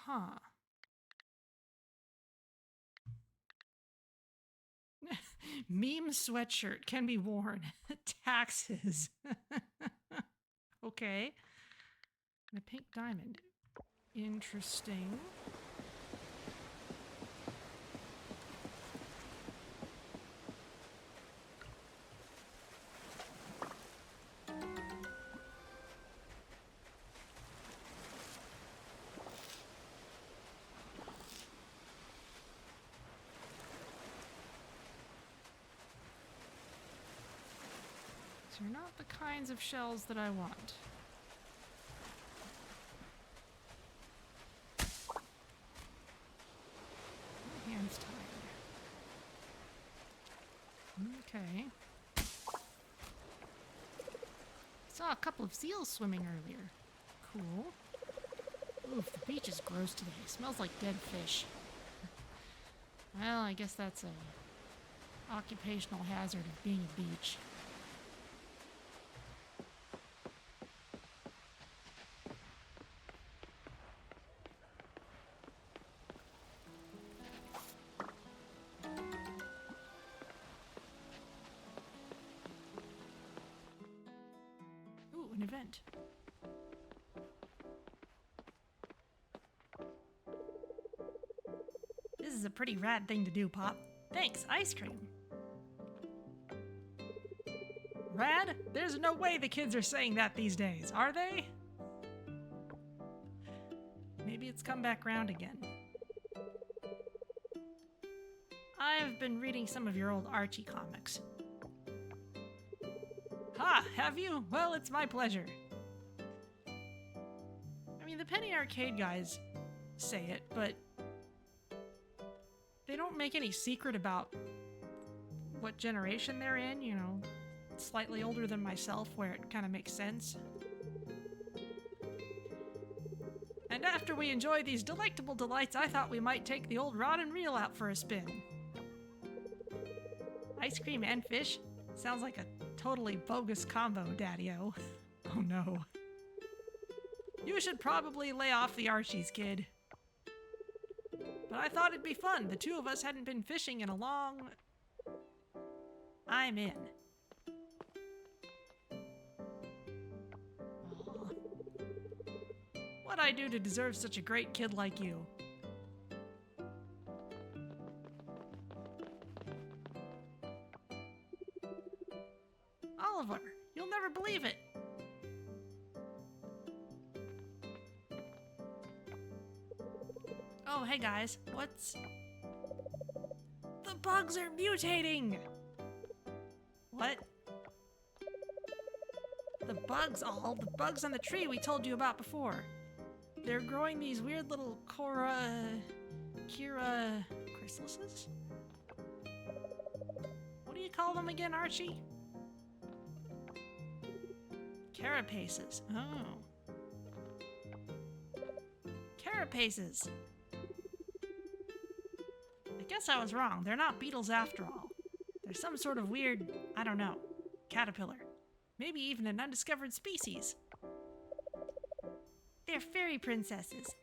Huh. Meme sweatshirt can be worn. Taxes. Okay. And a pink diamond. Interesting. These are not the kinds of shells that I want. My hand's tired. Okay. Saw a couple of seals swimming earlier. Cool. Oof, the beach is gross today. Smells like dead fish. Well, I guess that's a occupational hazard of being a beach. Ooh, an event. This is a pretty rad thing to do, Pop. Thanks, ice cream. Rad? There's no way the kids are saying that these days, are they? Maybe it's come back round again. I've been reading some of your old Archie comics. Ha! Have you? Well, it's my pleasure. I mean, the Penny Arcade guys say it, but they don't make any secret about what generation they're in, you know, slightly older than myself, where it kind of makes sense. And after we enjoy these delectable delights, I thought we might take the old rod and reel out for a spin. Ice cream and fish? Sounds like a totally bogus combo, Daddy-O. Oh no. You should probably lay off the Archies, kid. But I thought it'd be fun. The two of us hadn't been fishing in a long... I'm in. Aw. What'd I do to deserve such a great kid like you? Oliver, you'll never believe it. Oh, hey guys, what's... The bugs are mutating! What? The bugs on the tree we told you about before. They're growing these weird little Kira chrysalises? What do you call them again, Archie? Carapaces. Oh. Carapaces. I guess I was wrong. They're not beetles after all. They're some sort of weird, I don't know, caterpillar. Maybe even an undiscovered species. They're fairy princesses.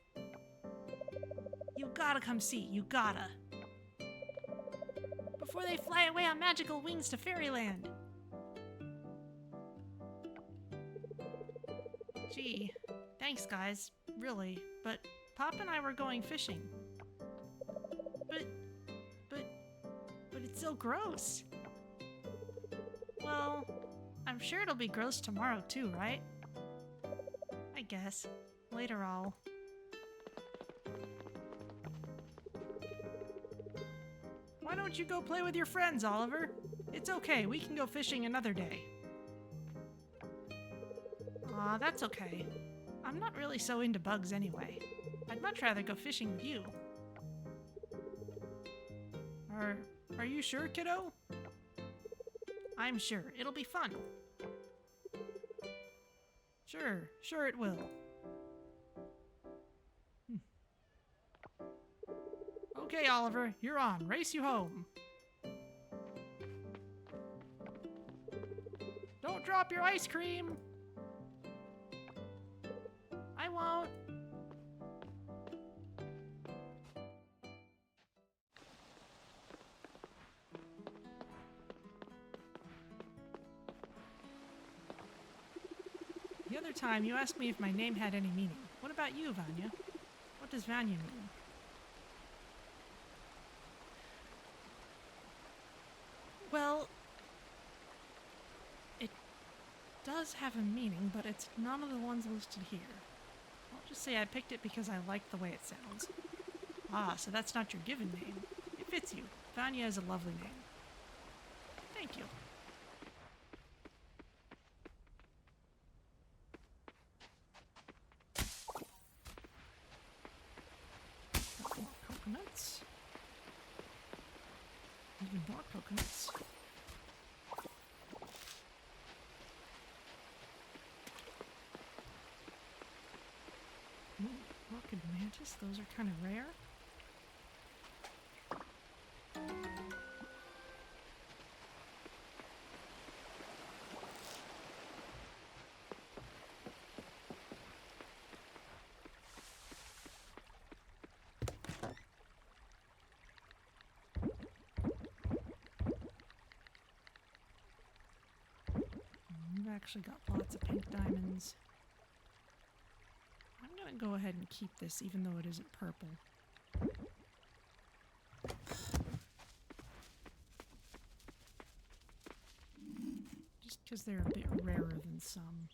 You gotta come see. You gotta. before they fly away on magical wings to fairyland. Gee, thanks guys, really, but Pop and I were going fishing. But it's so gross. Well, I'm sure it'll be gross tomorrow too, right? I guess. Later I'll... Why don't you go play with your friends, Oliver? It's okay, we can go fishing another day. Aw, that's okay. I'm not really so into bugs anyway. I'd much rather go fishing with you. Are you sure, kiddo? I'm sure. It'll be fun. Sure it will. Okay, Oliver, you're on. Race you home. Don't drop your ice cream. I won't. The other time, you asked me if my name had any meaning. What about you, Vanya? What does Vanya mean? Well, it does have a meaning, but it's none of the ones listed here. I'll just say I picked it because I like the way it sounds. Ah, so that's not your given name. It fits you. Vanya is a lovely name. Thank you. More coconuts. Even more coconuts. Ooh, orchid mantis, those are kind of rare. We've actually got lots of pink diamonds. I'm gonna go ahead and keep this even though it isn't purple. Just because they're a bit rarer than some.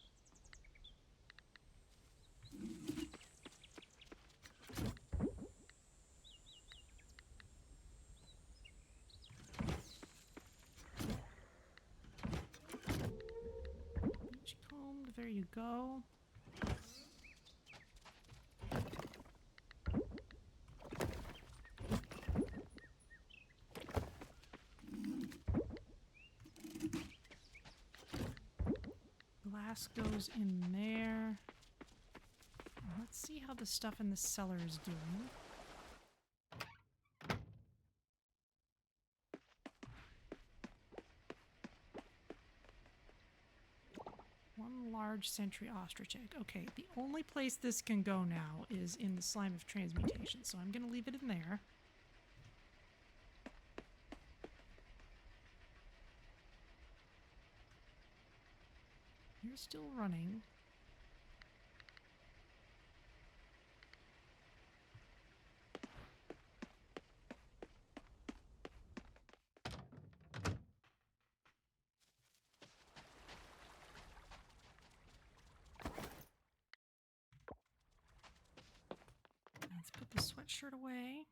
Beachcombed, there you go. Glass goes in there. Let's see how the stuff in the cellar is doing. One large sentry ostrich egg. Okay, the only place this can go now is in the slime of transmutation, so I'm going to leave it in there. You're still running. Let's put the sweatshirt away.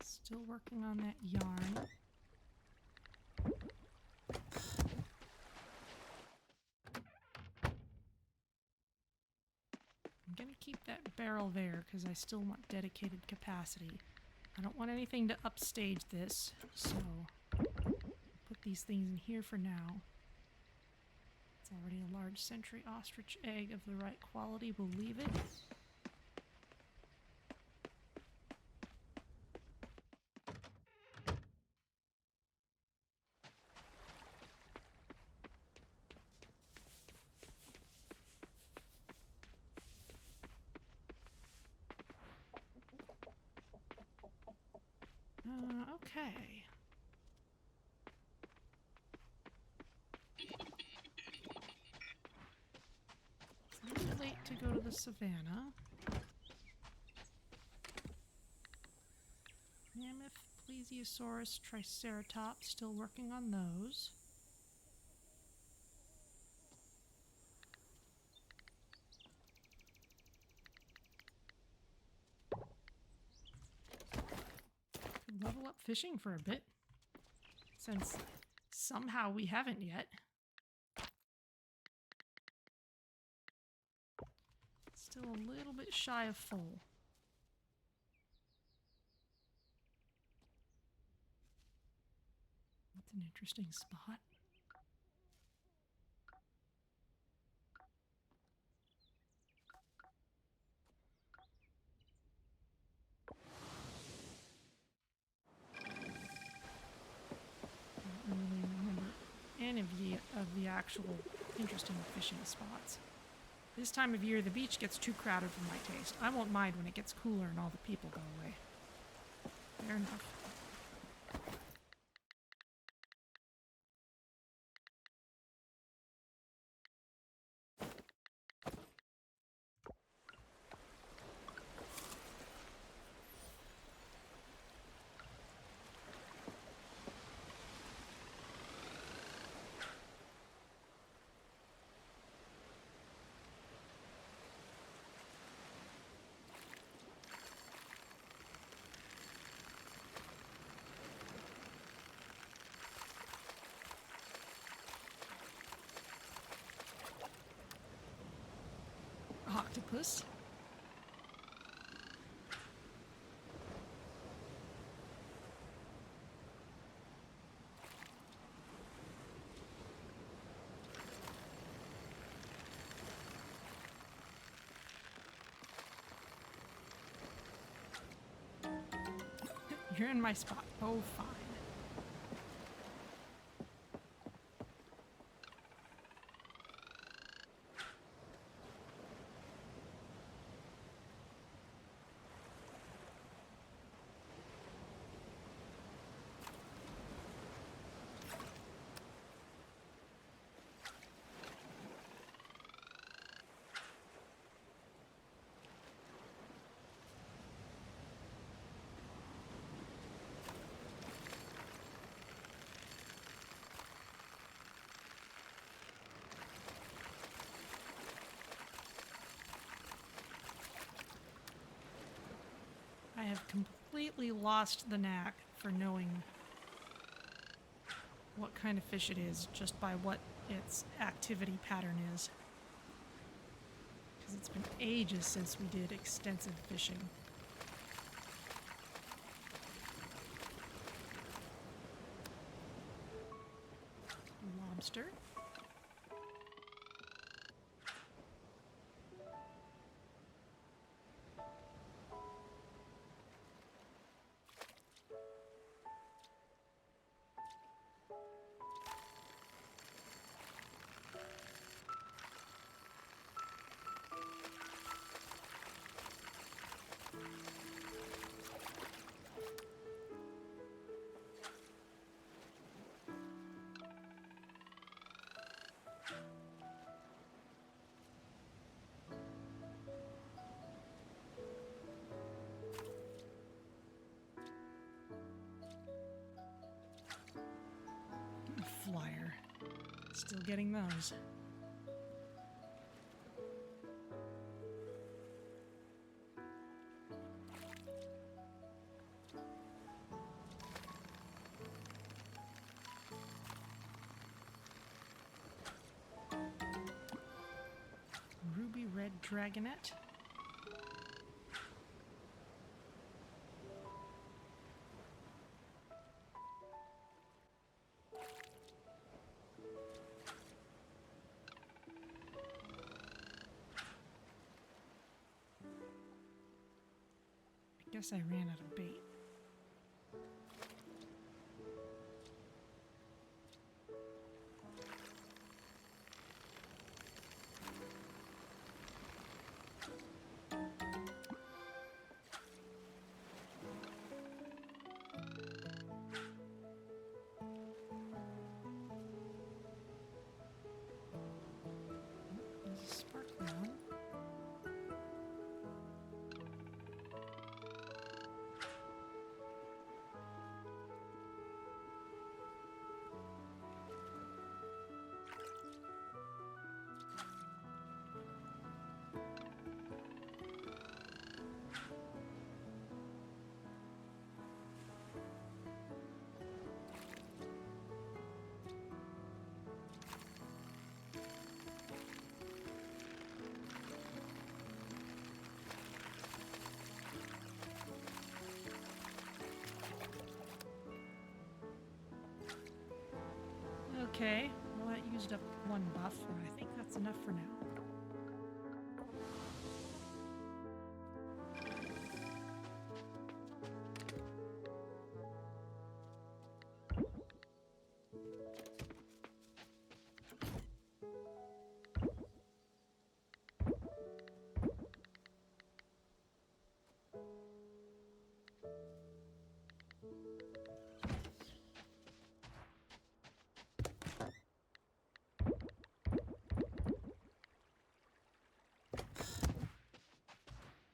Still working on that yarn. I'm gonna keep that barrel there because I still want dedicated capacity. I don't want anything to upstage this, so put these things in here for now. It's already a large sentry ostrich egg of the right quality. We'll leave it. Okay. It's a little late to go to the savannah. Mammoth, plesiosaurus, triceratops, still working on those. Could level up fishing for a bit, since somehow we haven't yet. Still a little bit shy of full. That's an interesting spot. I don't really remember any of the actual interesting fishing spots. This time of year, the beach gets too crowded for my taste. I won't mind when it gets cooler and all the people go away. Fair enough. Octopus. You're in my spot. Oh, fine. I have completely lost the knack for knowing what kind of fish it is just by what its activity pattern is. Because it's been ages since we did extensive fishing. Lobster. Flyer. Still getting those. Ruby red dragonet. Guess I ran out of bait. There's a sparkly one. Okay, well that used up one buff, and I think that's enough for now.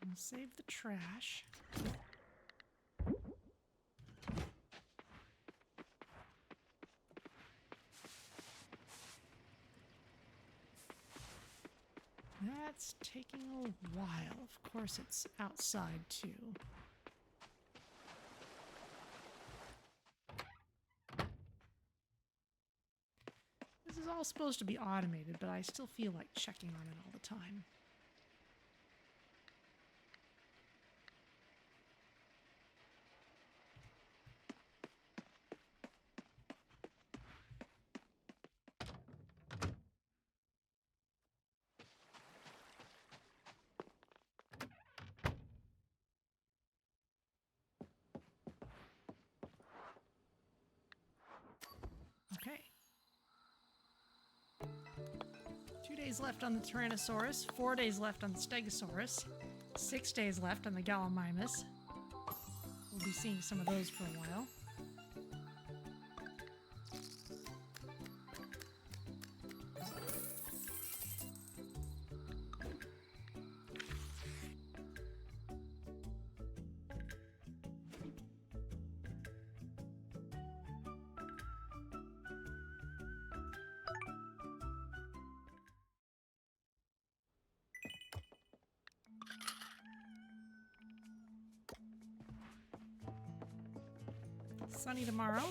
I'll save the trash. That's taking a while. Of course, it's outside too. This is all supposed to be automated, but I still feel like checking on it all the time. Okay. 2 days left on the Tyrannosaurus, 4 days left on the Stegosaurus, 6 days left on the Gallimimus. We'll be seeing some of those for a while. Sunny tomorrow.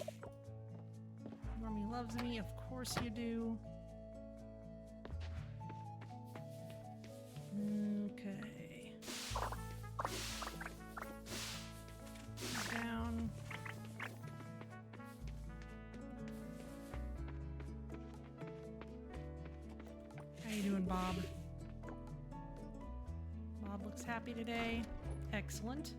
Wormy loves me, of course you do. Okay. Down. How you doing, Bob? Bob looks happy today. Excellent.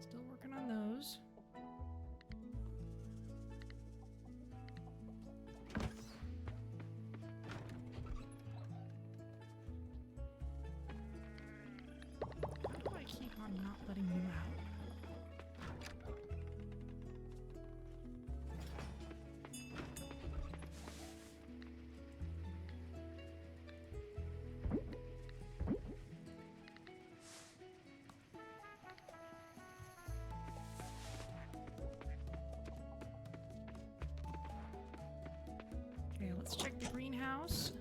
Still working on those. How do I keep on not letting you out? Okay, let's check the greenhouse.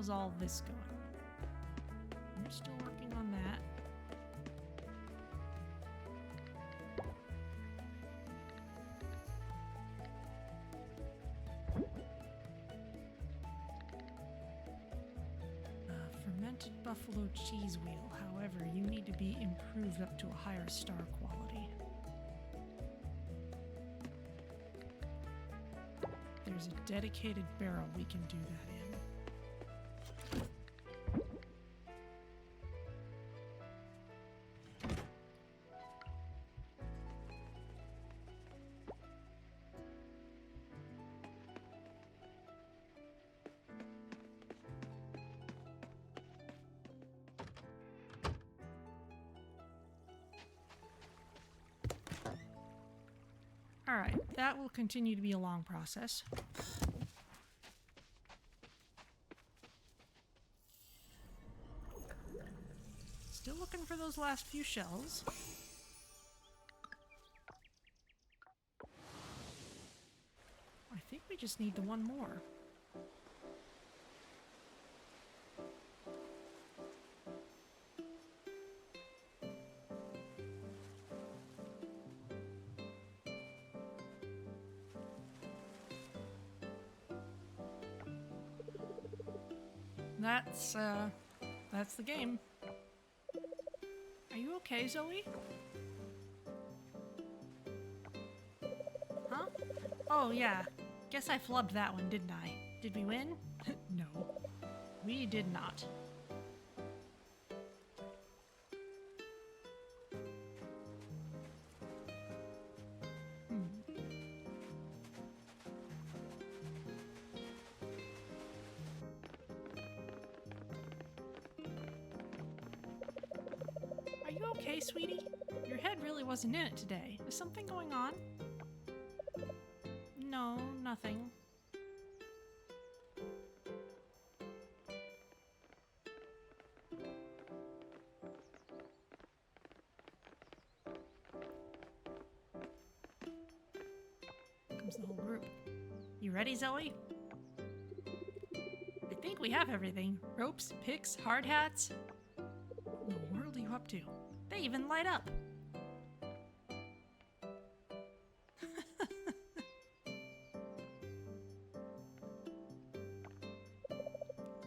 how's all this going? You're still working on that. Fermented buffalo cheese wheel. However, you need to be improved up to a higher star quality. There's a dedicated barrel we can do that in. Alright, that will continue to be a long process. Still looking for those last few shells. I think we just need the one more. That's the game. Are you okay, Zoe? Huh? Oh, yeah. Guess I flubbed that one, didn't I? Did we win? No. We did not. Are you okay, sweetie? Your head really wasn't in it today. Is something going on? No, nothing. Comes the whole group. You ready, Zoe? I think we have everything. Ropes, picks, hard hats. What in the world are you up to? They even light up.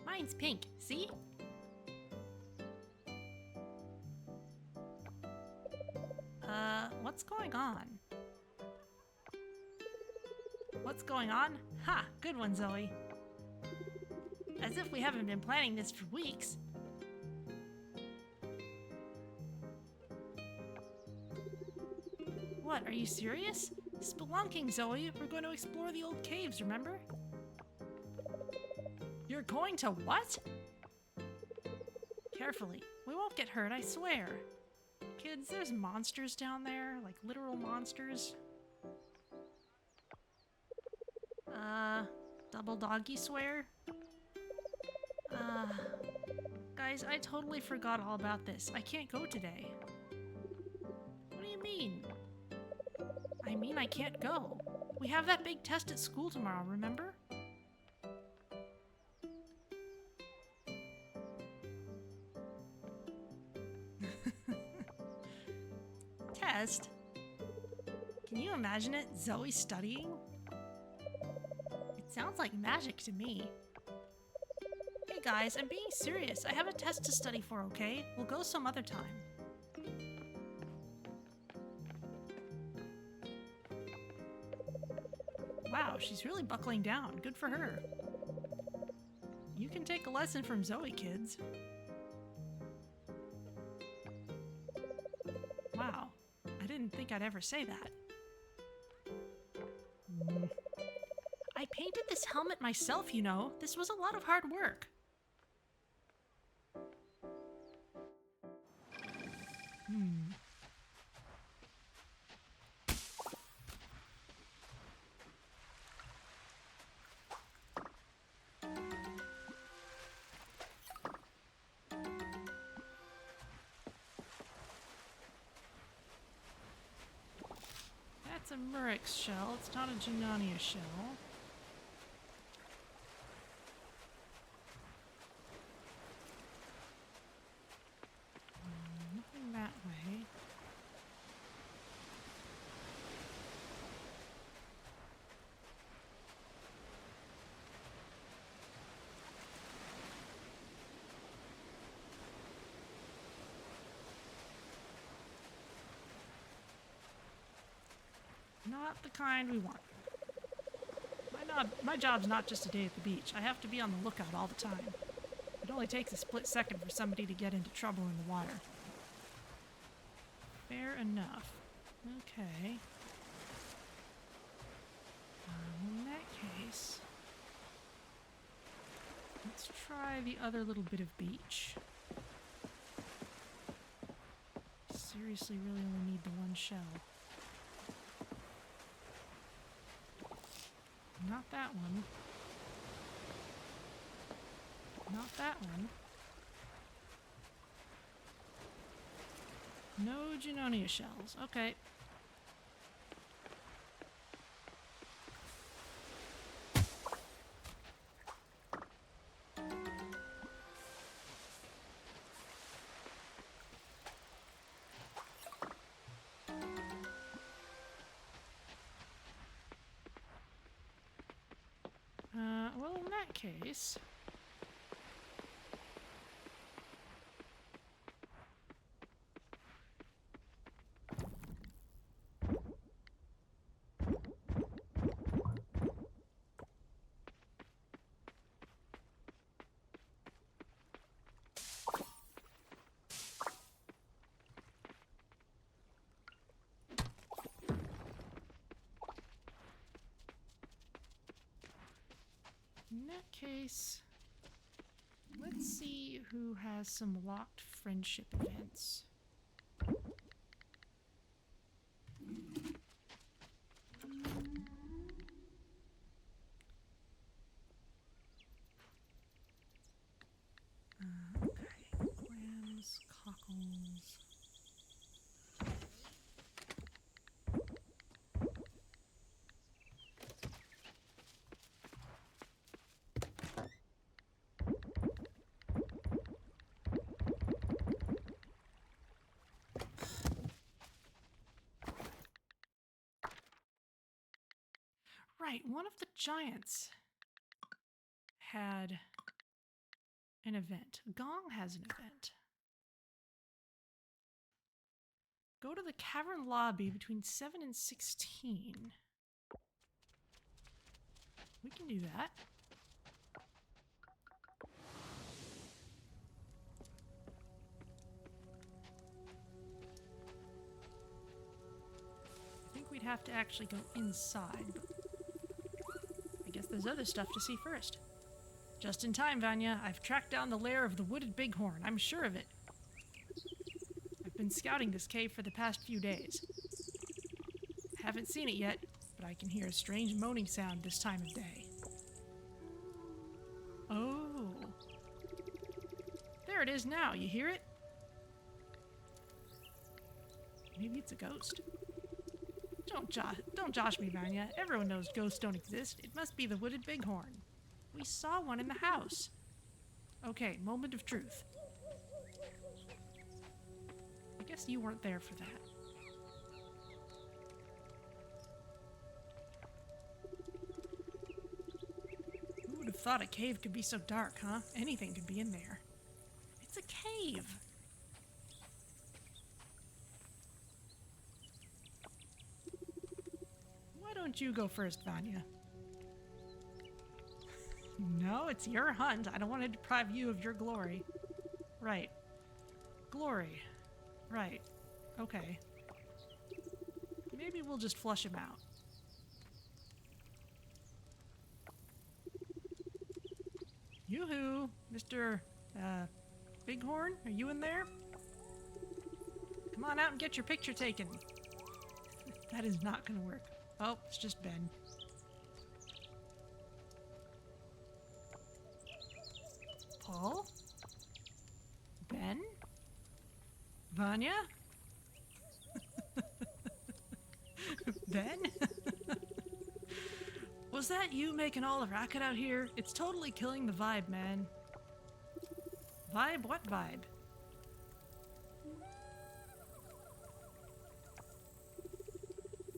Mine's pink, see? What's going on? What's going on? Ha! Good one, Zoe. As if we haven't been planning this for weeks. What, are you serious? Spelunking, Zoe. We're going to explore the old caves, remember? You're going to what? Carefully. We won't get hurt, I swear. Kids, there's monsters down there, like literal monsters. Double doggy swear? Guys, I totally forgot all about this. I can't go today. What do you mean? I mean I can't go. We have that big test at school tomorrow, remember? Test? Can you imagine it? Zoe studying? It sounds like magic to me. Hey guys, I'm being serious. I have a test to study for, okay? We'll go some other time. Wow, she's really buckling down. Good for her. You can take a lesson from Zoe, kids. Wow, I didn't think I'd ever say that. I painted this helmet myself, you know. This was a lot of hard work. That's a Murex shell. It's not a Junania shell. Not the kind we want. My job's not just a day at the beach. I have to be on the lookout all the time. It only takes a split second for somebody to get into trouble in the water. Fair enough. Okay. In that case, let's try the other little bit of beach. Seriously, really only need the one shell. Not that one. Not that one. No Junonia shells. Okay. Well, in that case... In that case, let's see who has some locked friendship events. Okay, clams, cockles. Right, one of the giants had an event. Gong has an event. Go to the cavern lobby between 7 and 16. We can do that. I think we'd have to actually go inside, but I guess there's other stuff to see first. Just in time, Vanya. I've tracked down the lair of the wooded bighorn. I'm sure of it. I've been scouting this cave for the past few days. Haven't seen it yet, but I can hear a strange moaning sound this time of day. Oh. There it is now. You hear it? Maybe it's a ghost. Don't josh me, Vanya. Everyone knows ghosts don't exist. It must be the wooded bighorn. We saw one in the house. Okay, moment of truth. I guess you weren't there for that. Who would have thought a cave could be so dark, huh? Anything could be in there. It's a cave! Why don't you go first, Vanya? No, it's your hunt. I don't want to deprive you of your glory. Right. Glory. Right. Okay. Maybe we'll just flush him out. Yoo-hoo! Mr. Bighorn, are you in there? Come on out and get your picture taken. That is not gonna work. Oh, it's just Ben. Paul? Ben? Vanya? Ben? Was that you making all the racket out here? It's totally killing the vibe, man. Vibe? What vibe?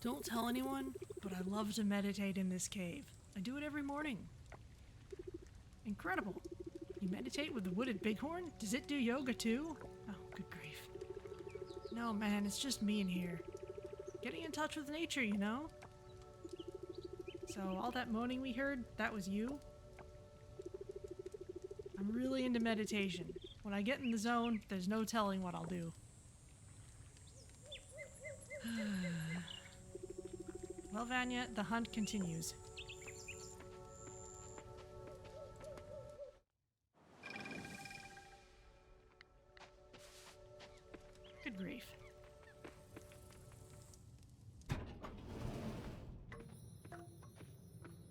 Don't tell anyone, but I love to meditate in this cave. I do it every morning. Incredible. You meditate with the wooded bighorn? Does it do yoga too? Oh, good grief. No, man, it's just me in here. getting in touch with nature, you know? So all that moaning we heard, that was you? I'm really into meditation. When I get in the zone, there's no telling what I'll do. Well, Vanya, the hunt continues. Good grief.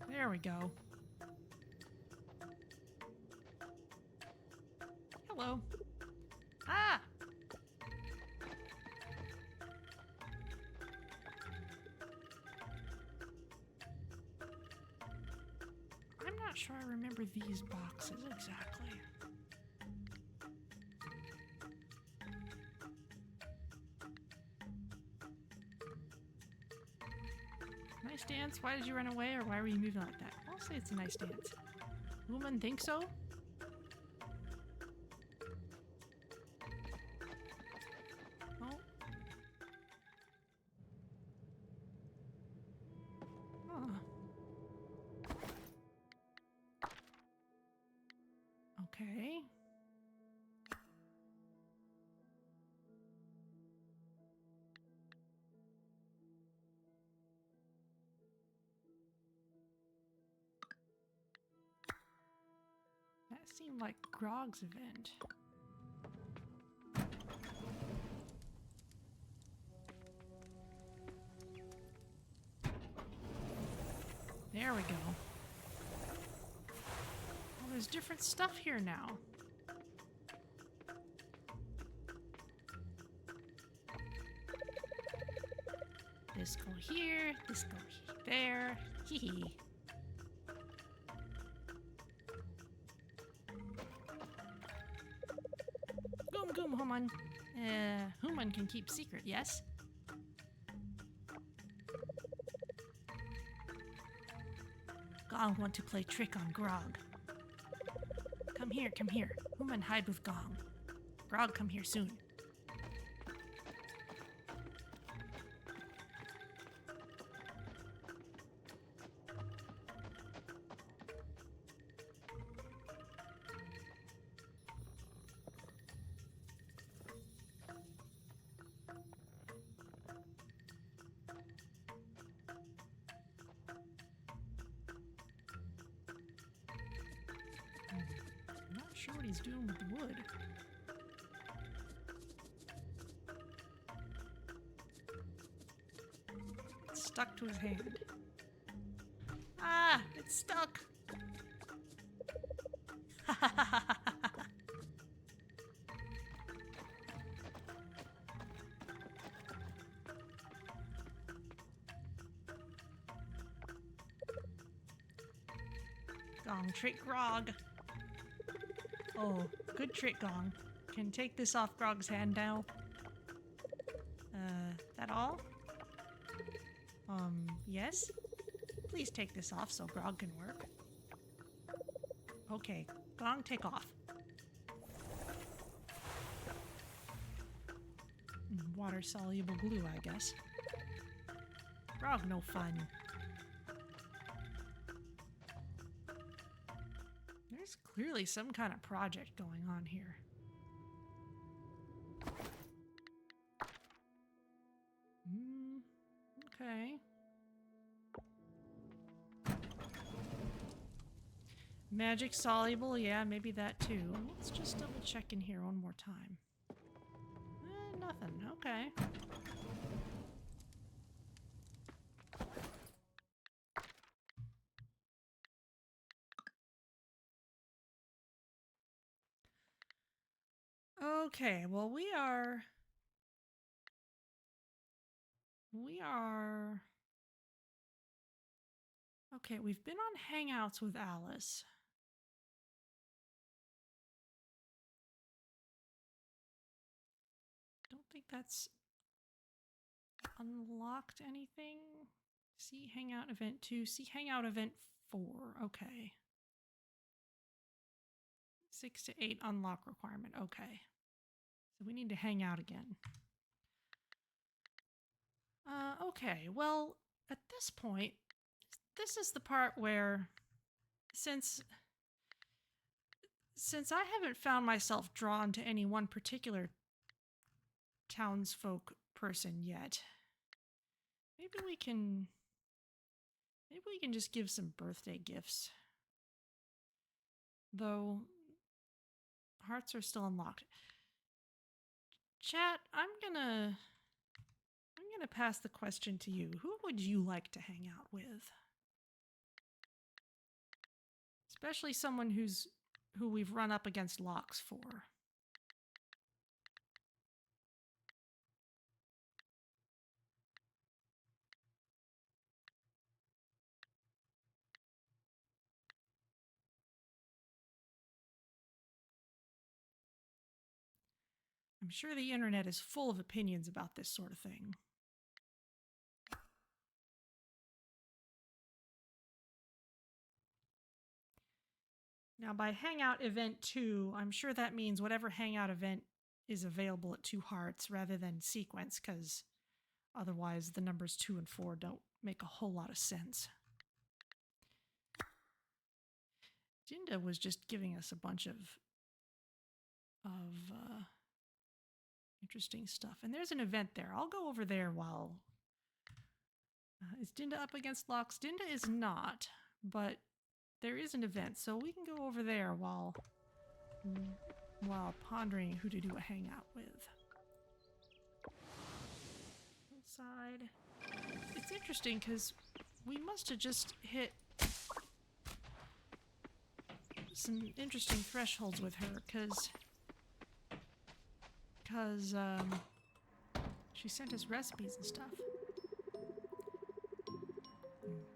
There we go. Hello. Ah! I'm not sure I remember these boxes exactly. Nice dance? Why did you run away, or why were you moving like that? I'll say it's a nice dance. Woman think so? Oh. Huh. Okay. That seemed like Grog's event. There we go. Oh, there's different stuff here now. This go here, this go there. Hee hee. Goom goom human. Human can keep secret, yes? Gong want to play trick on Grog. Come here, come here. Human hide with Gong. Grog come here soon. I'm not sure what he's doing with the wood. It's stuck to his hand. Ah, it's stuck. Gong trick Grog. Oh, good trick, Gong. Can take this off Grog's hand now. That all? Yes? Please take this off so Grog can work. Okay, Gong, take off. Water-soluble glue, I guess. Grog, no fun. There's clearly some kind of project going on here. Okay. Magic soluble, yeah, maybe that too. Let's just double check in here one more time. Nothing, okay. Okay, well we are... Okay, we've been on Hangouts with Alice. Don't think that's unlocked anything. See Hangout Event 2. See Hangout Event 4. Okay. 6 to 8 unlock requirement. Okay. So we need to hang out again. Okay, well, at this point, this is the part where, since I haven't found myself drawn to any one particular townsfolk person yet, maybe we can just give some birthday gifts. Though hearts are still unlocked. Chat, I'm gonna pass the question to you. Who would you like to hang out with? Especially someone who we've run up against locks for. I'm sure the internet is full of opinions about this sort of thing. Now, by Hangout Event 2, I'm sure that means whatever Hangout event is available at 2 hearts rather than sequence, because otherwise the numbers 2 and 4 don't make a whole lot of sense. Jinda was just giving us a bunch of interesting stuff. And there's an event there. I'll go over there while... is Jinda up against locks? Jinda is not, but there is an event, so we can go over there while pondering who to do a hangout with. Side. It's interesting because we must have just hit some interesting thresholds with her, because she sent us recipes and stuff.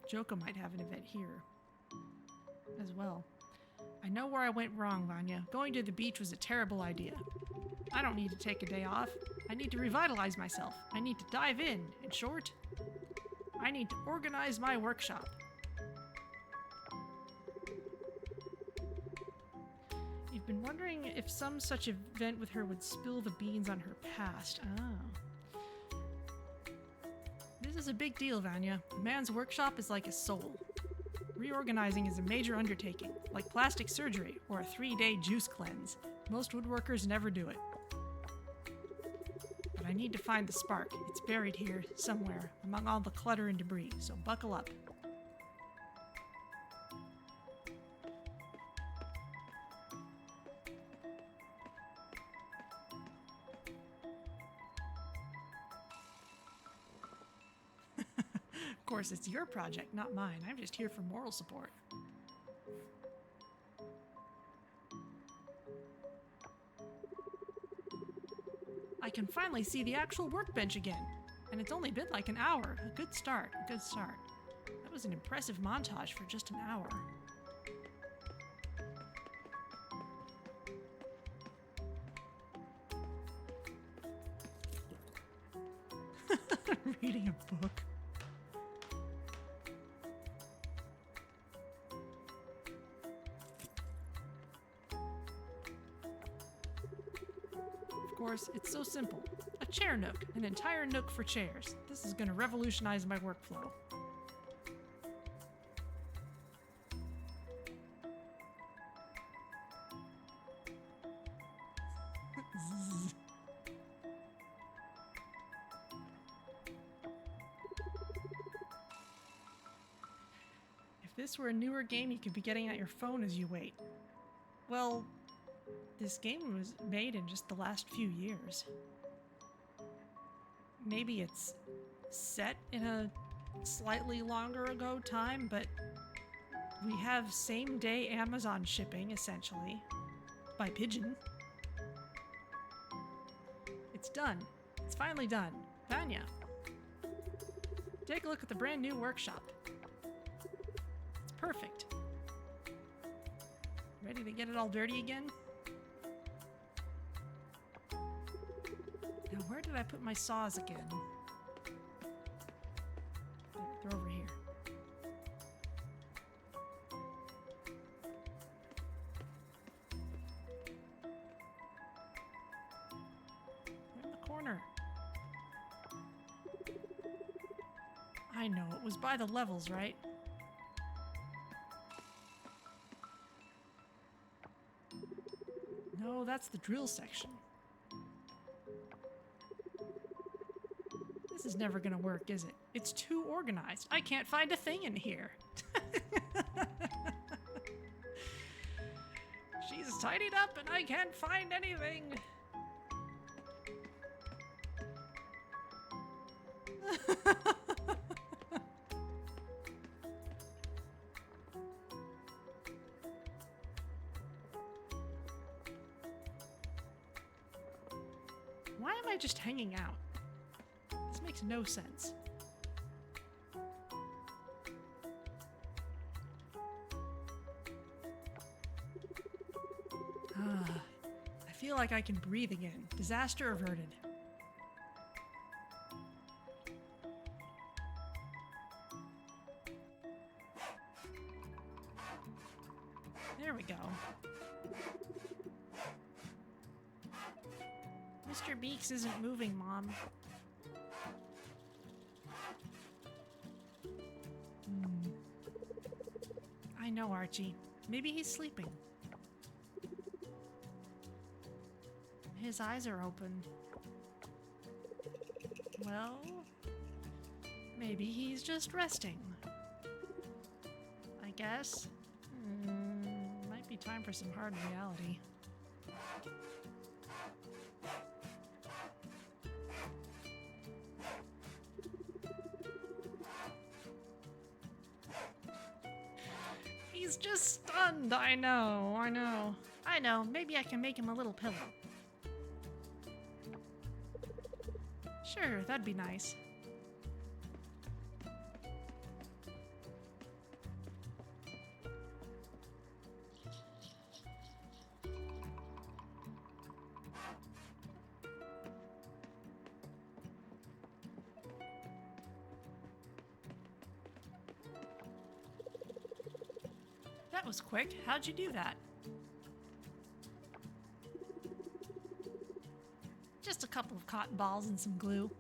Joko might have an event here as well. I know where I went wrong, Vanya. Going to the beach was a terrible idea. I don't need to take a day off. I need to revitalize myself. I need to dive in. In short, I need to organize my workshop. You've been wondering if some such event with her would spill the beans on her past. Oh. This is a big deal, Vanya. A man's workshop is like a soul. Reorganizing is a major undertaking, like plastic surgery or a 3-day juice cleanse. Most woodworkers never do it. But I need to find the spark. It's buried here, somewhere, among all the clutter and debris, so buckle up. Of course, it's your project, not mine. I'm just here for moral support. I can finally see the actual workbench again. And it's only been like an hour. A good start, a good start. That was an impressive montage for just an hour. Reading a book. Of course, it's so simple. A chair nook, an entire nook for chairs. This is going to revolutionize my workflow. If this were a newer game you could be getting at your phone as you wait. Well, this game was made in just the last few years. Maybe it's set in a slightly longer ago time, but we have same-day Amazon shipping, essentially, by pigeon. It's done. It's finally done. Vanya, take a look at the brand new workshop. It's perfect. Ready to get it all dirty again? Now, where did I put my saws again? They're over here. They're in the corner. I know, it was by the levels, right? No, that's the drill section. This is never gonna work, is it? It's too organized. I can't find a thing in here. She's tidied up and I can't find anything. Why am I just hanging out? This makes no sense. I feel like I can breathe again. Disaster averted. There we go. Mr. Beaks isn't moving, Mom. I know, Archie. Maybe he's sleeping. His eyes are open. Well, maybe he's just resting. I guess. Might be time for some hard reality. He's just stunned. I know. Maybe I can make him a little pillow. Sure, that'd be nice. That was quick. How'd you do that? Just a couple of cotton balls and some glue.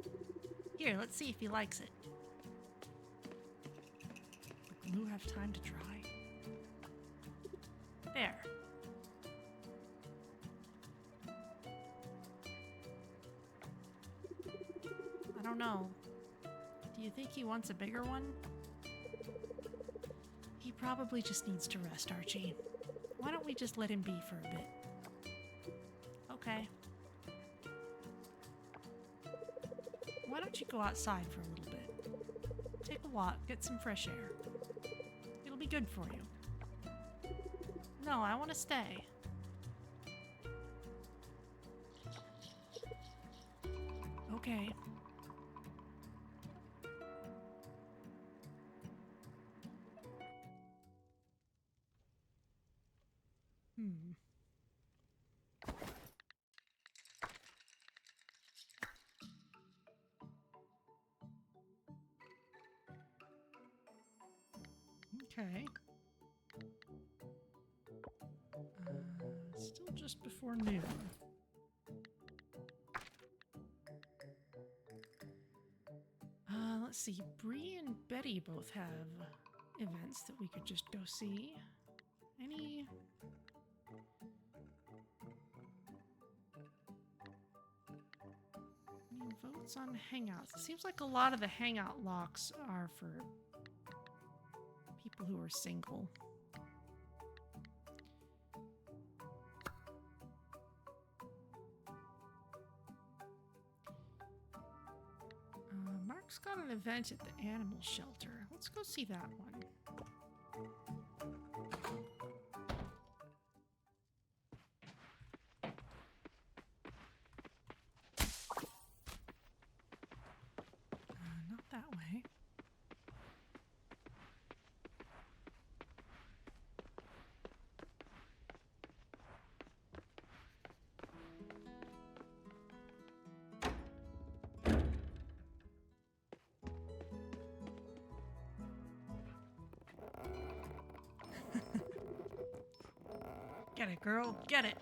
Here, let's see if he likes it. The glue have time to dry? There. I don't know. Do you think he wants a bigger one? He probably just needs to rest, Archie. Why don't we just let him be for a bit? Okay. Why don't you go outside for a little bit? Take a walk, get some fresh air. It'll be good for you. No, I want to stay. Okay. Okay. Still just before noon. Let's see. Bree and Betty both have events that we could just go see. Any votes on Hangouts? It seems like a lot of the Hangout locks are for people who are single. Mark's got an event at the animal shelter. Let's go see that one. Not that way. Get it, girl. Get it.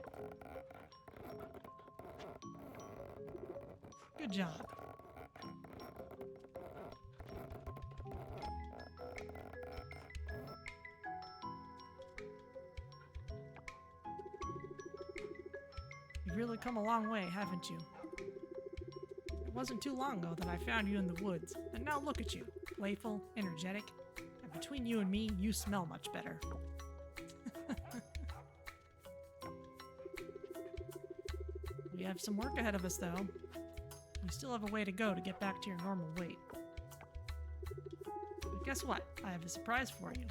Good job. You've really come a long way, haven't you? It wasn't too long ago that I found you in the woods, and now look at you, playful, energetic, and between you and me, you smell much better. We have some work ahead of us, though. You still have a way to go to get back to your normal weight. But guess what? I have a surprise for you.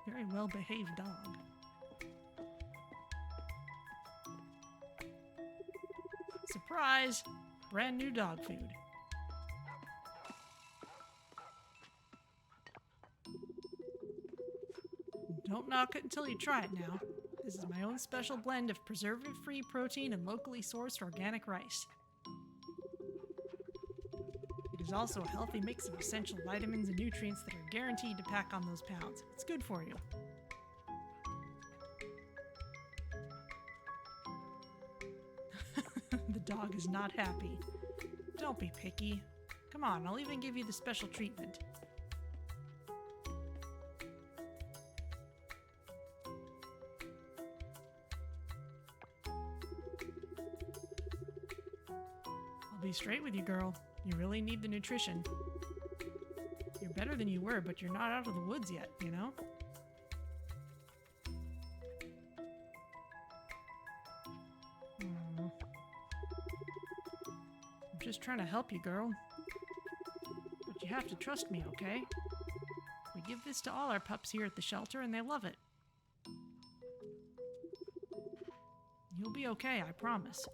Very well-behaved dog. Surprise! Brand new dog food. Don't knock it until you try it now. This is my own special blend of preservative-free protein and locally sourced organic rice. It is also a healthy mix of essential vitamins and nutrients that are guaranteed to pack on those pounds. It's good for you. The dog is not happy. Don't be picky. Come on, I'll even give you the special treatment. I'll be straight with you, girl. You really need the nutrition. You're better than you were, but you're not out of the woods yet, you know? I'm just trying to help you, girl. But you have to trust me, okay? We give this to all our pups here at the shelter, and they love it. You'll be okay, I promise.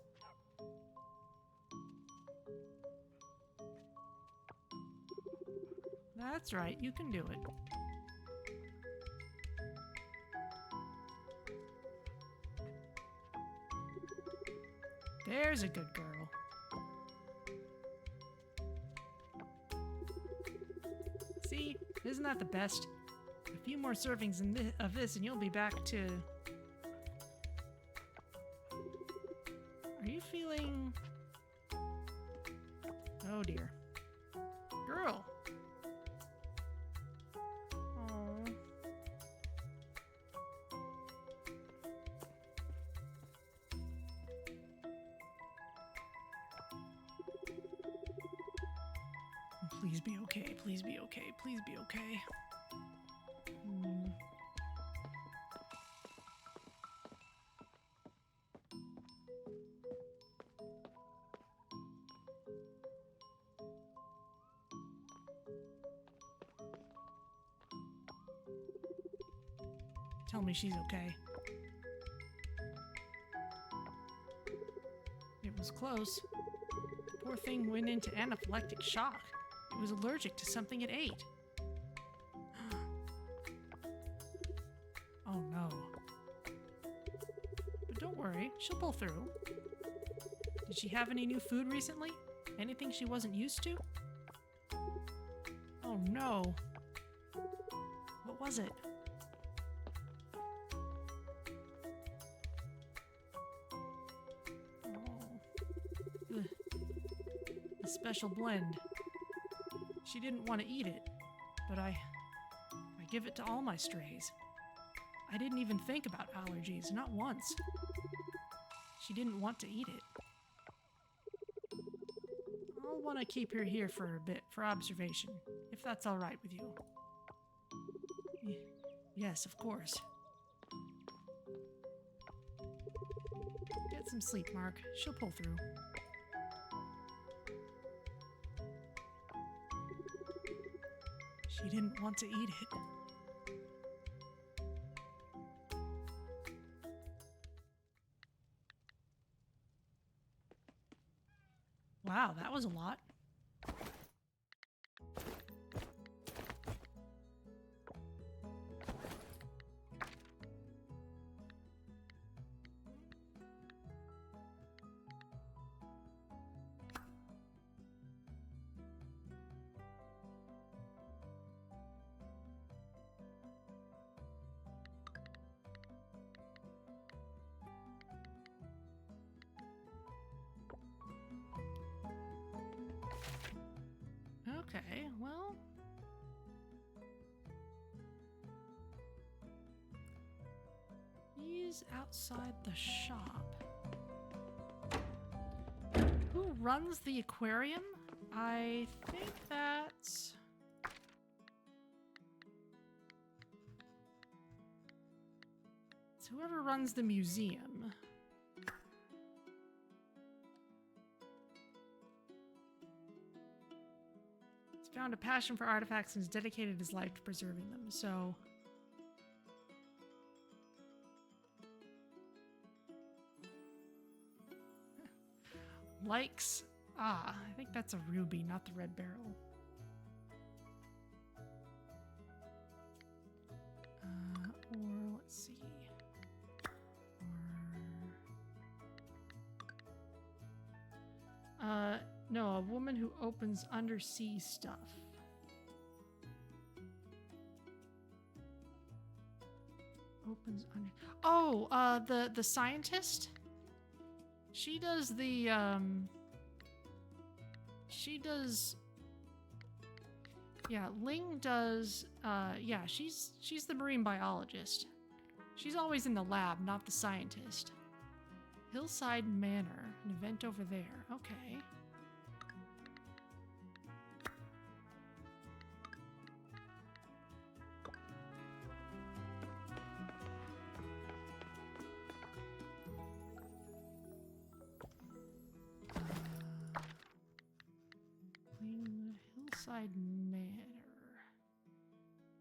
That's right, you can do it. There's a good girl. See? Isn't that the best? A few more servings of this and you'll be back to... Are you feeling... Oh dear. Girl! Oh. Please be okay, please be okay, please be okay. Tell me she's okay. It was close. The poor thing went into anaphylactic shock. It was allergic to something it ate. Oh no. But don't worry, she'll pull through. Did she have any new food recently? Anything she wasn't used to? Oh no. What was it? Oh. The special blend. She didn't want to eat it, but I give it to all my strays. I didn't even think about allergies, not once. She didn't want to eat it. I'll want to keep her here for a bit, for observation, if that's all right with you. Yes, of course. Get some sleep, Mark. She'll pull through. She didn't want to eat it. Wow, that was a lot. Okay, well... He's outside the shop. Who runs the aquarium? I think that's... it's whoever runs the museum. He's found a passion for artifacts and has dedicated his life to preserving them, so... likes... ah, I think that's a ruby, not the red barrel. Or, let's see. Or... no, a woman who opens undersea stuff. Opens under... oh, the scientist? She does the, she does... yeah, Ling does, yeah, she's the marine biologist. She's always in the lab, not the scientist. Hillside Manor, an event over there. Okay. Hillside Manor.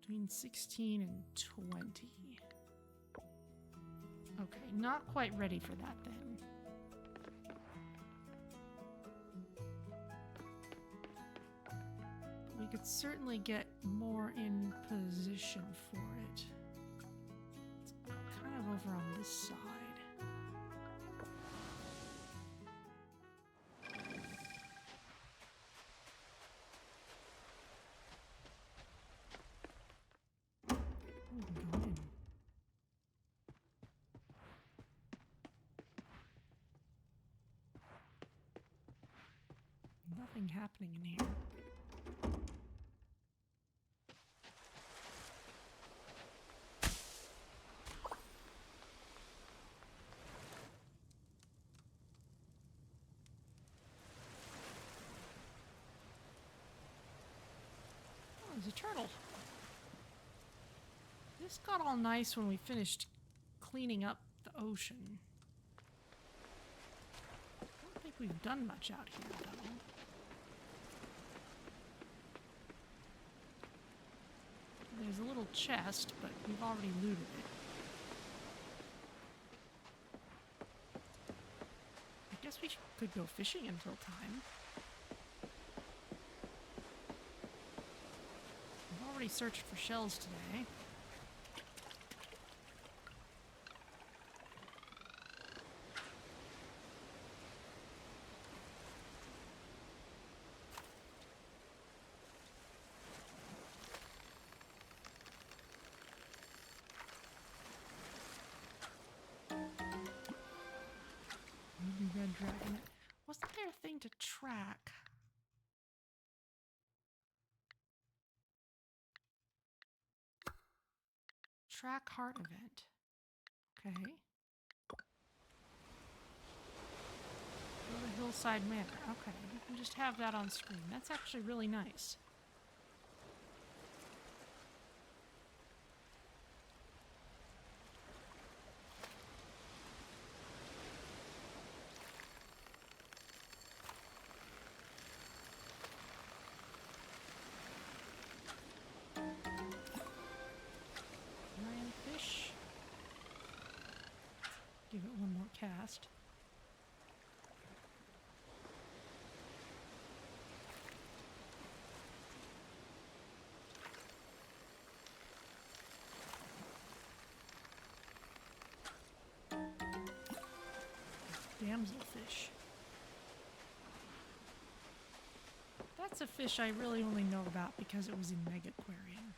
Between 16 and 20. Okay, not quite ready for that then. We could certainly get more in position for it. It's kind of over on this side. Nothing happening in here. Oh, there's a turtle. This got all nice when we finished cleaning up the ocean. I don't think we've done much out here, though. There's a little chest, but we've already looted it. I guess we could go fishing until time. We've already searched for shells today. Red dragon. Wasn't there a thing to track? Track heart event. Okay. Go to Hillside Manor. Okay, you can just have that on screen. That's actually really nice. Give it one more cast. Damselfish. That's a fish I really only know about because it was in Mega Aquarium.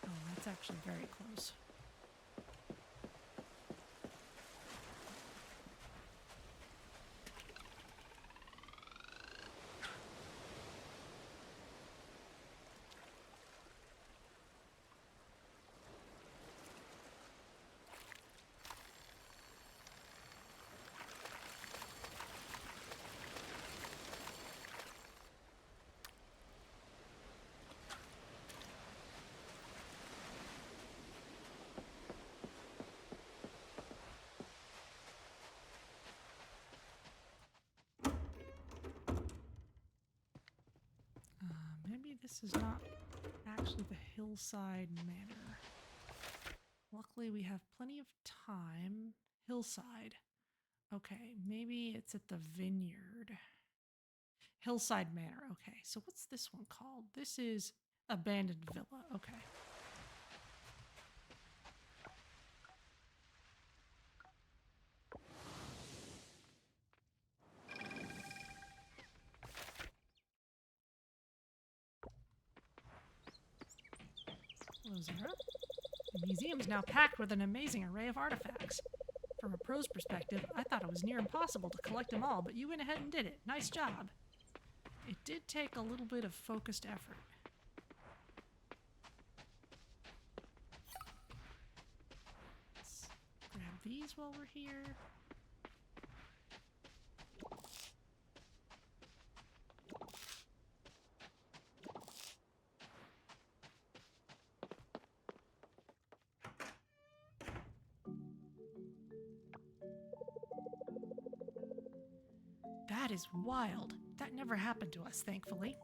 Oh, that's actually very close. This is not actually the hillside manor. Luckily, we have plenty of time. Hillside. Okay, maybe it's at the vineyard. Hillside Manor. Okay, so what's this one called? This is Abandoned Villa. Okay. Hello, Zara. The museum is now packed with an amazing array of artifacts. From a pro's perspective, I thought it was near impossible to collect them all, but you went ahead and did it. Nice job. It did take a little bit of focused effort. Let's grab these while we're here. That is wild. That never happened to us, thankfully.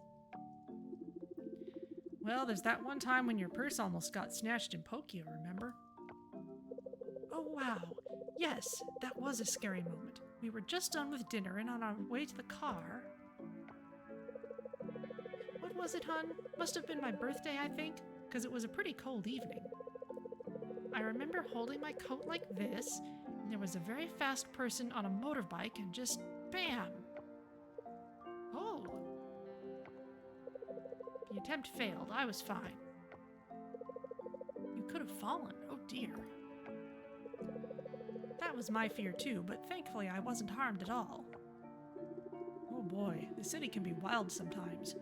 Well, there's that one time when your purse almost got snatched in Pokyo, remember? Oh, wow. Yes, that was a scary moment. We were just done with dinner and on our way to the car. What was it, hon? Must have been my birthday, I think, because it was a pretty cold evening. I remember holding my coat like this, and there was a very fast person on a motorbike and just bam! Oh. The attempt failed. I was fine. You could have fallen. Oh dear. That was my fear too, but thankfully I wasn't harmed at all. Oh boy, the city can be wild sometimes.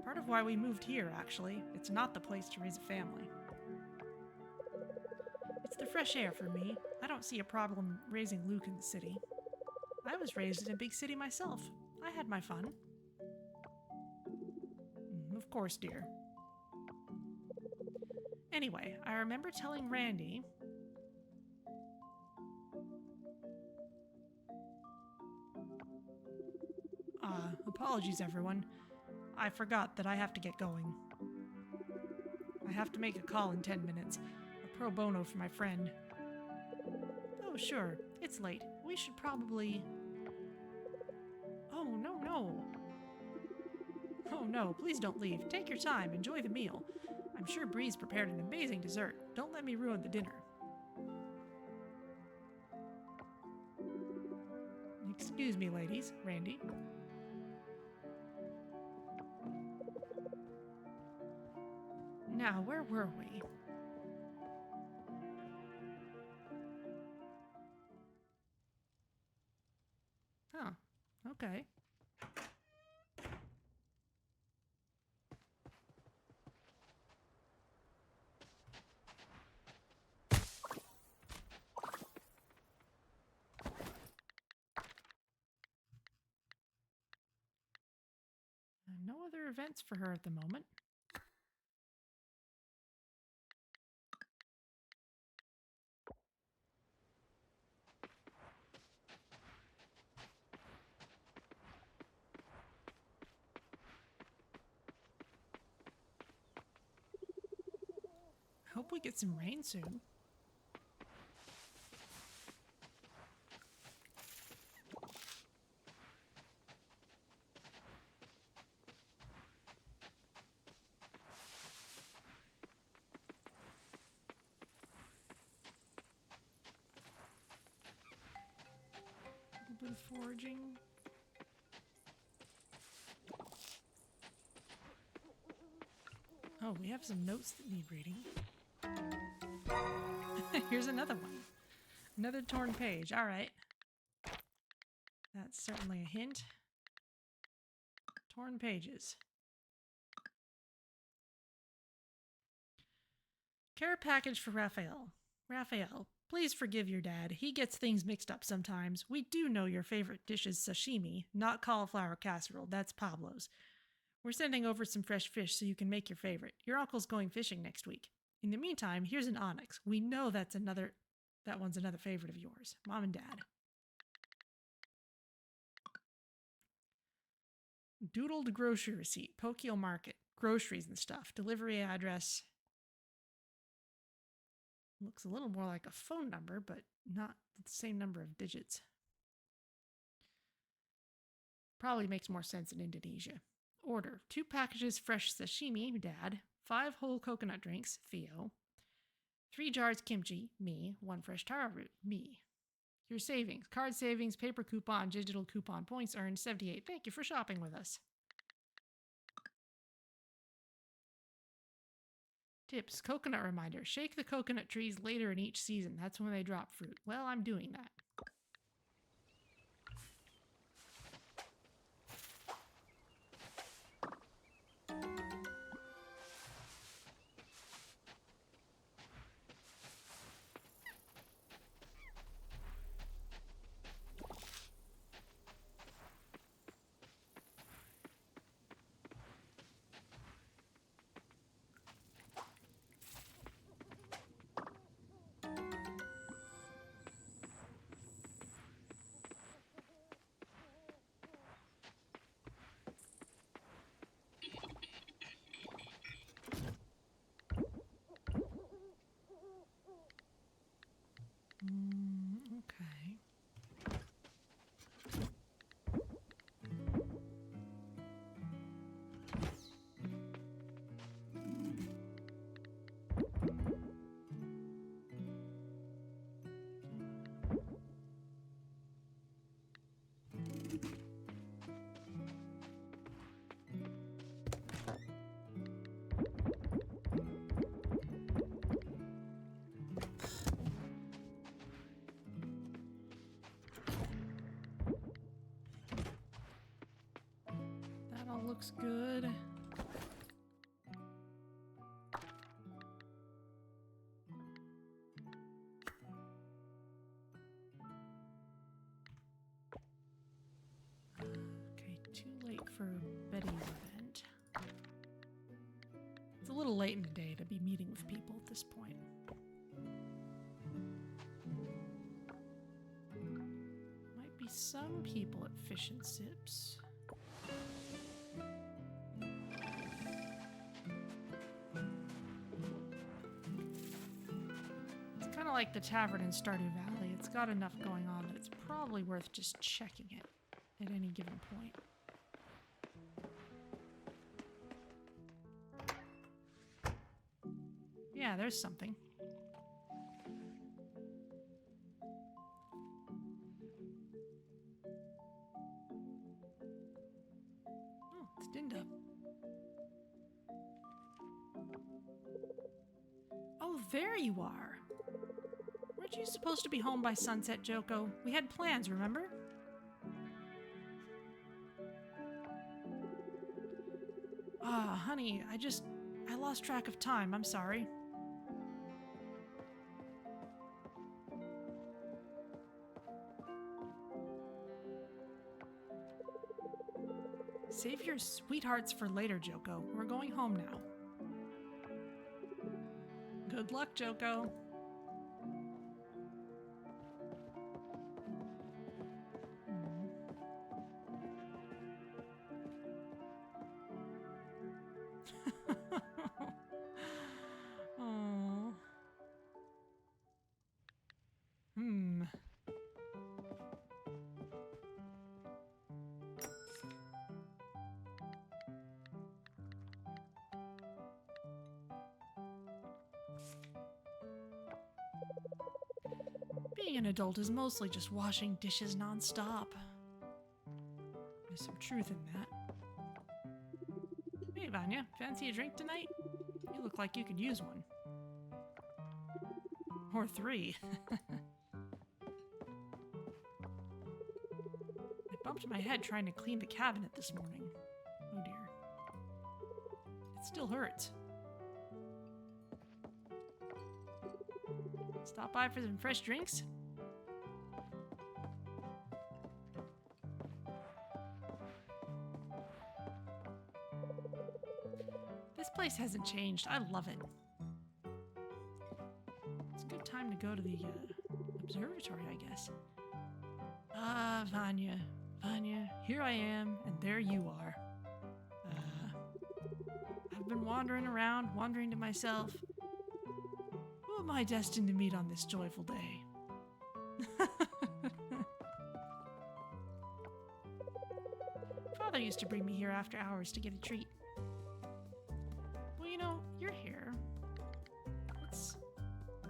Part of why we moved here, actually. It's not the place to raise a family. It's the fresh air for me. I don't see a problem raising Luke in the city. I was raised in a big city myself. I had my fun. Of course, dear. Anyway, I remember telling Randy... apologies, everyone. I forgot that I have to get going. I have to make a call in 10 minutes. A pro bono for my friend. Oh, sure. It's late. We should probably... Oh, no. Oh, no. Please don't leave. Take your time. Enjoy the meal. I'm sure Bree's prepared an amazing dessert. Don't let me ruin the dinner. Excuse me, ladies. Randy. Now, where were we? Huh. Okay. No other events for her at the moment. Hope we get some rain soon. A little bit of foraging. Oh, we have some notes that need reading. Here's another one. Another torn page. All right. That's certainly a hint. Torn pages. Care package for Raphael. Raphael, please forgive your dad. He gets things mixed up sometimes. We do know your favorite dish is sashimi, not cauliflower casserole. That's Pablo's. We're sending over some fresh fish so you can make your favorite. Your uncle's going fishing next week. In the meantime, here's an onyx. We know that one's another favorite of yours. Mom and Dad. Doodled grocery receipt. Pokyo Market. groceries and stuff. Delivery address. Looks a little more like a phone number, but not the same number of digits. Probably makes more sense in Indonesia. Order 2 packages fresh sashimi, Dad. 5 whole coconut drinks, Theo. 3 jars kimchi, me. 1 fresh taro root, me. Your savings, card savings, paper coupon, digital coupon, points earned, 78. Thank you for shopping with us. Tips, coconut reminder. Shake the coconut trees later in each season. That's when they drop fruit. Well, I'm doing that. Okay. That all looks good. Okay, too late for Betty's event. It's a little late in the day to be meeting with people at this point. Might be some people at Fish and Sips. It's kind of like the tavern in Stardew Valley. It's got enough going on that it's probably worth just checking it at any given point. Yeah, there's something. Oh, it's Dinda. Oh, there you are. Weren't you supposed to be home by sunset, Joko? We had plans, remember? Ah, honey, I lost track of time. I'm sorry. Save your sweethearts for later, Joko. We're going home now. Good luck, Joko. Oh. Being an adult is mostly just washing dishes nonstop. There's some truth in that. Hey, Vanya, fancy a drink tonight? You look like you could use one. Or 3. I bumped my head trying to clean the cabinet this morning. Oh dear. It still hurts. Stop by for some fresh drinks? This place hasn't changed. I love it. It's a good time to go to the observatory, I guess. Ah, Vanya. Vanya, here I am, and there you are. I've been wandering around, wondering to myself, who am I destined to meet on this joyful day? Father used to bring me here after hours to get a treat. Well, you know, you're here. Let's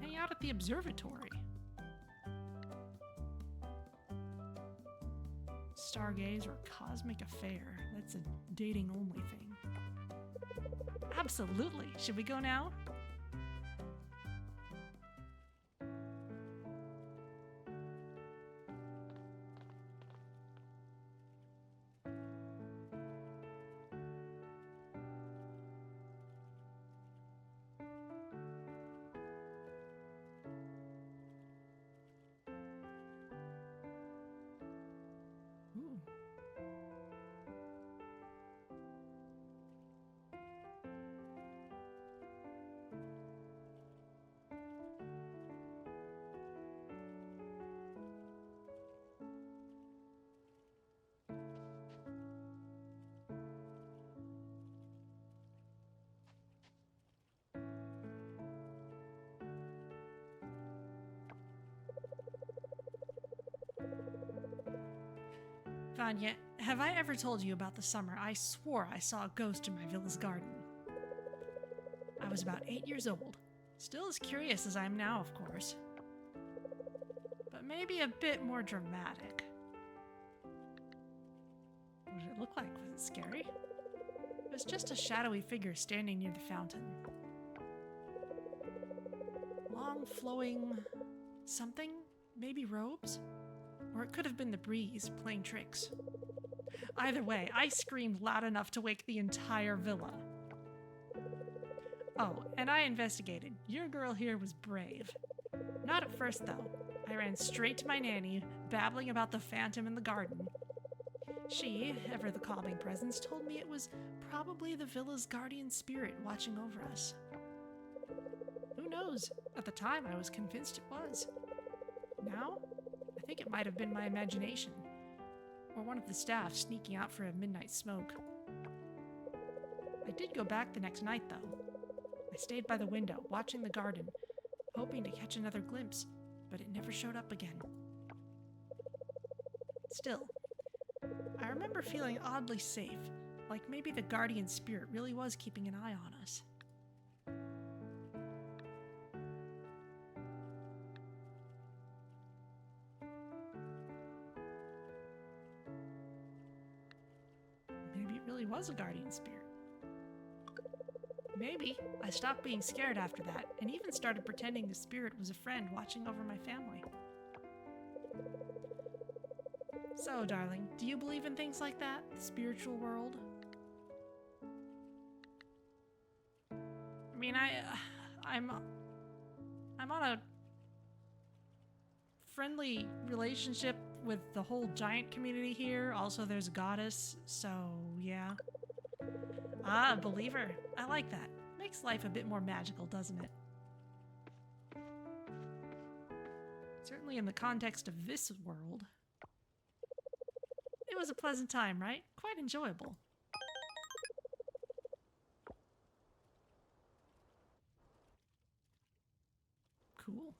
hang out at the observatory. Stargaze or cosmic affair. That's a dating only thing. Absolutely. Should we go now? Vanya, have I ever told you about the summer I swore I saw a ghost in my villa's garden? I was about 8 years old, still as curious as I am now, of course, but maybe a bit more dramatic. What did it look like? Was it scary? It was just a shadowy figure standing near the fountain. Long flowing something, maybe robes? Or it could have been the breeze playing tricks. Either way, I screamed loud enough to wake the entire villa. Oh, and I investigated. Your girl here was brave. Not at first, though. I ran straight to my nanny, babbling about the phantom in the garden. She, ever the calming presence, told me it was probably the villa's guardian spirit watching over us. Who knows? At the time, I was convinced it was. Now? I think it might have been my imagination, or one of the staff sneaking out for a midnight smoke. I did go back the next night, though. I stayed by the window, watching the garden, hoping to catch another glimpse, but it never showed up again. Still, I remember feeling oddly safe, like maybe the guardian spirit really was keeping an eye on us. Was a guardian spirit. Maybe I stopped being scared after that and even started pretending the spirit was a friend watching over my family. So, darling, do you believe in things like that? The spiritual world? I mean, I'm on a friendly relationship with the whole giant community here. Also, there's a goddess, so yeah. Ah, a believer. I like that. Makes life a bit more magical, doesn't it? Certainly in the context of this world. It was a pleasant time, right? Quite enjoyable. Cool.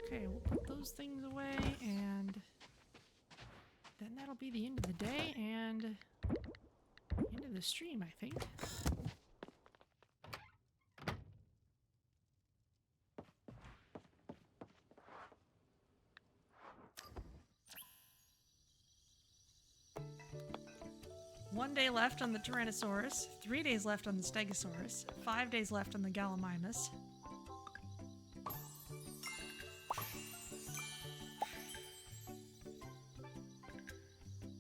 Okay, we'll put those things away, and then that'll be the end of the day and end of the stream, I think. 1 day left on the Tyrannosaurus, 3 days left on the Stegosaurus, 5 days left on the Gallimimus.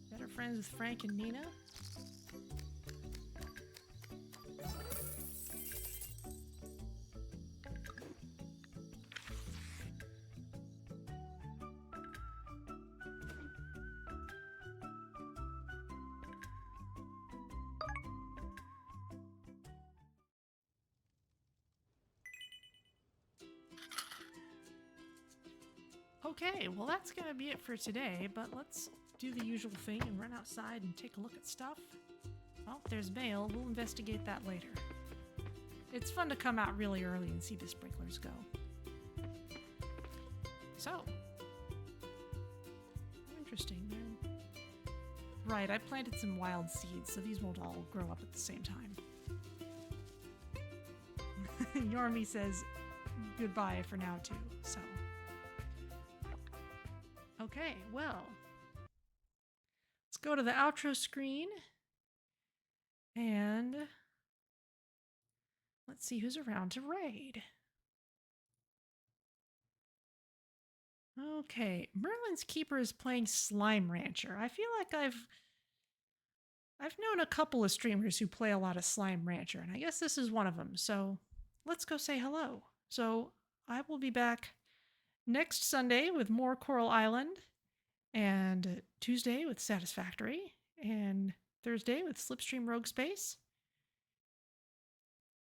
Better friends with Frank and Nina. Okay, well that's gonna be it for today, but let's do the usual thing and run outside and take a look at stuff. Oh, there's mail. We'll investigate that later. It's fun to come out really early and see the sprinklers go. So, interesting. Right, I planted some wild seeds, so these won't all grow up at the same time. Yormi says goodbye for now too, so. Okay, well, let's go to the outro screen and let's see who's around to raid. Okay, Merlin's Keeper is playing Slime Rancher. I feel like I've known a couple of streamers who play a lot of Slime Rancher, and I guess this is one of them. So let's go say hello. So I will be back next Sunday with more Coral Island, and Tuesday with Satisfactory, and Thursday with Slipstream Rogue Space.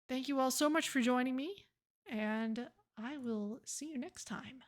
Thank you all so much for joining me, and I will see you next time.